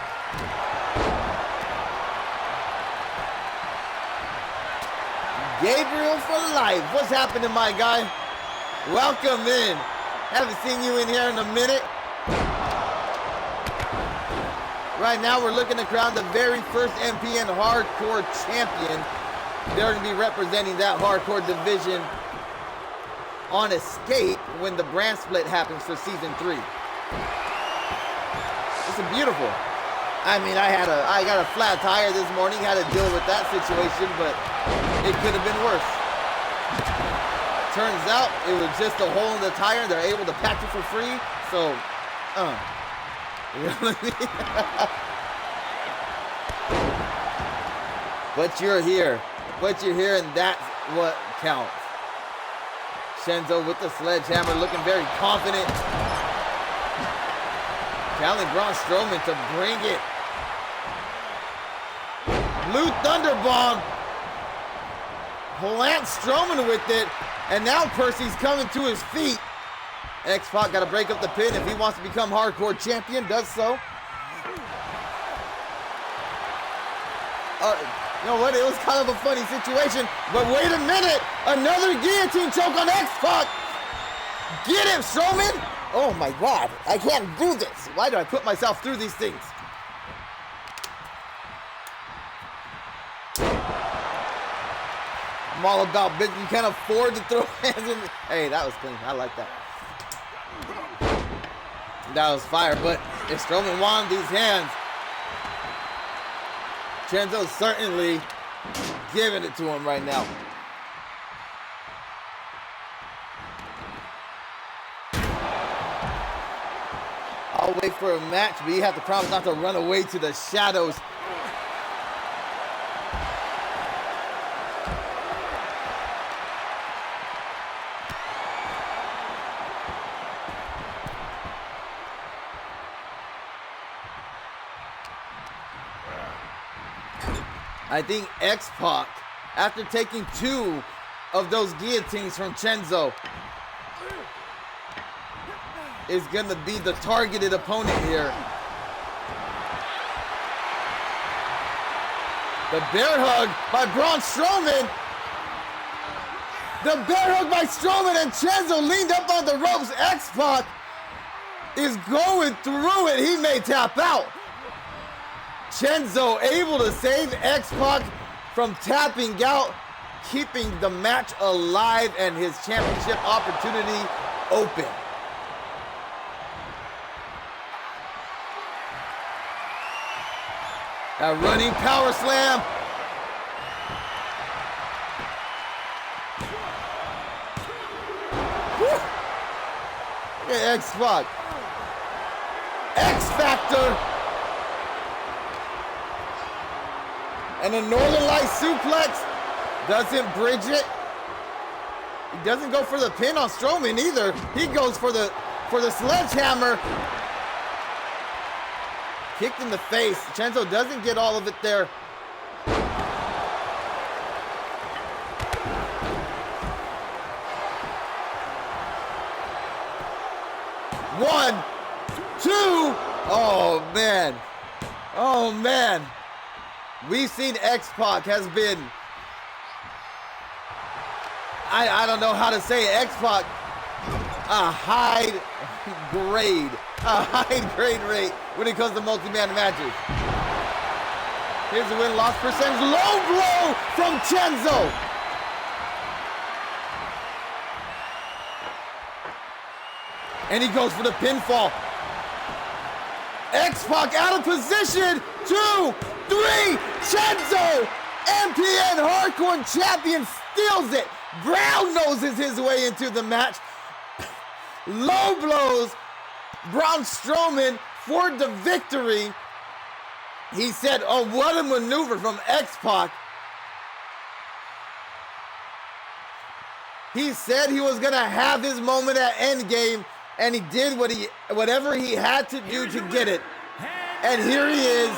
Gabriel for life. What's happening, my guy? Welcome in. Haven't seen you in here in a minute. Right now, we're looking to crown the very first MPN Hardcore Champion. They're going to be representing that Hardcore division on Escape when the brand split happens for Season 3. It's beautiful. I mean, I got a flat tire this morning, had to deal with that situation, but it could have been worse. Turns out it was just a hole in the tire. They're able to patch it for free. So, you know what I mean? But you're here. But you're here, and that's what counts. Chenzo with the sledgehammer, looking very confident. Challenging Braun Strowman to bring it. Blue Thunder Bomb. Lance Strowman with it. And now Percy's coming to his feet. X-Pac got to break up the pin if he wants to become Hardcore Champion. Does so. You know what? It was kind of a funny situation. But wait a minute. Another guillotine choke on X-Pac. Get him, Strowman. Oh my God. I can't do this. Why do I put myself through these things? I'm all about big. You can't afford to throw hands in. Hey, that was clean. I like that. That was fire. But if Strowman wanted these hands, Chenzo's certainly giving it to him right now. I'll wait for a match, but you have to promise not to run away to the shadows. I think X-Pac, after taking 2 of those guillotines from Chenzo, is going to be the targeted opponent here. The bear hug by Braun Strowman. The bear hug by Strowman, and Chenzo leaned up on the ropes. X-Pac is going through it. He may tap out. Chenzo able to save X-Pac from tapping out, keeping the match alive and his championship opportunity open. A running power slam. Look at X-Pac. X-Factor. And a Northern Light suplex doesn't bridge it. He doesn't go for the pin on Strowman either. He goes for the sledgehammer. Kicked in the face. Chenzo doesn't get all of it there. One, two. Oh man. Oh man. We've seen X-Pac has been I don't know how to say it. X-Pac, a high grade rate when it comes to multi-man matches. Here's the win-loss percentage. Low blow from Chenzo. And he goes for the pinfall. X-Pac out of position. 2, 3, Chenzo, MPN Hardcore Champion, steals it. Brown noses his way into the match. Low blows Braun Strowman for the victory. He said, oh, what a maneuver from X-Pac. He said he was gonna have his moment at Endgame, and he did whatever he had to do to get it. And here he is.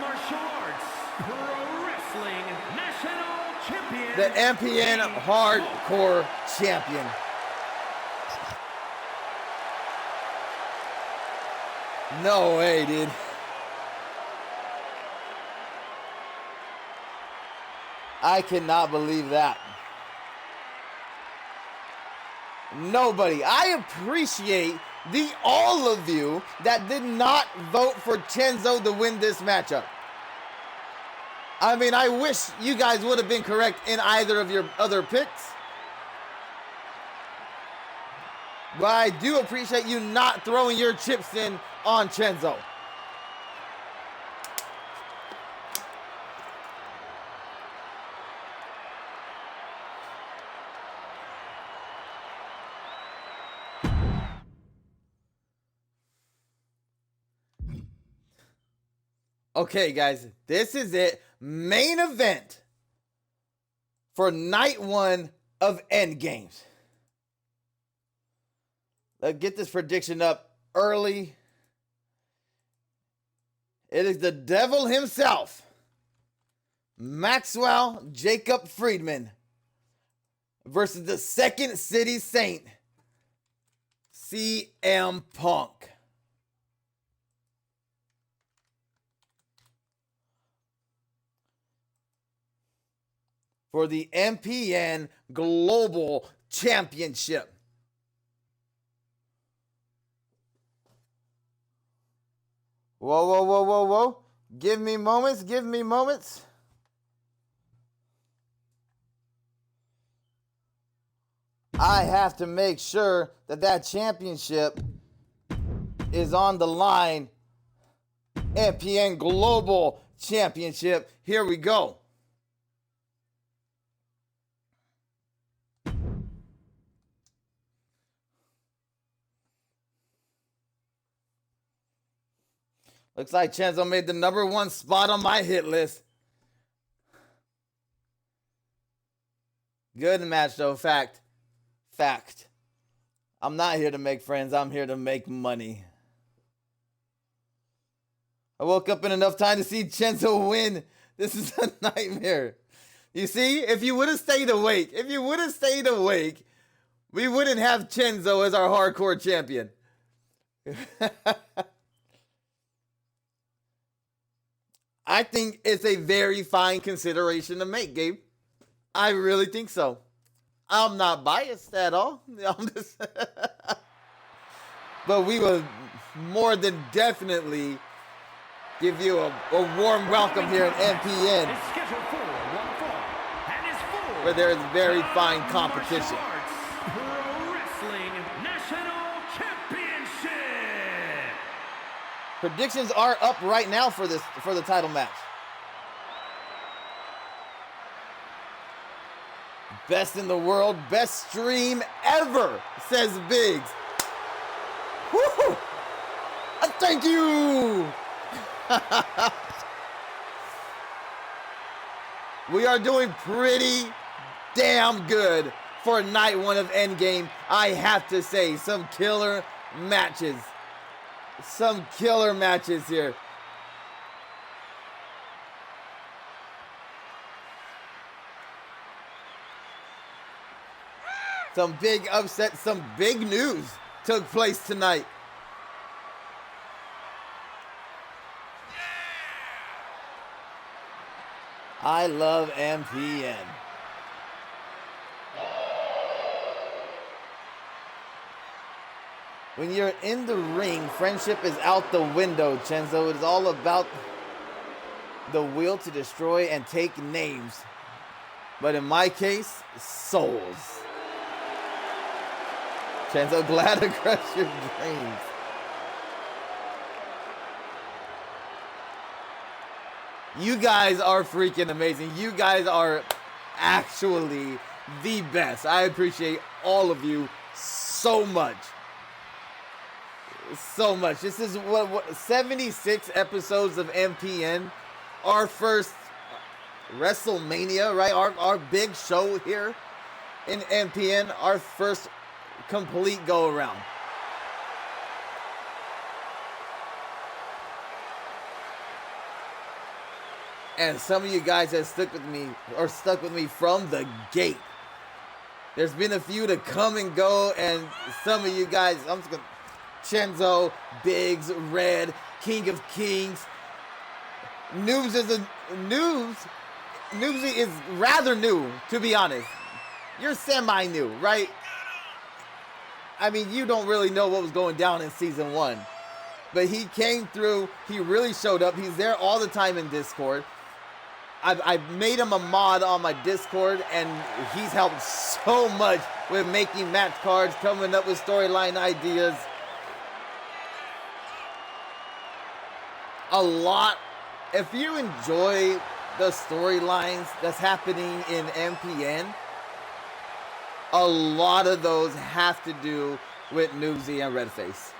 Martial Arts Pro Wrestling National Champion. The MPN Hardcore Champion. No way, dude. I cannot believe that. Nobody. I appreciate all of you that did not vote for Chenzo to win this matchup. I mean, I wish you guys would have been correct in either of your other picks. But I do appreciate you not throwing your chips in on Chenzo. Okay, guys, this is it. Main event for night 1 of Endgames. Let's get this prediction up early. It is the devil himself, Maxwell Jacob Friedman, versus the Second City Saint, CM Punk. For the MPN Global Championship. Whoa, whoa, whoa, whoa, whoa. Give me moments, give me moments. I have to make sure that that championship is on the line. MPN Global Championship. Here we go. Looks like Chenzo made the #1 spot on my hit list. Good match though, fact. I'm not here to make friends, I'm here to make money. I woke up in enough time to see Chenzo win. This is a nightmare. You see, if you would have stayed awake, we wouldn't have Chenzo as our hardcore champion. I think it's a very fine consideration to make, Gabe. I really think so. I'm not biased at all. I'm just but we will more than definitely give you a warm welcome here at MPN, where there is very fine competition. Predictions are up right now for the title match. Best in the world, best stream ever, says Biggs. Woo! Thank you. We are doing pretty damn good for night 1 of Endgame. I have to say, some killer matches. Some killer matches here. Some big upsets, some big news took place tonight. I love MPN. When you're in the ring, friendship is out the window, Chenzo. It is all about the will to destroy and take names. But in my case, souls. Chenzo, glad to crush your dreams. You guys are freaking amazing. You guys are actually the best. I appreciate all of you so much. So much. This is what 76 episodes of MPN. Our first WrestleMania, right? Our big show here in MPN. Our first complete go around. And some of you guys have stuck with me from the gate. There's been a few to come and go, and some of you guys, I'm just gonna, Chenzo, Biggs, Red, King of Kings. Noobsy is rather new, to be honest. You're semi-new, right? I mean, you don't really know what was going down in season 1. But he came through, he really showed up. He's there all the time in Discord. I've made him a mod on my Discord, and he's helped so much with making match cards, coming up with storyline ideas. A lot. If you enjoy the storylines that's happening in MPN, a lot of those have to do with Noobsy and Redface.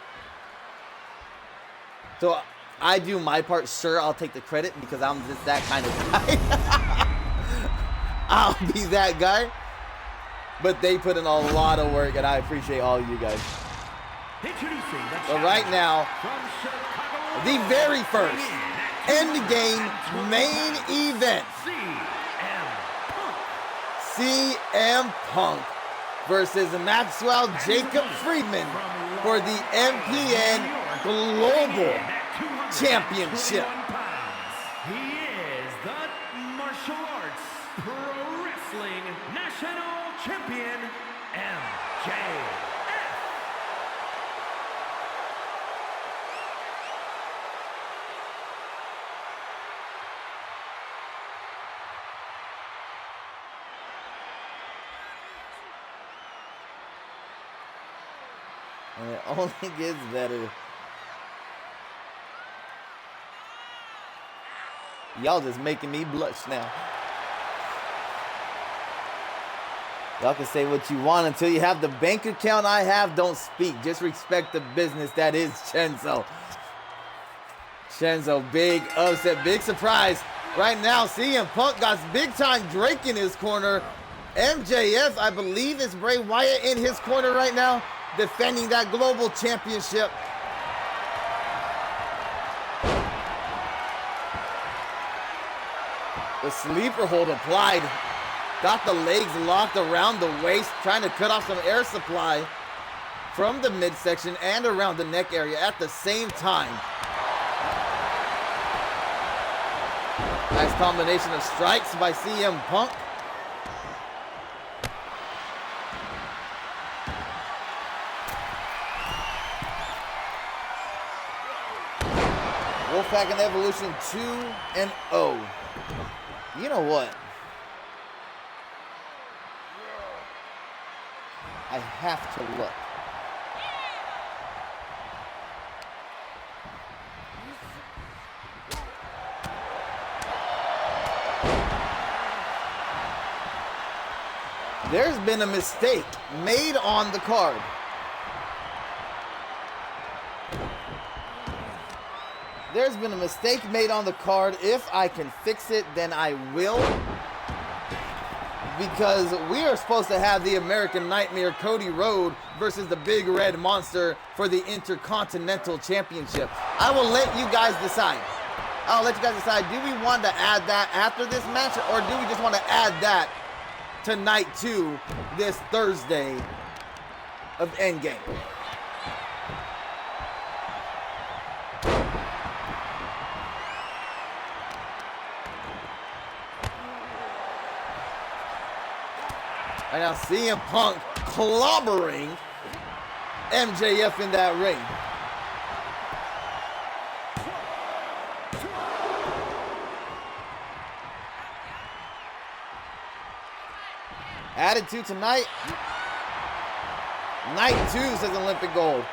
So I do my part. Sure, I'll take the credit because I'm just that kind of guy. I'll be that guy. But they put in a lot of work, and I appreciate all of you guys. But right now, the very first Endgame main event. CM Punk versus Maxwell Jacob Friedman for the MPN Global Championship. He is the Martial Arts Pro Wrestling National Champion, MJF. And it only gets better. Y'all just making me blush now. Y'all can say what you want until you have the bank account I have. Don't speak. Just respect the business that is Chenzo. Chenzo, big upset, big surprise. Right now, CM Punk got big time Drake in his corner. MJF, I believe, is Bray Wyatt in his corner right now, defending that global championship. The sleeper hold applied. Got the legs locked around the waist, trying to cut off some air supply from the midsection and around the neck area at the same time. Nice combination of strikes by CM Punk. Wolfpack and Evolution 2-0. You know what? I have to look. There's been a mistake made on the card. There's been a mistake made on the card. If I can fix it, then I will. Because we are supposed to have the American Nightmare Cody Rhodes versus the Big Red Monster for the Intercontinental Championship. I will let you guys decide. I'll let you guys decide. Do we want to add that after this match, or do we just want to add that tonight to this Thursday of Endgame? Right now, CM Punk clobbering MJF in that ring. Attitude tonight. Night 2 says Olympic Gold.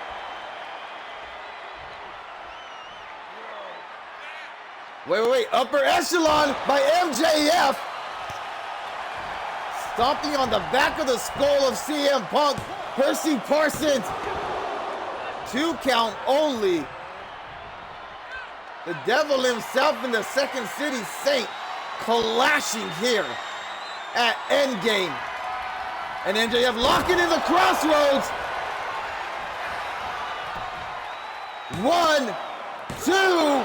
Wait. Upper echelon by MJF. Stomping on the back of the skull of CM Punk. Percy Parsons. 2 count only. The devil himself in the Second City Saint clashing here at Endgame. And MJF locking in the crossroads. 1, 2.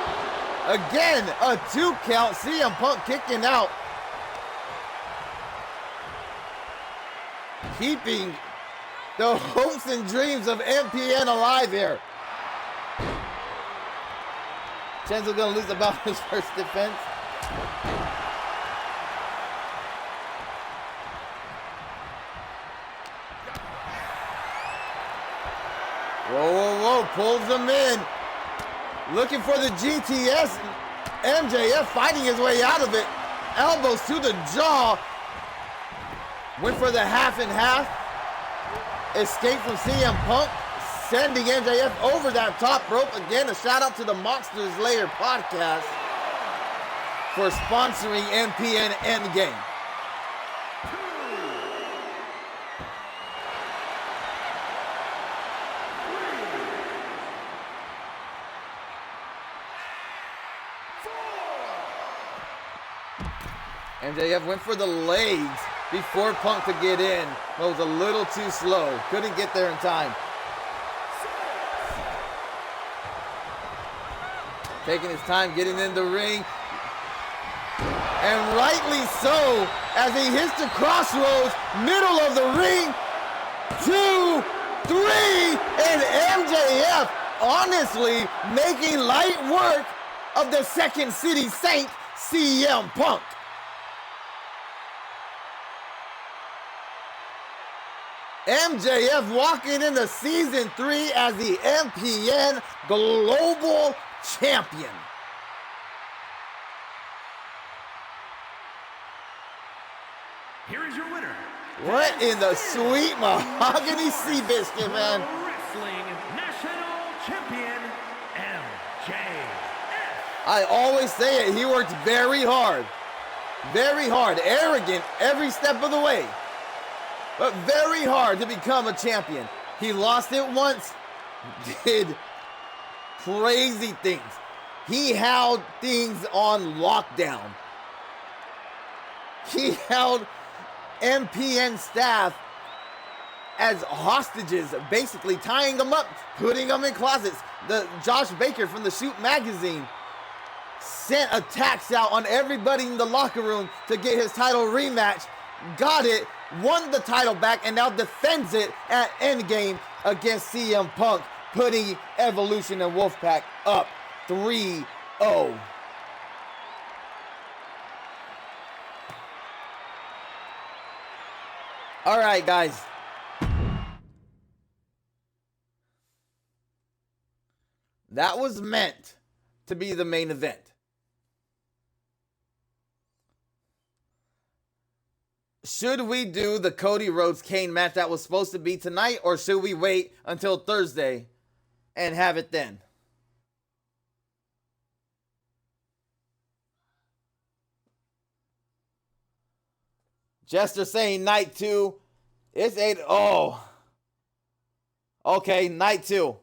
Again, a 2 count. CM Punk kicking out. Keeping the hopes and dreams of MPN alive here. Chenzo gonna lose about his first defense. Whoa, pulls him in. Looking for the GTS. MJF fighting his way out of it. Elbows to the jaw. Went for the half and half. Escape from CM Punk. Sending MJF over that top rope. Again, a shout out to the Monsters Lair podcast for sponsoring MPN Endgame. MJF went for the legs before Punk could get in. But was a little too slow. Couldn't get there in time. Taking his time getting in the ring. And rightly so, as he hits the crossroads, middle of the ring. 2, 3, and MJF honestly making light work of the Second City Saint, CM Punk. MJF walking into Season 3 as the MPN Global Champion. Here is your winner. What in the sweet mahogany sea biscuit, man? Wrestling National Champion, MJF. I always say it, he worked very hard. Very hard, arrogant every step of the way. But very hard to become a champion. He lost it once, did crazy things. He held things on lockdown. He held MPN staff as hostages, basically tying them up, putting them in closets. The Josh Baker from the Shoot magazine sent attacks out on everybody in the locker room to get his title rematch. Got it, won the title back, and now defends it at Endgame against CM Punk, putting Evolution and Wolfpack up 3-0. All right, guys. That was meant to be the main event. Should we do the Cody Rhodes Kane match that was supposed to be tonight, or should we wait until Thursday and have it then? Jester saying night 2. It's 8. Oh. Okay, night 2.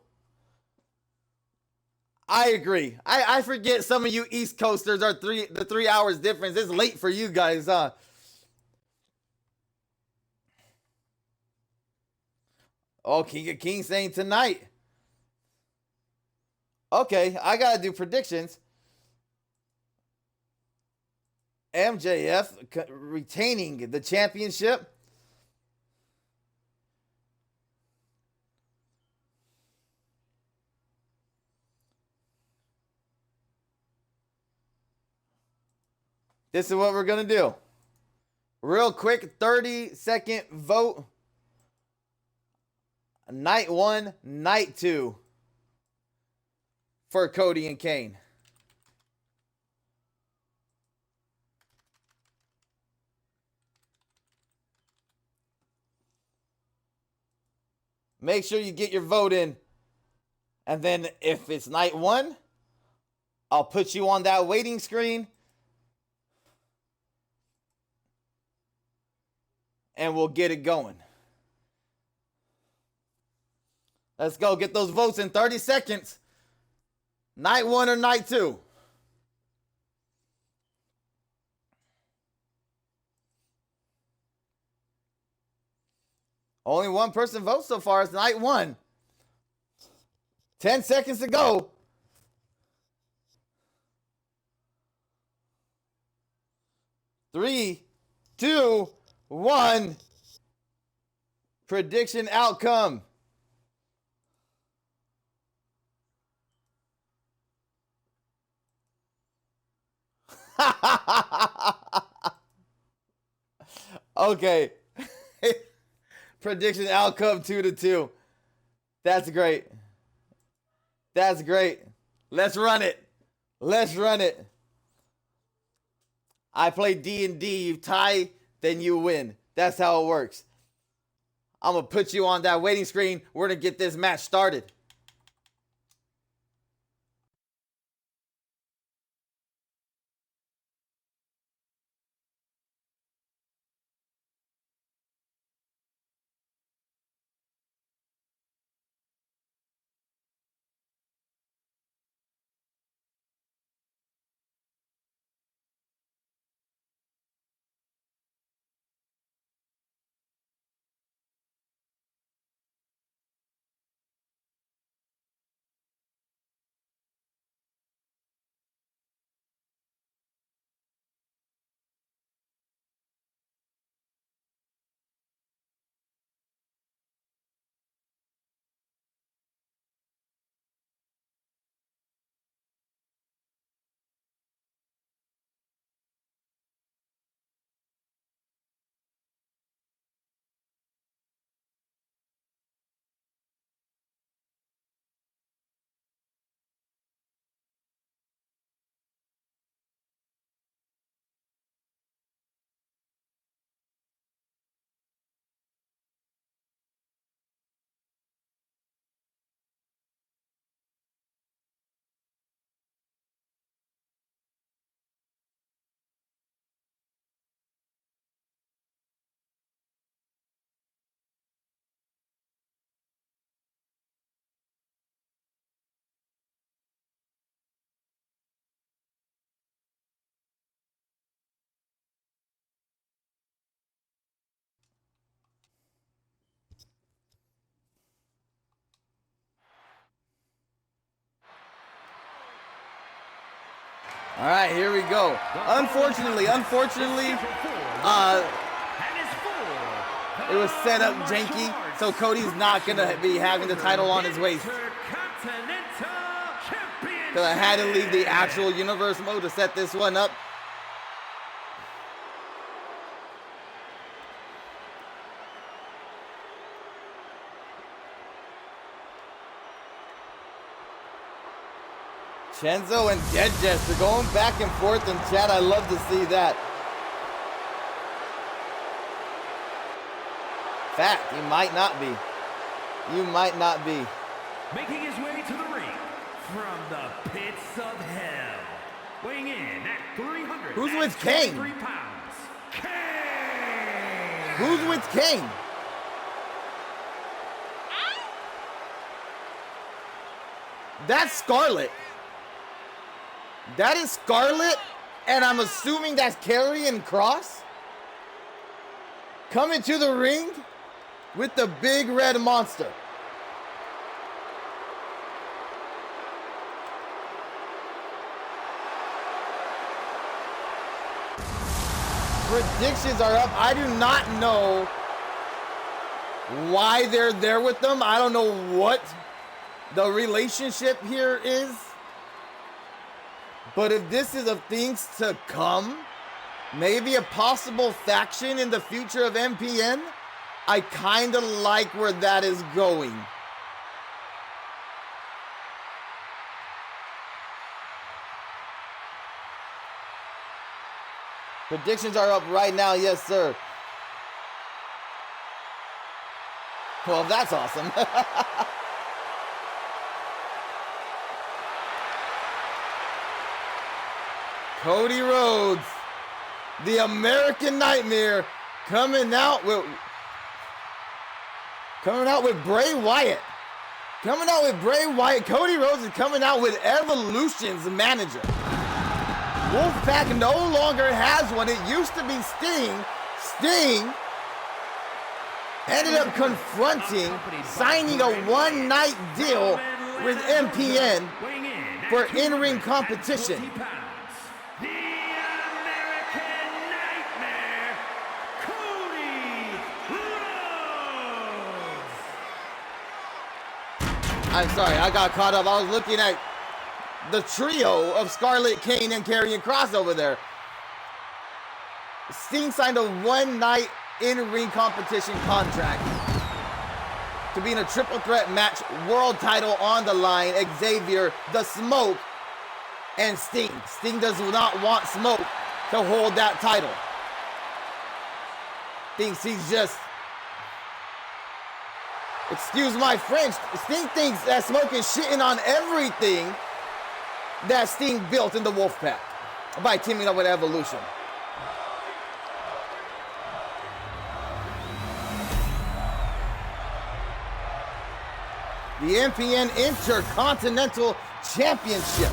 I agree. I forget some of you East Coasters are the 3 hours difference. It's late for you guys, huh? Oh, King of Kings saying tonight. Okay, I gotta do predictions. MJF retaining the championship. This is what we're gonna do. Real quick, 30-second vote. Night 1, night 2 for Cody and Kane. Make sure you get your vote in. And then if it's night 1, I'll put you on that waiting screen. And we'll get it going. Let's go. Get those votes in 30 seconds. Night 1 or night 2? Only one person votes so far. It's night 1. 10 seconds to go. Three, two, one. Prediction outcome. Okay. Prediction outcome 2-2. That's great. That's great. Let's run it. Let's run it. I play D&D. You tie, then you win. That's how it works. I'm going to put you on that waiting screen. We're going to get this match started. All right, here we go. Unfortunately, it was set up janky, so Cody's not going to be having the title on his waist. Because I had to leave the actual universe mode to set this one up. Chenzo and Dead Jester going back and forth in chat. I love to see that. Fact, you might not be. You might not be. Making his way to the ring from the pits of hell, weighing in at 300. Who's with Kane? Pounds, Kane. Who's with Kane? That's Scarlett. That is Scarlett, and I'm assuming that's Karrion Kross coming to the ring with the big red monster. Predictions are up. I do not know why they're there with them. I don't know what the relationship here is. But if this is of things to come, maybe a possible faction in the future of MPN, I kind of like where that is going. Predictions are up right now, yes, sir. Well, that's awesome. Cody Rhodes, the American Nightmare, coming out with Bray Wyatt. Cody Rhodes is coming out with Evolution's manager. Wolfpack no longer has one. It used to be Sting. Sting ended up confronting, signing a one-night deal with MPN for in-ring competition. The American Nightmare, Cody Rhodes. I'm sorry, I got caught up. I was looking at the trio of Scarlett, Kane, and Karrion Kross over there. Sting signed a one-night in-ring competition contract to be in a triple threat match, world title on the line. Xavier, the Smoke, and Sting. Sting does not want Smoke to hold that title. Thinks he's just, excuse my French, Sting thinks that Smoke is shitting on everything that Sting built in the Wolfpack by teaming up with Evolution. The MPN Intercontinental Championship.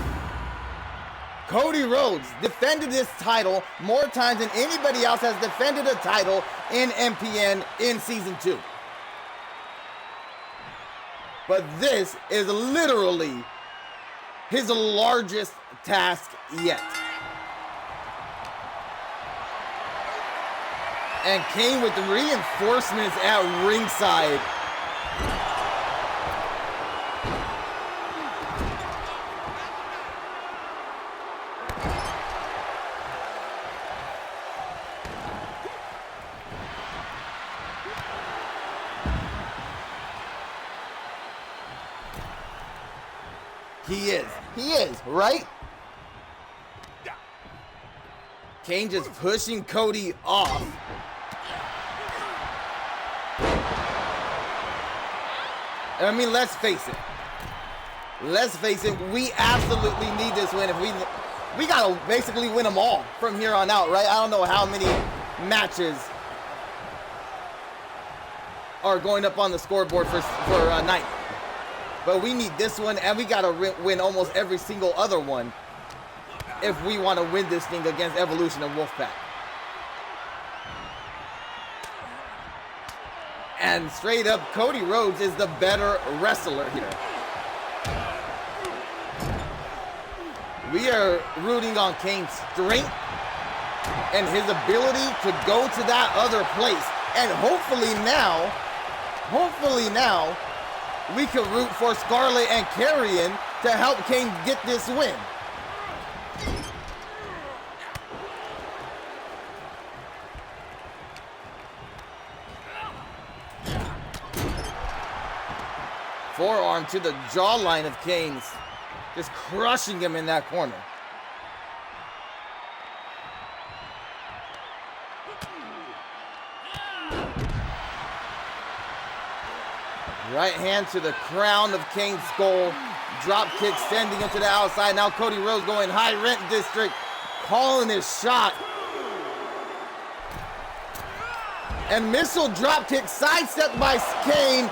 Cody Rhodes defended this title more times than anybody else has defended a title in MPN in Season 2. But this is literally his largest task yet. And Kane with the reinforcements at ringside. He is, right? Kane just pushing Cody off. I mean, let's face it. We absolutely need this win. If we gotta basically win them all from here on out, right? I don't know how many matches are going up on the scoreboard for night. But we need this one, and we gotta win almost every single other one if we want to win this thing against Evolution and Wolfpack. And straight up, Cody Rhodes is the better wrestler here. We are rooting on Kane's strength and his ability to go to that other place. And hopefully now, we can root for Scarlett and Karrion to help Kane get this win. Forearm to the jawline of Kane's, just crushing him in that corner. Right hand to the crown of Kane's skull. Drop kick sending him to the outside. Now Cody Rhodes going high rent district, calling his shot. And missile drop kick sidestepped by Kane.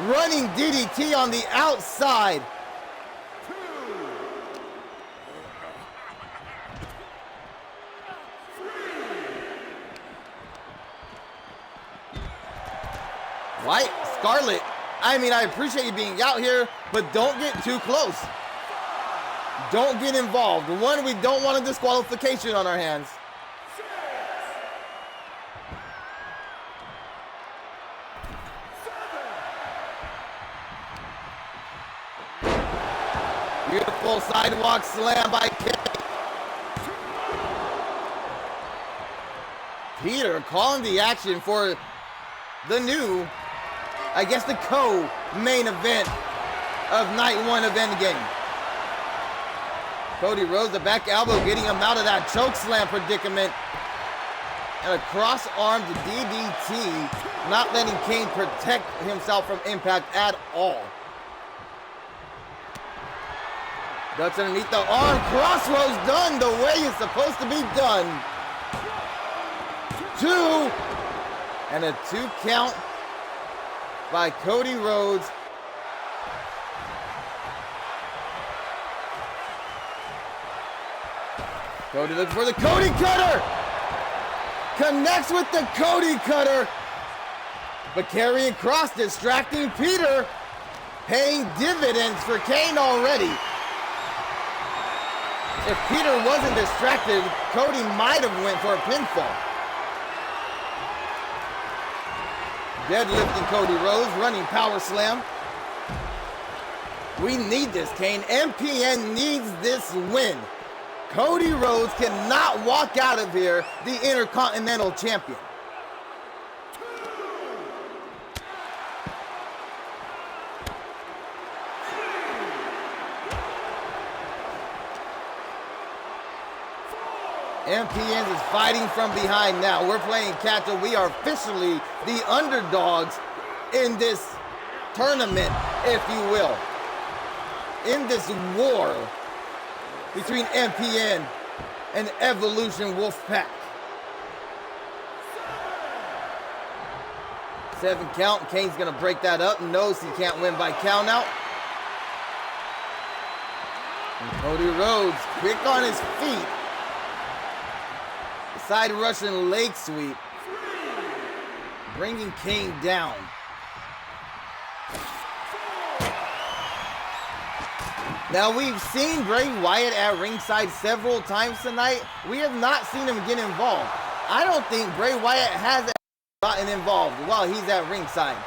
Running DDT on the outside. Right, Scarlett. I mean, I appreciate you being out here, but don't get too close. Don't get involved. One, we don't want a disqualification on our hands. Beautiful sidewalk slam by Kane. Peter calling the action for the new, I guess the co-main event of night one of Endgame. Cody Rhodes, the back elbow, getting him out of that choke slam predicament. And a cross-armed DDT, not letting Kane protect himself from impact at all. Ducks underneath the arm, crossroads done the way it's supposed to be done. 2, and a 2 count by Cody Rhodes. Cody looks for the Cody Cutter. Connects with the Cody Cutter. But carrying Cross, distracting Peter. Paying dividends for Kane already. If Peter wasn't distracted, Cody might have went for a pinfall. Deadlifting Cody Rhodes, running power slam. We need this, Kane. MPN needs this win. Cody Rhodes cannot walk out of here the Intercontinental Champion. MPN is fighting from behind now. We're playing catch up. We are officially the underdogs in this tournament, if you will. In this war between MPN and Evolution Wolfpack. 7 count. Kane's gonna break that up. Knows he can't win by count out. And Cody Rhodes, quick on his feet. Side Russian leg sweep. Bringing Kane down. Now, we've seen Bray Wyatt at ringside several times tonight. We have not seen him get involved. I don't think Bray Wyatt has gotten involved while he's at ringside.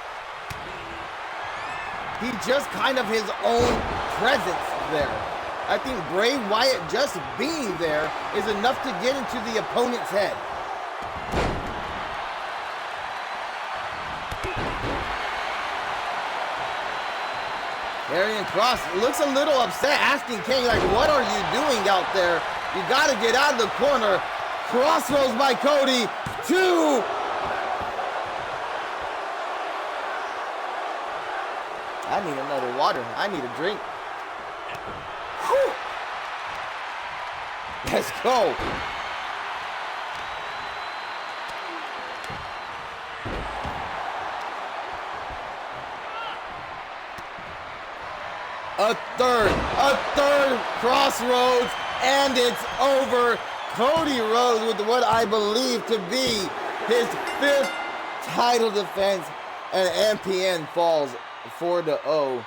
He just kind of his own presence there. I think Bray Wyatt just being there is enough to get into the opponent's head. Karrion Kross looks a little upset, asking Kane, like, what are you doing out there? You got to get out of the corner. Crossroads by Cody. 2. I need another water. I need a drink. Whew. Let's go. A third Crossroads, and it's over. Cody Rhodes with what I believe to be his 5th title defense, and MPN falls 4-0.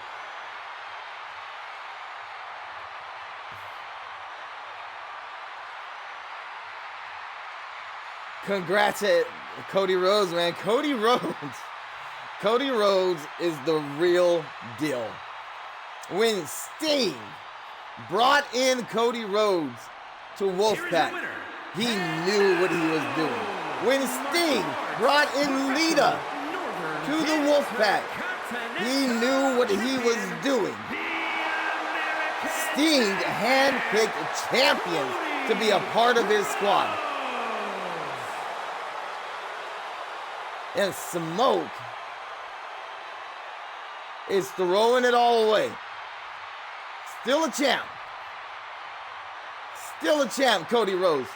Congrats to Cody Rhodes, man. Cody Rhodes is the real deal. When Sting brought in Cody Rhodes to Wolfpack, he knew what he was doing. When Sting brought in Lita to the Wolfpack, he knew what he was doing. Sting handpicked champions to be a part of his squad. And Smoke is throwing it all away. Still a champ. Still a champ, Cody Rhodes.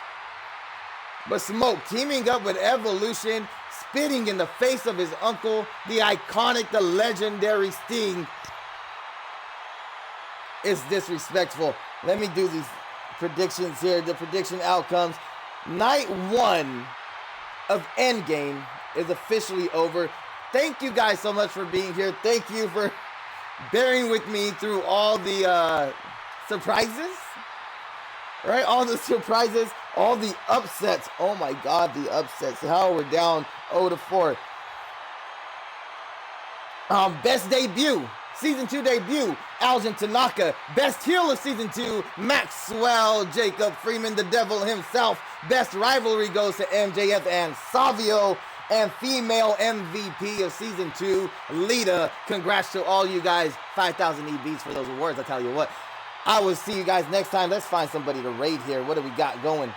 But Smoke teaming up with Evolution, spitting in the face of his uncle, the iconic, the legendary Sting, is disrespectful. Let me do these predictions here, the prediction outcomes. Night 1 of Endgame is officially over. Thank you guys so much for being here. Thank you for bearing with me through all the surprises, right? All the surprises, all the upsets. Oh my God, the upsets. How we're down 0-4. Best debut, season 2 debut, Algin Tanaka. Best heel of season 2, Maxwell Jacob Freeman, the devil himself. Best rivalry goes to MJF and Savio. and female MVP of Season 2, Lita. Congrats to all you guys. 5,000 EBs for those awards, I tell you what. I will see you guys next time. Let's find somebody to raid here. What do we got going?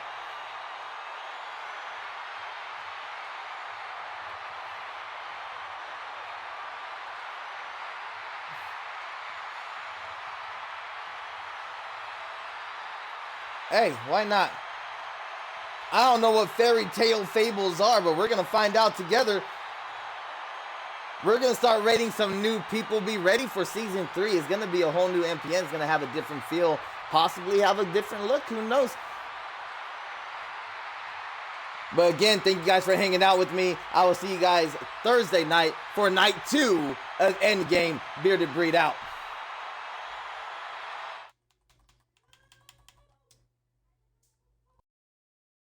Hey, why not? I don't know what fairy tale fables are, but we're going to find out together. We're going to start rating some new people. Be ready for Season 3. It's going to be a whole new MPN. It's going to have a different feel, possibly have a different look. Who knows? But again, thank you guys for hanging out with me. I will see you guys Thursday night for Night 2 of Endgame. Bearded Breed out.